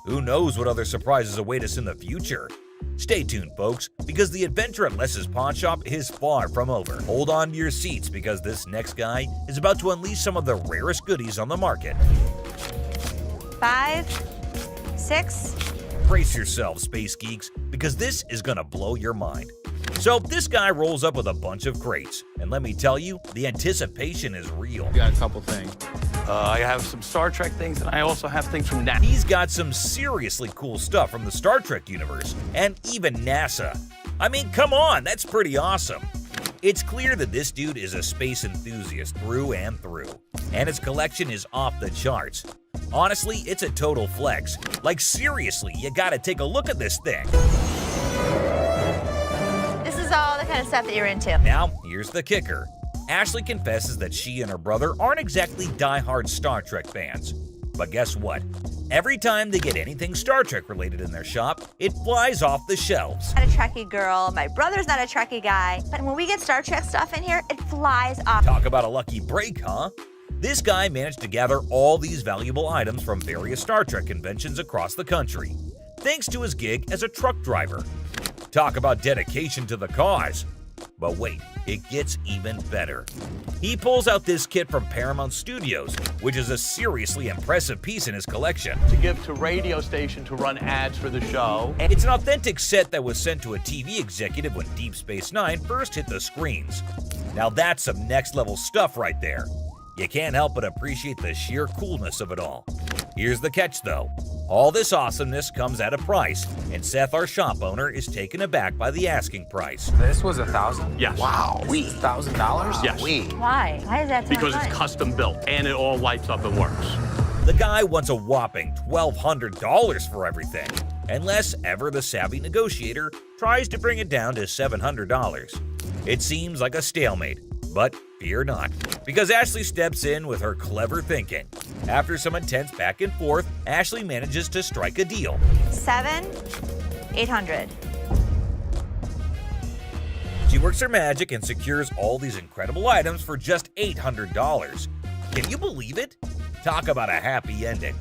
Who knows what other surprises await us in the future? Stay tuned, folks, because the adventure at Les's Pawn Shop is far from over. Hold on to your seats because this next guy is about to unleash some of the rarest goodies on the market. 5, 6. Brace yourselves, space geeks, because this is gonna blow your mind. So this guy rolls up with a bunch of crates, and let me tell you, the anticipation is real. Got a couple things. I have some Star Trek things, and I also have things from NASA. He's got some seriously cool stuff from the Star Trek universe, and even NASA. I mean, come on, that's pretty awesome. It's clear that this dude is a space enthusiast through and through, and his collection is off the charts. Honestly, it's a total flex. Like seriously, you gotta take a look at this thing. This is all the kind of stuff that you're into. Now, here's the kicker. Ashley confesses that she and her brother aren't exactly die-hard Star Trek fans. But guess what? Every time they get anything Star Trek related in their shop, it flies off the shelves. I'm not a Trekkie girl, my brother's not a Trekkie guy, but when we get Star Trek stuff in here, it flies off. Talk about a lucky break, huh? This guy managed to gather all these valuable items from various Star Trek conventions across the country, thanks to his gig as a truck driver. Talk about dedication to the cause. But wait, it gets even better. He pulls out this kit from Paramount Studios, which is a seriously impressive piece in his collection. To give to radio station to run ads for the show. It's an authentic set that was sent to a TV executive when Deep Space Nine first hit the screens. Now that's some next level stuff right there. You can't help but appreciate the sheer coolness of it all. Here's the catch though. All this awesomeness comes at a price, and Seth, our shop owner, is taken aback by the asking price. This was $1,000? Yes. Wow. $1,000? Yes. Why? Why is that so Because much? it's custom built and it all lights up and works. The guy wants a whopping $1,200 for everything, unless ever the savvy negotiator tries to bring it down to $700. It seems like a stalemate, but fear not, because Ashley steps in with her clever thinking. After some intense back and forth, Ashley manages to strike a deal. $7,800. She works her magic and secures all these incredible items for just $800. Can you believe it? Talk about a happy ending.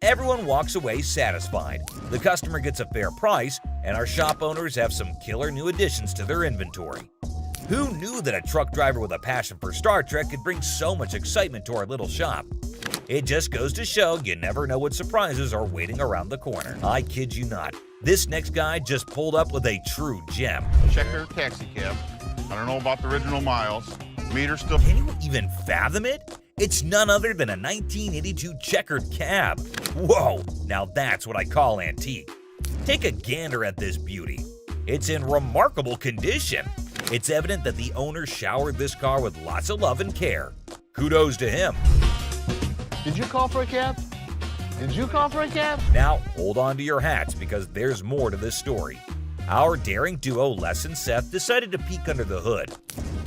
Everyone walks away satisfied. The customer gets a fair price, and our shop owners have some killer new additions to their inventory. Who knew that a truck driver with a passion for Star Trek could bring so much excitement to our little shop? It just goes to show you never know what surprises are waiting around the corner. I kid you not. This next guy just pulled up with a true gem. Checker taxi cab. I don't know about the original miles. Meter still. Can you even fathom it? It's none other than a 1982 checkered cab. Whoa, now that's what I call antique. Take a gander at this beauty. It's in remarkable condition. It's evident that the owner showered this car with lots of love and care. Kudos to him. Did you call for a cab? Did you call for a cab? Now, hold on to your hats because there's more to this story. Our daring duo, Les and Seth, decided to peek under the hood.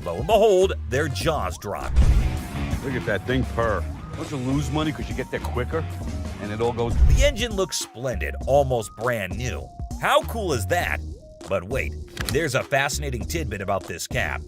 Lo and behold, their jaws dropped. Look at that thing purr. Don't you lose money because you get there quicker? And it all goes... The engine looks splendid, almost brand new. How cool is that? But wait, there's a fascinating tidbit about this cab.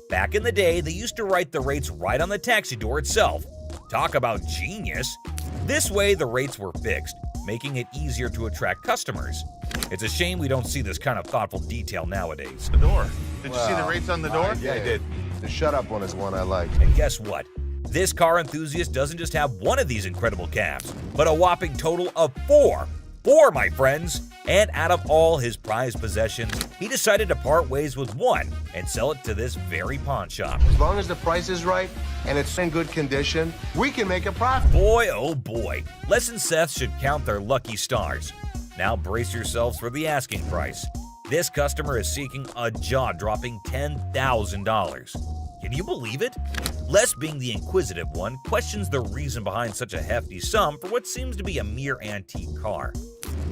Back in the day, they used to write the rates right on the taxi door itself. Talk about genius! This way, the rates were fixed, making it easier to attract customers. It's a shame we don't see this kind of thoughtful detail nowadays. The door. Did you see the rates on the door? Yeah, I did. The shut up one is one I like. And guess what? This car enthusiast doesn't just have one of these incredible cabs, but a whopping total of 4. 4, my friends! And out of all his prized possessions, he decided to part ways with one and sell it to this very pawn shop. As long as the price is right and it's in good condition, we can make a profit. Boy, oh boy, Les and Seth should count their lucky stars. Now brace yourselves for the asking price. This customer is seeking a jaw-dropping $10,000. Can you believe it? Les, being the inquisitive one, questions the reason behind such a hefty sum for what seems to be a mere antique car.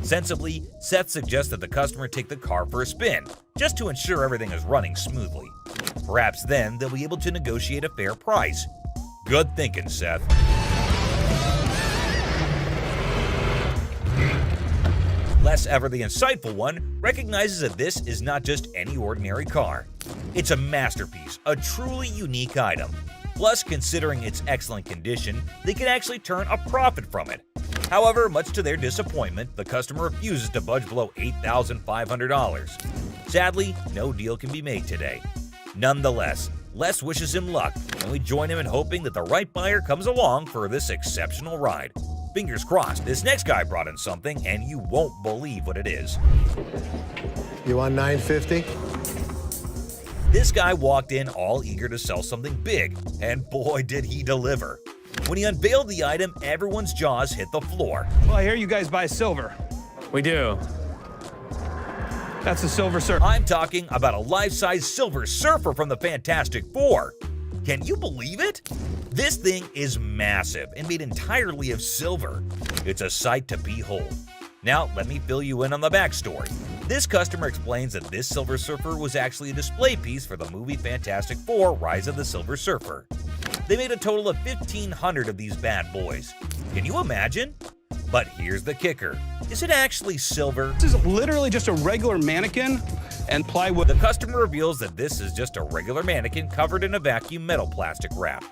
Sensibly, Seth suggests that the customer take the car for a spin, just to ensure everything is running smoothly. Perhaps then they'll be able to negotiate a fair price. Good thinking, Seth. Les, ever the insightful one, recognizes that this is not just any ordinary car. It's a masterpiece, a truly unique item. Plus, considering its excellent condition, they can actually turn a profit from it. However, much to their disappointment, the customer refuses to budge below $8,500. Sadly, no deal can be made today. Nonetheless, Les wishes him luck, and we join him in hoping that the right buyer comes along for this exceptional ride. Fingers crossed, this next guy brought in something, and you won't believe what it is. You want $950? This guy walked in all eager to sell something big, and boy did he deliver. When he unveiled the item, everyone's jaws hit the floor. Well, I hear you guys buy silver. We do. That's a Silver Surfer. I'm talking about a life-size Silver Surfer from the Fantastic Four. Can you believe it? This thing is massive and made entirely of silver. It's a sight to behold. Now, let me fill you in on the backstory. This customer explains that this Silver Surfer was actually a display piece for the movie Fantastic Four: Rise of the Silver Surfer. They made a total of 1,500 of these bad boys. Can you imagine? But here's the kicker. Is it actually silver? This is literally just a regular mannequin and plywood. The customer reveals that this is just a regular mannequin covered in a vacuum metal plastic wrap.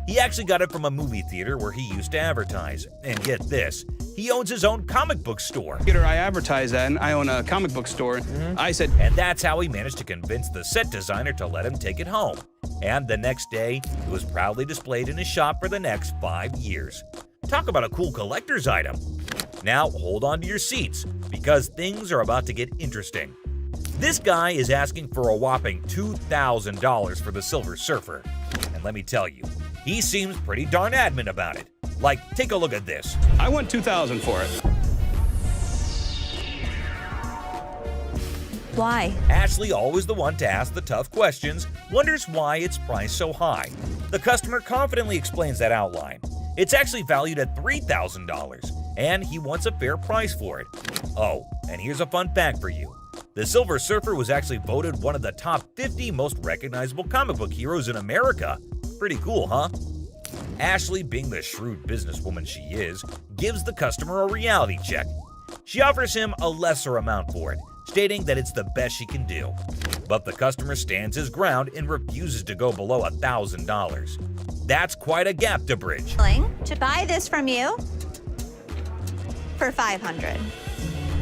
He actually got it from a movie theater where he used to advertise. And get this, he owns his own comic book store. I advertise that, and I own a comic book store. I said... And that's how he managed to convince the set designer to let him take it home. And the next day, it was proudly displayed in his shop for the next 5 years. Talk about a cool collector's item. Now, hold on to your seats, because things are about to get interesting. This guy is asking for a whopping $2,000 for the Silver Surfer. And let me tell you, he seems pretty darn adamant about it. Like, take a look at this. I want $2,000 for it. Why? Ashley, always the one to ask the tough questions, wonders why it's priced so high. The customer confidently explains that outline. It's actually valued at $3,000, and he wants a fair price for it. Oh, and here's a fun fact for you. The Silver Surfer was actually voted one of the top 50 most recognizable comic book heroes in America. Pretty cool, huh? Ashley, being the shrewd businesswoman she is, gives the customer a reality check. She offers him a lesser amount for it, stating that it's the best she can do. But the customer stands his ground and refuses to go below $1,000. That's quite a gap to bridge. To buy this from you for $500.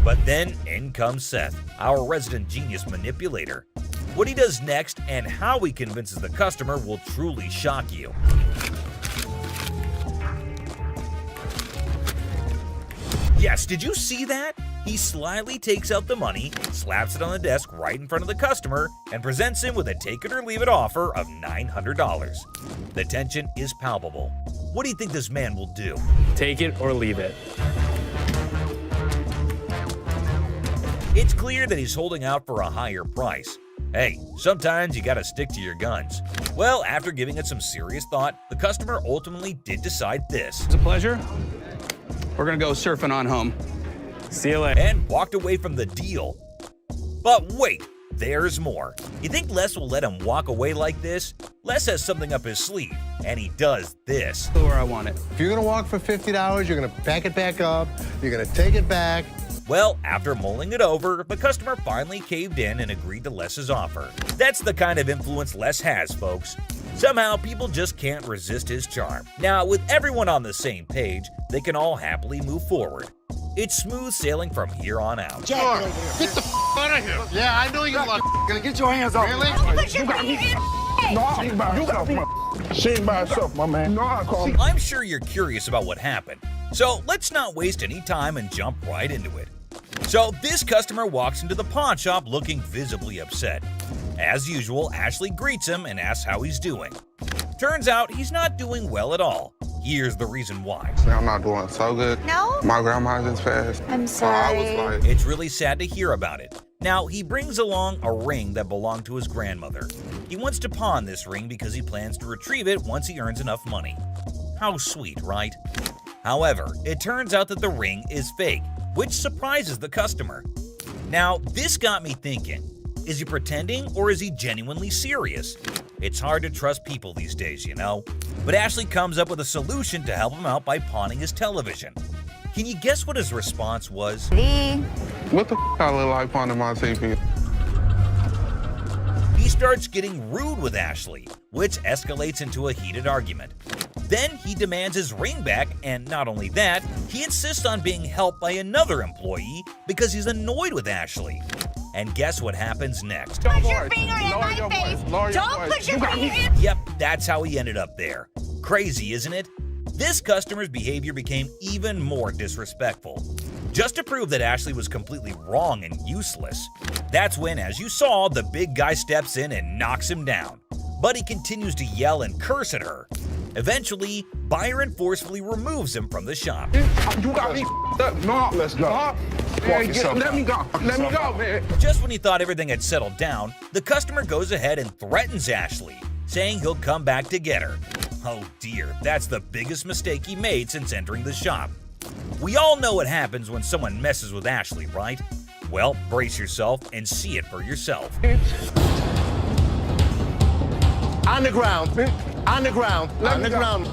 But then in comes Seth, our resident genius manipulator. What he does next and how he convinces the customer will truly shock you. Yes, did you see that? He slyly takes out the money, slaps it on the desk right in front of the customer, and presents him with a take it or leave it offer of $900. The tension is palpable. What do you think this man will do? Take it or leave it. It's clear that he's holding out for a higher price. Hey, sometimes you gotta stick to your guns. Well, after giving it some serious thought, the customer ultimately did decide this. It's a pleasure. We're gonna go surfing on home. See you later. And walked away from the deal. But wait, there's more. You think Les will let him walk away like this? Les has something up his sleeve, and he does this. Where I want it. If you're gonna walk for $50, you're gonna pack it back up, you're gonna take it back. Well, after mulling it over, the customer finally caved in and agreed to Les's offer. That's the kind of influence Les has, folks. Somehow, people just can't resist his charm. Now, with everyone on the same page, they can all happily move forward. It's smooth sailing from here on out. Get the out of here. Yeah, I know you are gonna get your hands off. Really? You got me. No, you got me. She ain't by herself, my man. No, I call me. I'm sure you're curious about what happened. So let's not waste any time and jump right into it. So this customer walks into the pawn shop looking visibly upset. As usual, Ashley greets him and asks how he's doing. Turns out he's not doing well at all. Here's the reason why. I'm not doing so good. No? My grandma just passed. I'm sorry. I was It's really sad to hear about it. Now, he brings along a ring that belonged to his grandmother. He wants to pawn this ring because he plans to retrieve it once he earns enough money. How sweet, right? However, it turns out that the ring is fake, which surprises the customer. Now, this got me thinking. Is he pretending or is he genuinely serious? It's hard to trust people these days, you know? But Ashley comes up with a solution to help him out by pawning his television. Can you guess what his response was? What the I look like pawning my TV? He starts getting rude with Ashley, which escalates into a heated argument. Then he demands his ring back, and not only that, he insists on being helped by another employee because he's annoyed with Ashley. And guess what happens next? Put your finger in my face. Don't put your finger in. Yep, that's how he ended up there. Crazy, isn't it? This customer's behavior became even more disrespectful. Just to prove that Ashley was completely wrong and useless. That's when, as you saw, the big guy steps in and knocks him down. But he continues to yell and curse at her. Eventually, Byron forcefully removes him from the shop. You got me up. No, let's go. Man, let me go. Let me go, man. Just when he thought everything had settled down, the customer goes ahead and threatens Ashley, saying he'll come back to get her. Oh dear, that's the biggest mistake he made since entering the shop. We all know what happens when someone messes with Ashley, right? Well, brace yourself and see it for yourself. On the ground. On the ground. On the ground.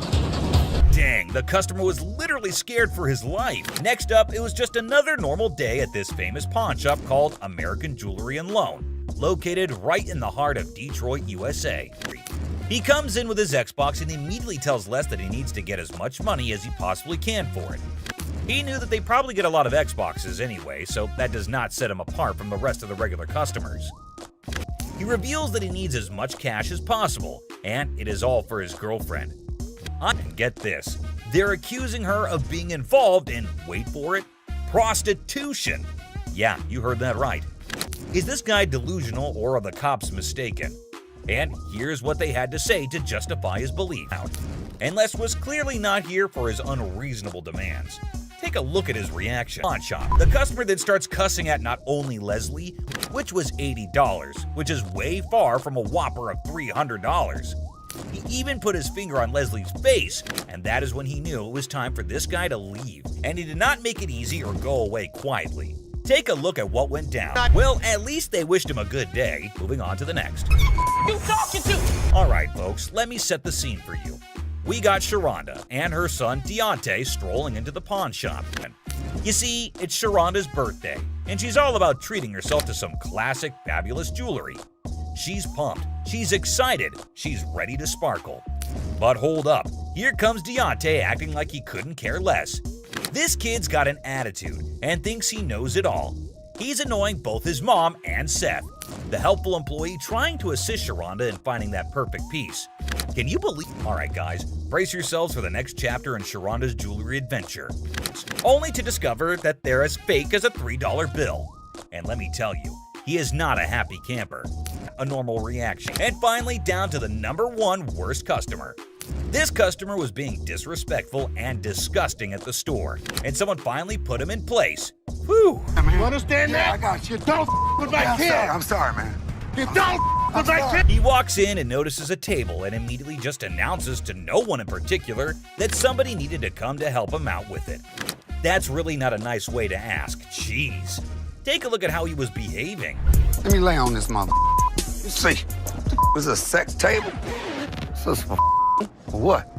Dang, the customer was literally scared for his life. Next up, it was just another normal day at this famous pawn shop called American Jewelry and Loan, located right in the heart of Detroit, USA. He comes in with his Xbox and immediately tells Les that he needs to get as much money as he possibly can for it. He knew that they probably get a lot of Xboxes anyway, so that does not set him apart from the rest of the regular customers. He reveals that he needs as much cash as possible, and it is all for his girlfriend. And get this, they're accusing her of being involved in, wait for it, prostitution. Yeah, you heard that right. Is this guy delusional or are the cops mistaken? And here's what they had to say to justify his belief. And Les was clearly not here for his unreasonable demands. Take a look at his reaction. Pawn shop. The customer then starts cussing at not only Leslie, which was $80, which is way far from a whopper of $300. He even put his finger on Leslie's face, and that is when he knew it was time for this guy to leave. And he did not make it easy or go away quietly. Take a look at what went down. Well, at least they wished him a good day. Moving on to the next. You talking to? Alright folks, let me set the scene for you. We got Sharonda and her son Deontay strolling into the pawn shop. You see, it's Sharonda's birthday, and she's all about treating herself to some classic, fabulous jewelry. She's pumped, she's excited, she's ready to sparkle. But hold up, here comes Deontay acting like he couldn't care less. This kid's got an attitude and thinks he knows it all. He's annoying both his mom and Seth, the helpful employee trying to assist Sharonda in finding that perfect piece. Can you believe? Alright guys, brace yourselves for the next chapter in Sharonda's jewelry adventure. Only to discover that they're as fake as a $3 bill. And let me tell you, he is not a happy camper. A normal reaction. And finally, down to the #1 worst customer. This customer was being disrespectful and disgusting at the store, and someone finally put him in place. Whew! You understand that? I got you. Don't with my kid. I'm sorry, man. You don't with my kid. He walks in and notices a table and immediately just announces to no one in particular that somebody needed to come to help him out with it. That's really not a nice way to ask. Jeez. Take a look at how he was behaving. Let me lay on this mother. You see, was a sex table? So for what?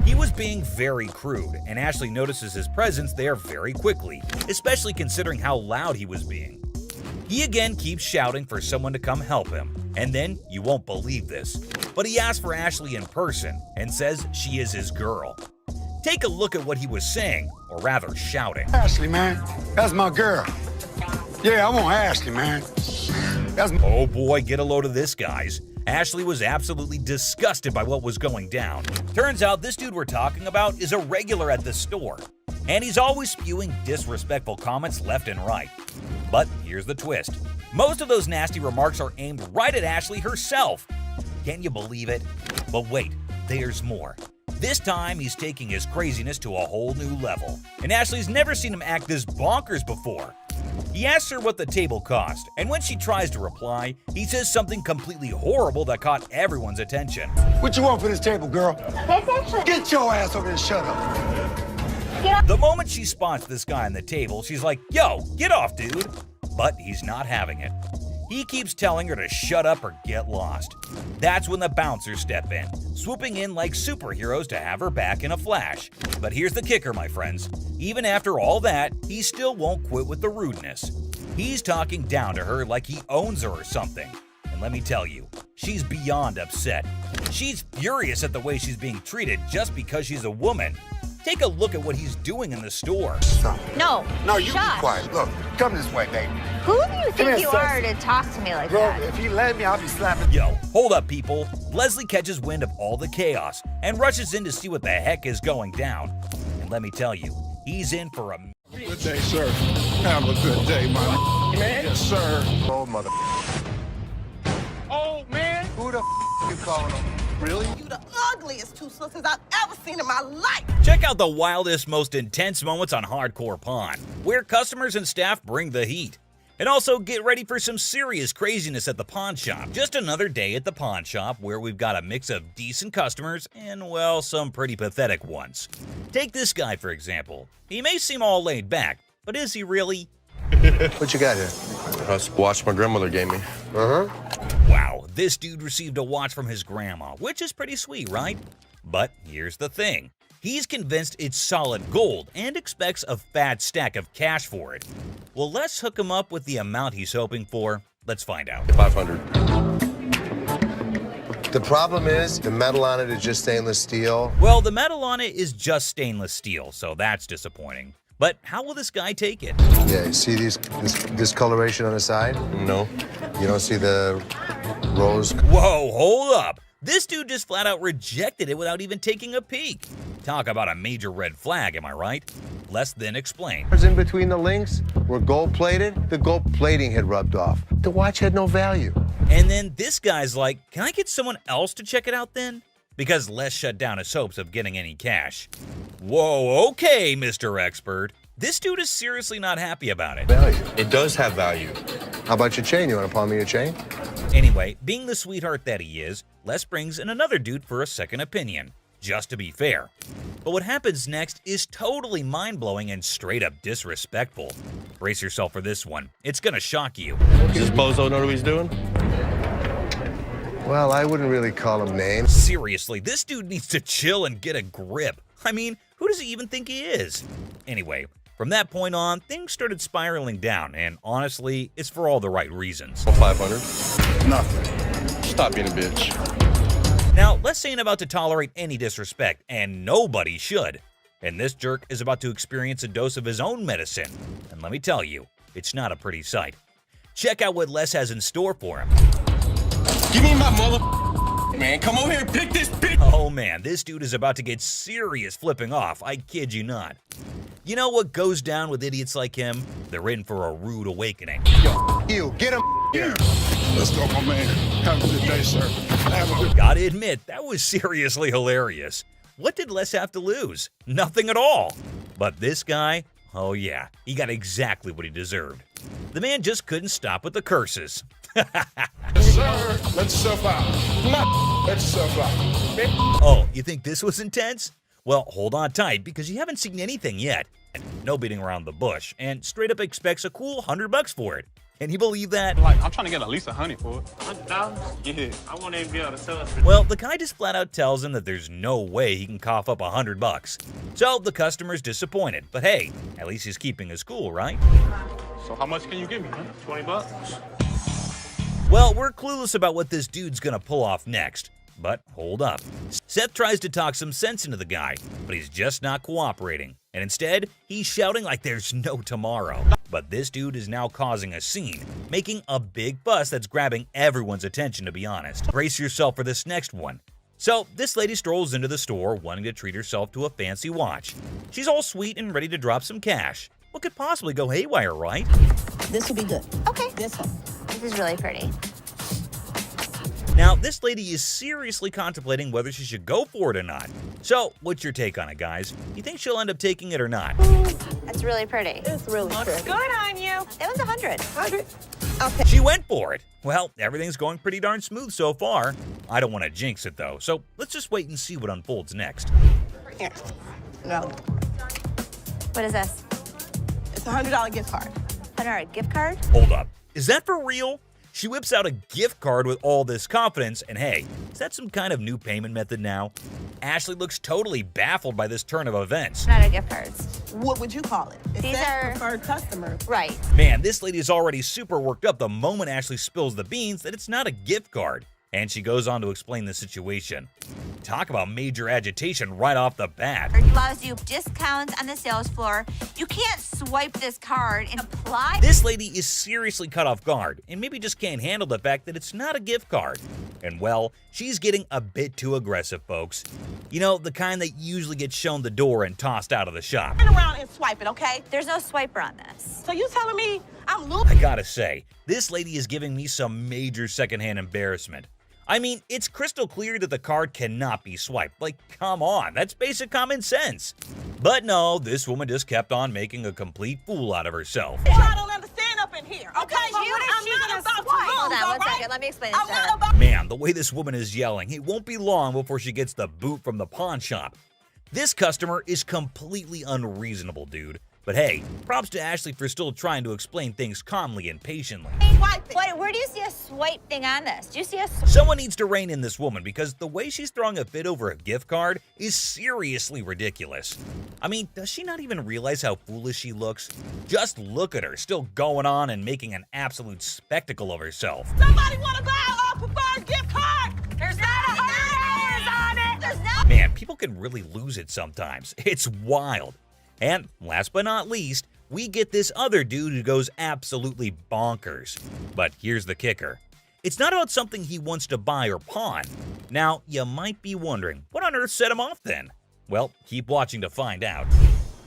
He was being very crude, and Ashley notices his presence there very quickly, especially considering how loud he was being. He again keeps shouting for someone to come help him, and then, you won't believe this, but he asks for Ashley in person and says she is his girl. Take a look at what he was saying, or rather shouting. Ashley, man, that's my girl. Yeah, I want Ashley, man. Oh boy, get a load of this, guys. Ashley was absolutely disgusted by what was going down. Turns out this dude we're talking about is a regular at the store, and he's always spewing disrespectful comments left and right. But here's the twist. Most of those nasty remarks are aimed right at Ashley herself. Can you believe it? But wait, there's more. This time, he's taking his craziness to a whole new level, and Ashley's never seen him act this bonkers before. He asks her what the table cost, and when she tries to reply, he says something completely horrible that caught everyone's attention. What you want for this table, girl? Get your ass over here and shut up. The moment she spots this guy on the table, she's like, "Yo, get off, dude." But he's not having it. He keeps telling her to shut up or get lost. That's when the bouncers step in, swooping in like superheroes to have her back in a flash. But here's the kicker, my friends. Even after all that, he still won't quit with the rudeness. He's talking down to her like he owns her or something. And let me tell you, she's beyond upset. She's furious at the way she's being treated just because she's a woman. Take a look at what he's doing in the store. No. No, you Josh. be quiet. Look, come this way, baby. Who do you think you are to talk to me like that? If you let me, I'll be slapping. Yo, hold up, people. Leslie catches wind of all the chaos and rushes in to see what the heck is going down. And let me tell you, he's in for a... Good day, sir. Have a good day, my man. Yes, sir. Oh, mother. Oh, man. Who the you calling him? Really? You the ugliest two sisters I've ever seen in my life. Check out the wildest, most intense moments on Hardcore Pawn, where customers and staff bring the heat. And also get ready for some serious craziness at the pawn shop. Just another day at the pawn shop where we've got a mix of decent customers and, well, some pretty pathetic ones. Take this guy, for example. He may seem all laid back, but is he really? What you got here? That's a watch my grandmother gave me. Wow, this dude received a watch from his grandma, which is pretty sweet, right? But here's the thing. He's convinced it's solid gold and expects a fat stack of cash for it. Well, let's hook him up with the amount he's hoping for. Let's find out. 500. The problem is the metal on it is just stainless steel. Well, the metal on it is just stainless steel, so that's disappointing. But how will this guy take it? Yeah, you see this discoloration on the side? No. You don't see the rose? Whoa, hold up. This dude just flat out rejected it without even taking a peek. Talk about a major red flag, am I right? Less than explain. In between the links were gold-plated. The gold plating had rubbed off. The watch had no value. And then this guy's like, can I get someone else to check it out then? Because Les shut down his hopes of getting any cash. Whoa, okay, Mr. Expert. This dude is seriously not happy about it. Value. It does have value. How about your chain? You want to pawn me your chain? Anyway, being the sweetheart that he is, Les brings in another dude for a second opinion, just to be fair. But what happens next is totally mind-blowing and straight up disrespectful. Brace yourself for this one. It's gonna shock you. Does Bozo know what he's doing? Well, I wouldn't really call him names. Seriously, this dude needs to chill and get a grip. I mean, who does he even think he is? Anyway, from that point on, things started spiraling down, and honestly, it's for all the right reasons. 500. Nothing. Stop being a bitch. Now, Les ain't about to tolerate any disrespect, and nobody should. And this jerk is about to experience a dose of his own medicine. And let me tell you, it's not a pretty sight. Check out what Les has in store for him. Give me my mother... Man, come over here and pick this bitch. Oh man, this dude is about to get serious flipping off, I kid you not. You know what goes down with idiots like him? They're in for a rude awakening. Yo, you, get him here. Let's go, my man. Have a good day, sir. Have a good... Gotta admit, that was seriously hilarious. What did Les have to lose? Nothing at all. But this guy, oh yeah, he got exactly what he deserved. The man just couldn't stop with the curses. Sir, let yourself out. Let yourself out. Oh, you think this was intense? Well, hold on tight, because you haven't seen anything yet. No beating around the bush, and straight up expects a cool $100 for it. Can you believe that? Like, I'm trying to get at least $100 for it. $100? Yeah. I won't even be able to sell it. Well, the guy just flat out tells him that there's no way he can cough up $100. So the customer's disappointed, but hey, at least he's keeping his cool, right? So how much can you give me, man? $20? Well, we're clueless about what this dude's gonna pull off next. But hold up. Seth tries to talk some sense into the guy, but he's just not cooperating. And instead, he's shouting like there's no tomorrow. But this dude is now causing a scene, making a big fuss that's grabbing everyone's attention, to be honest. Brace yourself for this next one. So, this lady strolls into the store wanting to treat herself to a fancy watch. She's all sweet and ready to drop some cash. What could possibly go haywire, right? This will be good. Okay. This one. This is really pretty. Now, this lady is seriously contemplating whether she should go for it or not. So, what's your take on it, guys? You think she'll end up taking it or not? That's really pretty. It's really pretty. Good on you. That was 100. 100. Okay. She went for it. Well, everything's going pretty darn smooth so far. I don't want to jinx it, though, so let's just wait and see what unfolds next. Here. No. What is this? It's a $100 gift card. $100 gift card? Hold up. Is that for real? She whips out a gift card with all this confidence, and hey, is that some kind of new payment method now? Ashley looks totally baffled by this turn of events. Not a gift cards. What would you call it? It These says are preferred customer. Right. Man, this lady is already super worked up the moment Ashley spills the beans that it's not a gift card. And she goes on to explain the situation. Talk about major agitation right off the bat. It allows you discounts on the sales floor. You can't swipe this card and apply. This lady is seriously caught off guard and maybe just can't handle the fact that it's not a gift card. And well, she's getting a bit too aggressive, folks. You know, the kind that usually gets shown the door and tossed out of the shop. Turn around and swipe it, okay? There's no swiper on this. So you telling me I'm losing? I gotta say, this lady is giving me some major secondhand embarrassment. I mean, it's crystal clear that the card cannot be swiped. Like, come on, that's basic common sense. But no, this woman just kept on making a complete fool out of herself. I don't understand up in here, okay? But what is she I'm gonna not about to swipe? lose, Hold on all one right? second. Let me explain this I'm to not her. about. Man, the way this woman is yelling, it won't be long before she gets the boot from the pawn shop. This customer is completely unreasonable, dude. But hey, props to Ashley for still trying to explain things calmly and patiently. Where do you see a swipe thing on this? Do you see a Someone needs to rein in this woman because the way she's throwing a fit over a gift card is seriously ridiculous. I mean, does she not even realize how foolish she looks? Just look at her, still going on and making an absolute spectacle of herself. Somebody want to buy a preferred gift card? There's not $100 on it. There's not. Man, people can really lose it sometimes. It's wild. And last but not least, we get this other dude who goes absolutely bonkers. But here's the kicker. It's not about something he wants to buy or pawn. Now, you might be wondering, what on earth set him off then? Well, keep watching to find out.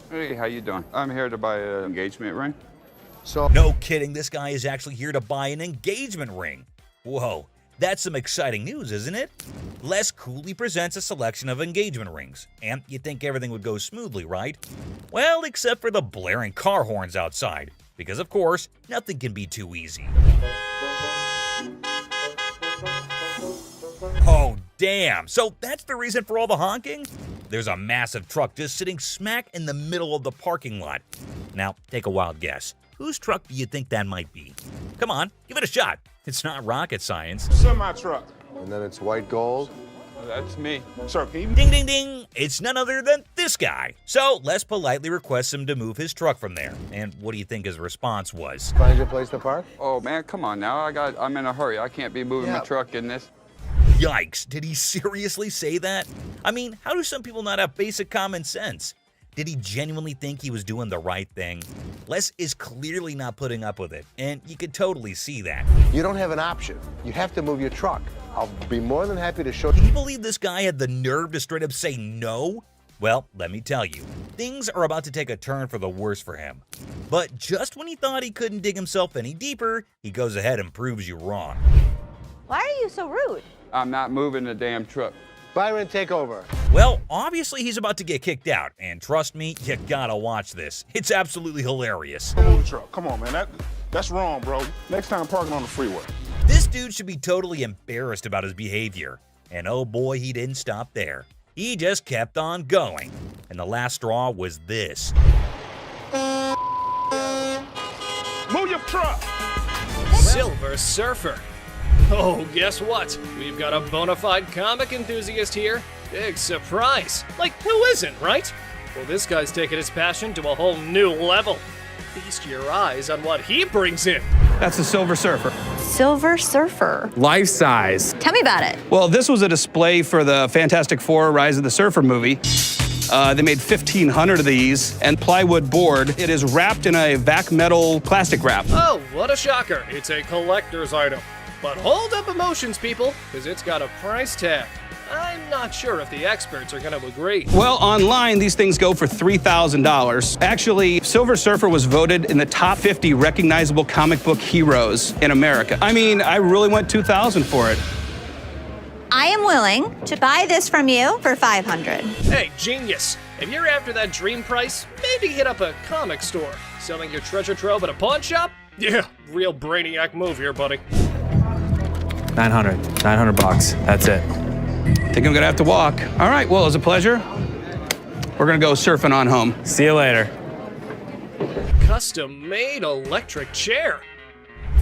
Hey, how you doing? I'm here to buy an engagement ring. No kidding, this guy is actually here to buy an engagement ring. Whoa, That's some exciting news, isn't it? Les coolly presents a selection of engagement rings, and you'd think everything would go smoothly, right? Well, except for the blaring car horns outside, because of course, nothing can be too easy. Oh, damn! So that's the reason for all the honking? There's a massive truck just sitting smack in the middle of the parking lot. Now, take a wild guess. Whose truck do you think that might be? Come on, give it a shot. It's not rocket science. Semi-truck. And then it's white gold. That's me. Sir, can you... Ding, ding, ding! It's none other than this guy. So Les politely requests him to move his truck from there. And what do you think his response was? Find your place to park? Oh, man, come on now. I'm in a hurry. I can't be moving my truck in this. Yikes, did he seriously say that? I mean, how do some people not have basic common sense? Did he genuinely think he was doing the right thing? Les is clearly not putting up with it, and you could totally see that. You don't have an option. You have to move your truck. I'll be more than happy to show you. Can you believe this guy had the nerve to straight up say no? Well, let me tell you, things are about to take a turn for the worse for him. But just when he thought he couldn't dig himself any deeper, he goes ahead and proves you wrong. Why are you so rude? I'm not moving the damn truck. Byron, take over. Well, obviously he's about to get kicked out, and trust me, you gotta watch this. It's absolutely hilarious. Move the truck. Come on, man. That's wrong, bro. Next time, parking on the freeway. This dude should be totally embarrassed about his behavior. And oh boy, he didn't stop there. He just kept on going. And the last straw was this. Move your truck! Silver Surfer. Oh, guess what? We've got a bona fide comic enthusiast here. Big surprise. Like, who isn't, right? Well, this guy's taking his passion to a whole new level. Feast your eyes on what he brings in. That's the Silver Surfer. Silver Surfer. Life size. Tell me about it. Well, this was a display for the Fantastic Four Rise of the Surfer movie. They made 1,500 of these, and plywood board. It is wrapped in a vac metal plastic wrap. Oh, what a shocker. It's a collector's item. But hold up emotions, people, because it's got a price tag. I'm not sure if the experts are going to agree. Well, online, these things go for $3,000. Actually, Silver Surfer was voted in the top 50 recognizable comic book heroes in America. I mean, I really went $2,000 for it. I am willing to buy this from you for $500. Hey, genius. If you're after that dream price, maybe hit up a comic store. Selling your treasure trove at a pawn shop? Yeah, real brainiac move here, buddy. 900 bucks. That's it. Think I'm gonna have to walk. All right, well, it was a pleasure. We're gonna go surfing on home. See you later. Custom-made electric chair.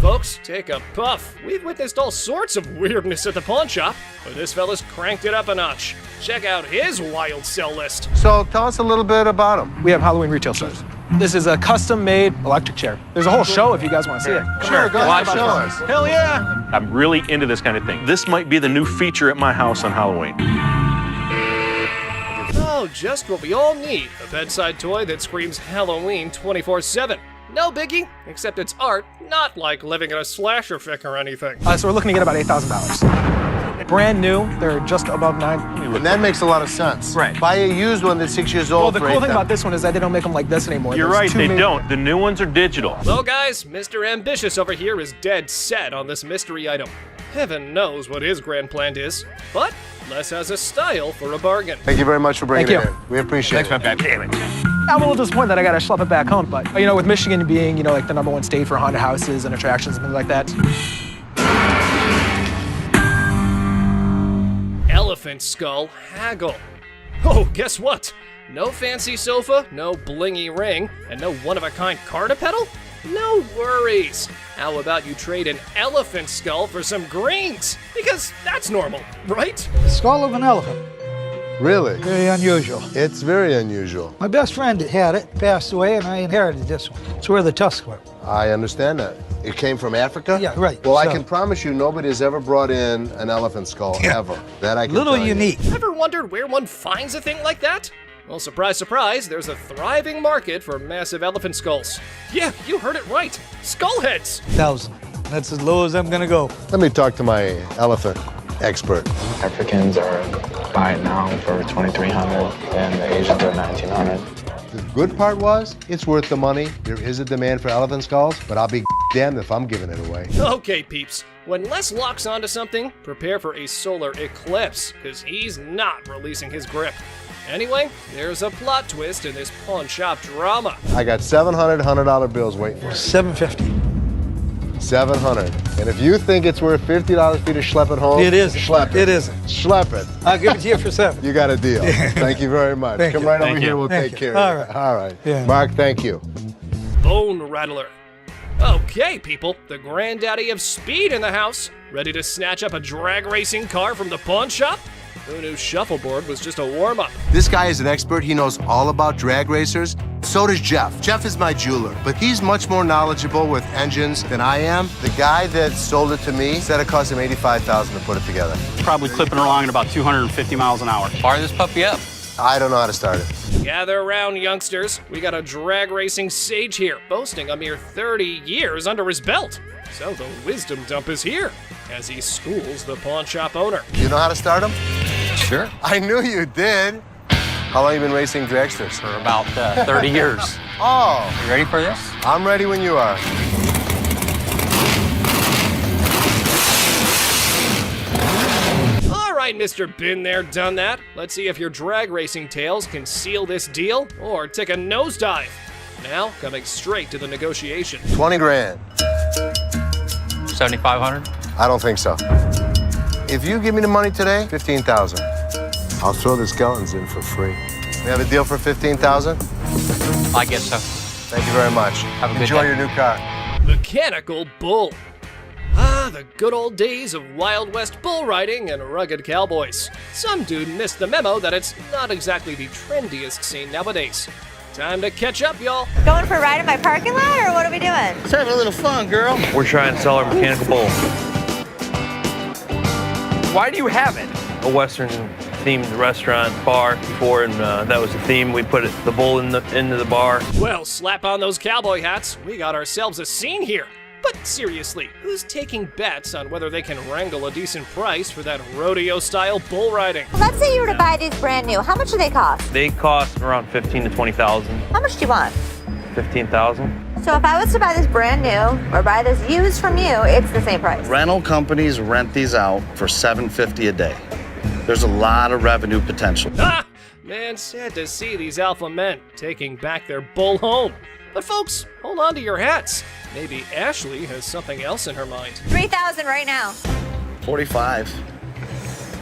Folks, take a puff. We've witnessed all sorts of weirdness at the pawn shop, but this fella's cranked it up a notch. Check out his wild sell list. So tell us a little bit about them. We have Halloween retail stores. This is a custom-made electric chair. There's a whole show if you guys want to see it. Sure, go ahead, show us. Hell yeah! I'm really into this kind of thing. This might be the new feature at my house on Halloween. Oh, just what we all need. A bedside toy that screams Halloween 24/7. No biggie, except it's art, not like living in a slasher fic or anything. So we're looking to get about $8,000. Brand new, they're just above $9,000. And that makes a lot of sense. Right. Buy a used one that's 6 years old. Well, the cool thing about this one is that they don't make them like this anymore. You're right, they don't. The new ones are digital. Well, guys, Mr. Ambitious over here is dead set on this mystery item. Heaven knows what his grand plan is, but Les has a style for a bargain. Thank you very much for bringing Thank it you. in. We appreciate it. Damn it. I'm a little disappointed that I gotta schlep it back home, but with Michigan being, like the #1 state for haunted houses and attractions and things like that. Elephant skull haggle. Oh, guess what? No fancy sofa, no blingy ring, and no one-of-a-kind car to pedal? No worries. How about you trade an elephant skull for some greens? Because that's normal, right? Skull of an elephant. Really? Very unusual. It's very unusual. My best friend had it, passed away, and I inherited this one. It's where the tusks were. I understand that. It came from Africa? Yeah, right. Well, I So- can promise you nobody has ever brought in an elephant skull, ever. That I can Little tell you. unique. Ever wondered where one finds a thing like that? Well, surprise, surprise, there's a thriving market for massive elephant skulls. Yeah, you heard it right. Skull heads. 1,000. That's as low as I'm gonna go. Let me talk to my elephant expert. Africans are buying now for $2,300 and the Asians are $1,900. The good part was, it's worth the money. There is a demand for elephant skulls, but I'll be damned if I'm giving it away. Okay, peeps. When Les locks onto something, prepare for a solar eclipse, because he's not releasing his grip. Anyway, there's a plot twist in this pawn shop drama. I got 700 $100 bills waiting for me. $750. 700. And if you think it's worth $50 for you to schlep it home, It isn't. Schlep it. It isn't. Schlep it. I'll give it to you for 7. You got a deal. Thank you very much. Thank Come you. right over Thank here. you. We'll Thank take you. care All of right. it. All right. Yeah. Mark, thank you. Bone Rattler. Okay, people, the granddaddy of speed in the house. Ready to snatch up a drag racing car from the pawn shop? Who knew shuffleboard was just a warm-up? This guy is an expert. He knows all about drag racers. So does Jeff. Jeff is my jeweler, but he's much more knowledgeable with engines than I am. The guy that sold it to me said it cost him $85,000 to put it together. Probably clipping along at about 250 miles an hour. Fire this puppy up. I don't know how to start it. Gather around, youngsters. We got a drag racing sage here, boasting a mere 30 years under his belt. So the wisdom dump is here, as he schools the pawn shop owner. You know how to start him? Sure. I knew you did. How long have you been racing dragsters? For about 30 years. Oh. You ready for this? I'm ready when you are. All right, Mr. Been There, Done That. Let's see if your drag racing tales can seal this deal or take a nosedive. Now, coming straight to the negotiation. 20 grand. 7,500. I don't think so. If you give me the money today, 15,000. I'll throw the skeletons in for free. We have a deal for 15,000? I guess so. Thank you very much. Have a good Enjoy day. your new car. Mechanical Bull. Ah, the good old days of Wild West bull riding and rugged cowboys. Some dude missed the memo that it's not exactly the trendiest scene nowadays. Time to catch up, y'all. Going for a ride in my parking lot, or what are we doing? Let's have a little fun, girl. We're trying to sell our mechanical bull. Why do you have it? A Western themed restaurant bar before, and that was the theme. We put the bull into the bar. Well, slap on those cowboy hats. We got ourselves a scene here. But seriously, who's taking bets on whether they can wrangle a decent price for that rodeo-style bull riding? Let's say you were to buy these brand new. How much do they cost? They cost around $15,000 to $20,000. How much do you want? $15,000. So if I was to buy this brand new or buy this used from you, it's the same price. Rental companies rent these out for $750 a day. There's a lot of revenue potential. Ah! Man, sad to see these alpha men taking back their bull home. But folks, hold on to your hats. Maybe Ashley has something else in her mind. 3,000 right now. 45.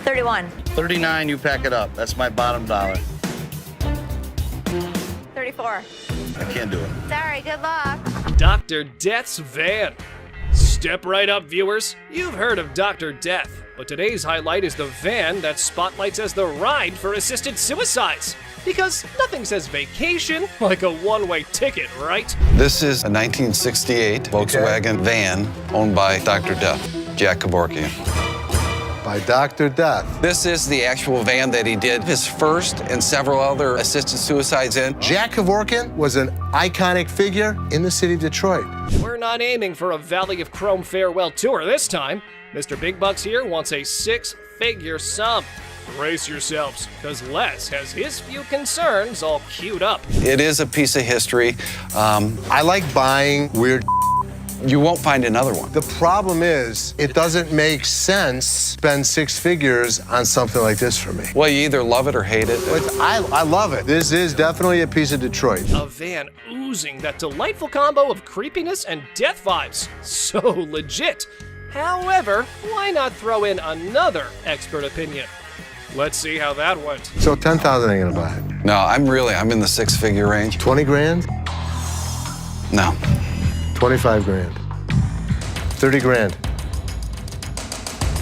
31. 39, you pack it up. That's my bottom dollar. 34. I can't do it. Sorry, good luck. Dr. Death's van. Step right up, viewers. You've heard of Dr. Death, but today's highlight is the van that spotlights as the ride for assisted suicides. Because nothing says vacation like a one-way ticket, right? This is a 1968 Volkswagen van owned by Dr. Death, Jack Kevorkian. By Dr. Death. This is the actual van that he did his first and several other assisted suicides in. Jack Kevorkian was an iconic figure in the city of Detroit. We're not aiming for a Valley of Chrome farewell tour this time. Mr. Big Bucks here wants a 6-figure sum. Brace yourselves, because Les has his few concerns all queued up. It is a piece of history. I like buying weird. You won't find another one. The problem is, it doesn't make sense to spend 6 figures on something like this for me. Well, you either love it or hate it. But I love it. This is definitely a piece of Detroit. A van oozing that delightful combo of creepiness and death vibes. So legit. However, why not throw in another expert opinion? Let's see how that went. So 10,000 ain't gonna buy it. No, I'm in the 6-figure range. 20 grand? No. 25 grand. 30 grand.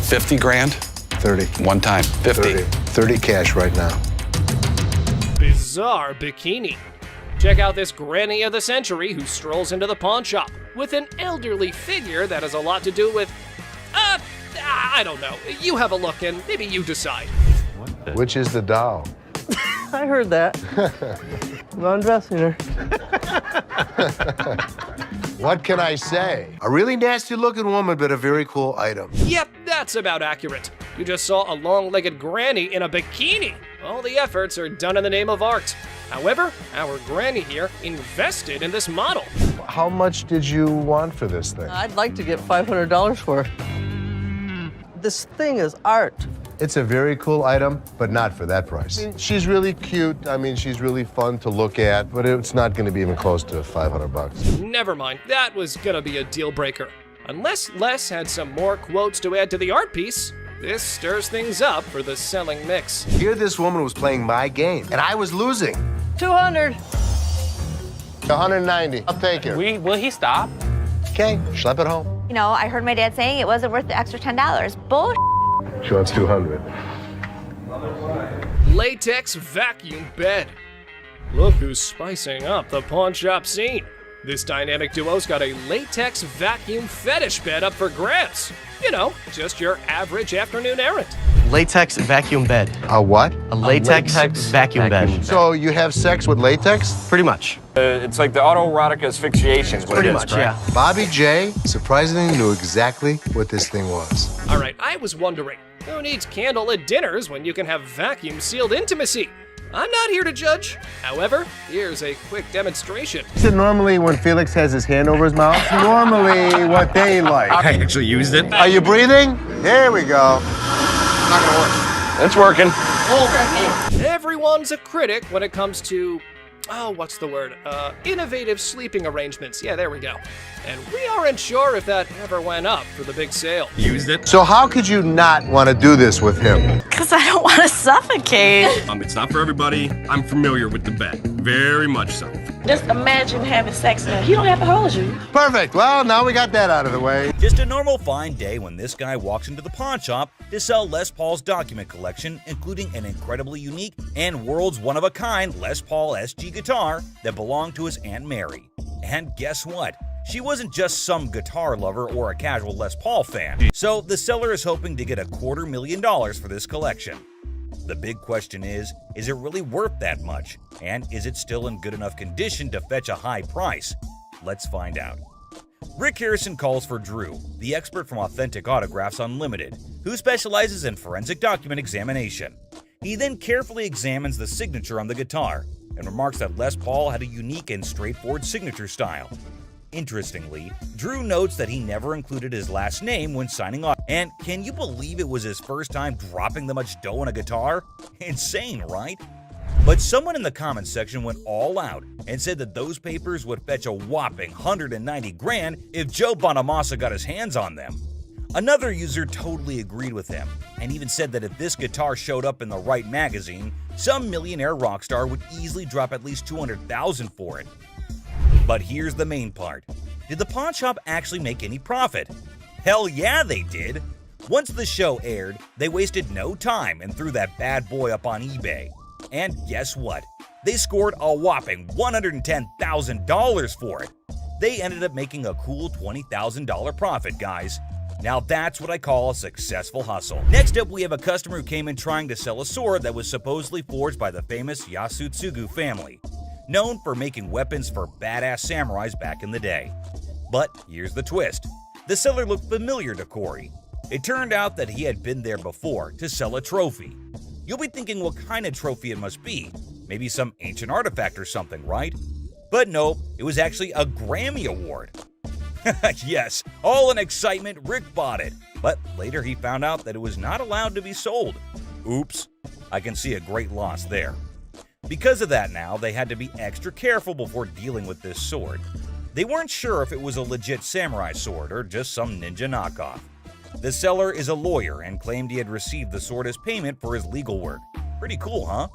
50 grand? 30. One time. 50. 30 cash right now. Bizarre bikini. Check out this granny of the century who strolls into the pawn shop with an elderly figure that has a lot to do with, I don't know. You have a look and maybe you decide. Which is the doll? I heard that. I'm undressing her. What can I say? A really nasty looking woman, but a very cool item. Yep, that's about accurate. You just saw a long-legged granny in a bikini. All the efforts are done in the name of art. However, our granny here invested in this model. How much did you want for this thing? I'd like to get $500 for it. This thing is art. It's a very cool item, but not for that price. She's really cute. I mean, she's really fun to look at, but it's not going to be even close to 500 bucks. Never mind, that was gonna be a deal breaker. Unless Les had some more quotes to add to the art piece, this stirs things up for the selling mix. Here this woman was playing my game, and I was losing. 200. 190. I'll take it. Will he stop? Okay, schlep it home. You know, I heard my dad saying it wasn't worth the extra $10. Bull. She wants 200. Latex vacuum bed. Look who's spicing up the pawn shop scene. This dynamic duo's got a latex vacuum fetish bed up for grabs. You know, just your average afternoon errand. Latex vacuum bed. A what? A latex vacuum bed. So you have sex with latex? Pretty much. It's like the autoerotic asphyxiation is what Pretty it is, much, right? yeah. Bobby J surprisingly knew exactly what this thing was. All right, I was wondering, who needs candlelit dinners when you can have vacuum-sealed intimacy? I'm not here to judge. However, here's a quick demonstration. Is it normally when Felix has his hand over his mouth? Normally what they like. I actually used it. Are you breathing? There we go. Not gonna work. It's working. Everyone's a critic when it comes to, what's the word? Innovative sleeping arrangements. Yeah, there we go. And we aren't sure if that ever went up for the big sale. Used it. So how could you not want to do this with him? Because I don't want to suffocate. It's not for everybody. I'm familiar with the bed. Very much so. Just imagine having sex now. He don't have to hold you. Perfect. Well, now we got that out of the way. Just a normal fine day when this guy walks into the pawn shop to sell Les Paul's document collection, including an incredibly unique and world's one-of-a-kind Les Paul SG guitar that belonged to his Aunt Mary. And guess what? She wasn't just some guitar lover or a casual Les Paul fan. So the seller is hoping to get $250,000 for this collection. The big question is it really worth that much? And is it still in good enough condition to fetch a high price? Let's find out. Rick Harrison calls for Drew, the expert from Authentic Autographs Unlimited, who specializes in forensic document examination. He then carefully examines the signature on the guitar and remarks that Les Paul had a unique and straightforward signature style. Interestingly, Drew notes that he never included his last name when signing off. And can you believe it was his first time dropping that much dough on a guitar? Insane, right? But someone in the comments section went all out and said that those papers would fetch a whopping $190,000 if Joe Bonamassa got his hands on them. Another user totally agreed with him and even said that if this guitar showed up in the right magazine, some millionaire rock star would easily drop at least $200,000 for it. But here's the main part. Did the pawn shop actually make any profit? Hell yeah, they did. Once the show aired, they wasted no time and threw that bad boy up on eBay. And guess what? They scored a whopping $110,000 for it. They ended up making a cool $20,000 profit, guys. Now that's what I call a successful hustle. Next up, we have a customer who came in trying to sell a sword that was supposedly forged by the famous Yasutsugu family, known for making weapons for badass samurais back in the day. But here's the twist. The seller looked familiar to Corey. It turned out that he had been there before to sell a trophy. You'll be thinking what kind of trophy it must be. Maybe some ancient artifact or something, right? But nope, it was actually a Grammy Award. Yes, all in excitement, Rick bought it. But later he found out that it was not allowed to be sold. Oops, I can see a great loss there. Because of that now, they had to be extra careful before dealing with this sword. They weren't sure if it was a legit samurai sword or just some ninja knockoff. The seller is a lawyer and claimed he had received the sword as payment for his legal work. Pretty cool, huh?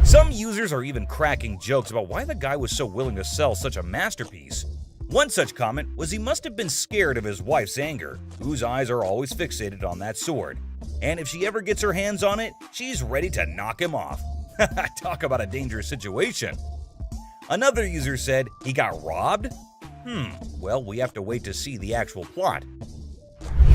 Some users are even cracking jokes about why the guy was so willing to sell such a masterpiece. One such comment was he must have been scared of his wife's anger, whose eyes are always fixated on that sword. And if she ever gets her hands on it, she's ready to knock him off. Talk about a dangerous situation. Another user said he got robbed? Well, we have to wait to see the actual plot.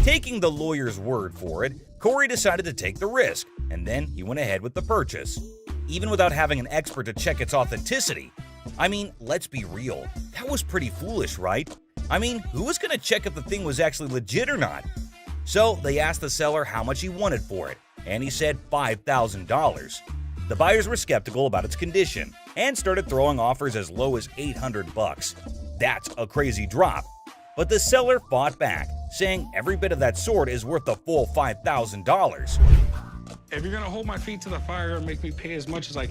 Taking the lawyer's word for it, Corey decided to take the risk, and then he went ahead with the purchase, even without having an expert to check its authenticity. I mean, let's be real, that was pretty foolish, right? I mean, who was going to check if the thing was actually legit or not? So they asked the seller how much he wanted for it, and he said $5,000. The buyers were skeptical about its condition and started throwing offers as low as $800. That's a crazy drop. But the seller fought back, saying every bit of that sword is worth the full $5,000. If you're gonna hold my feet to the fire and make me pay as much as I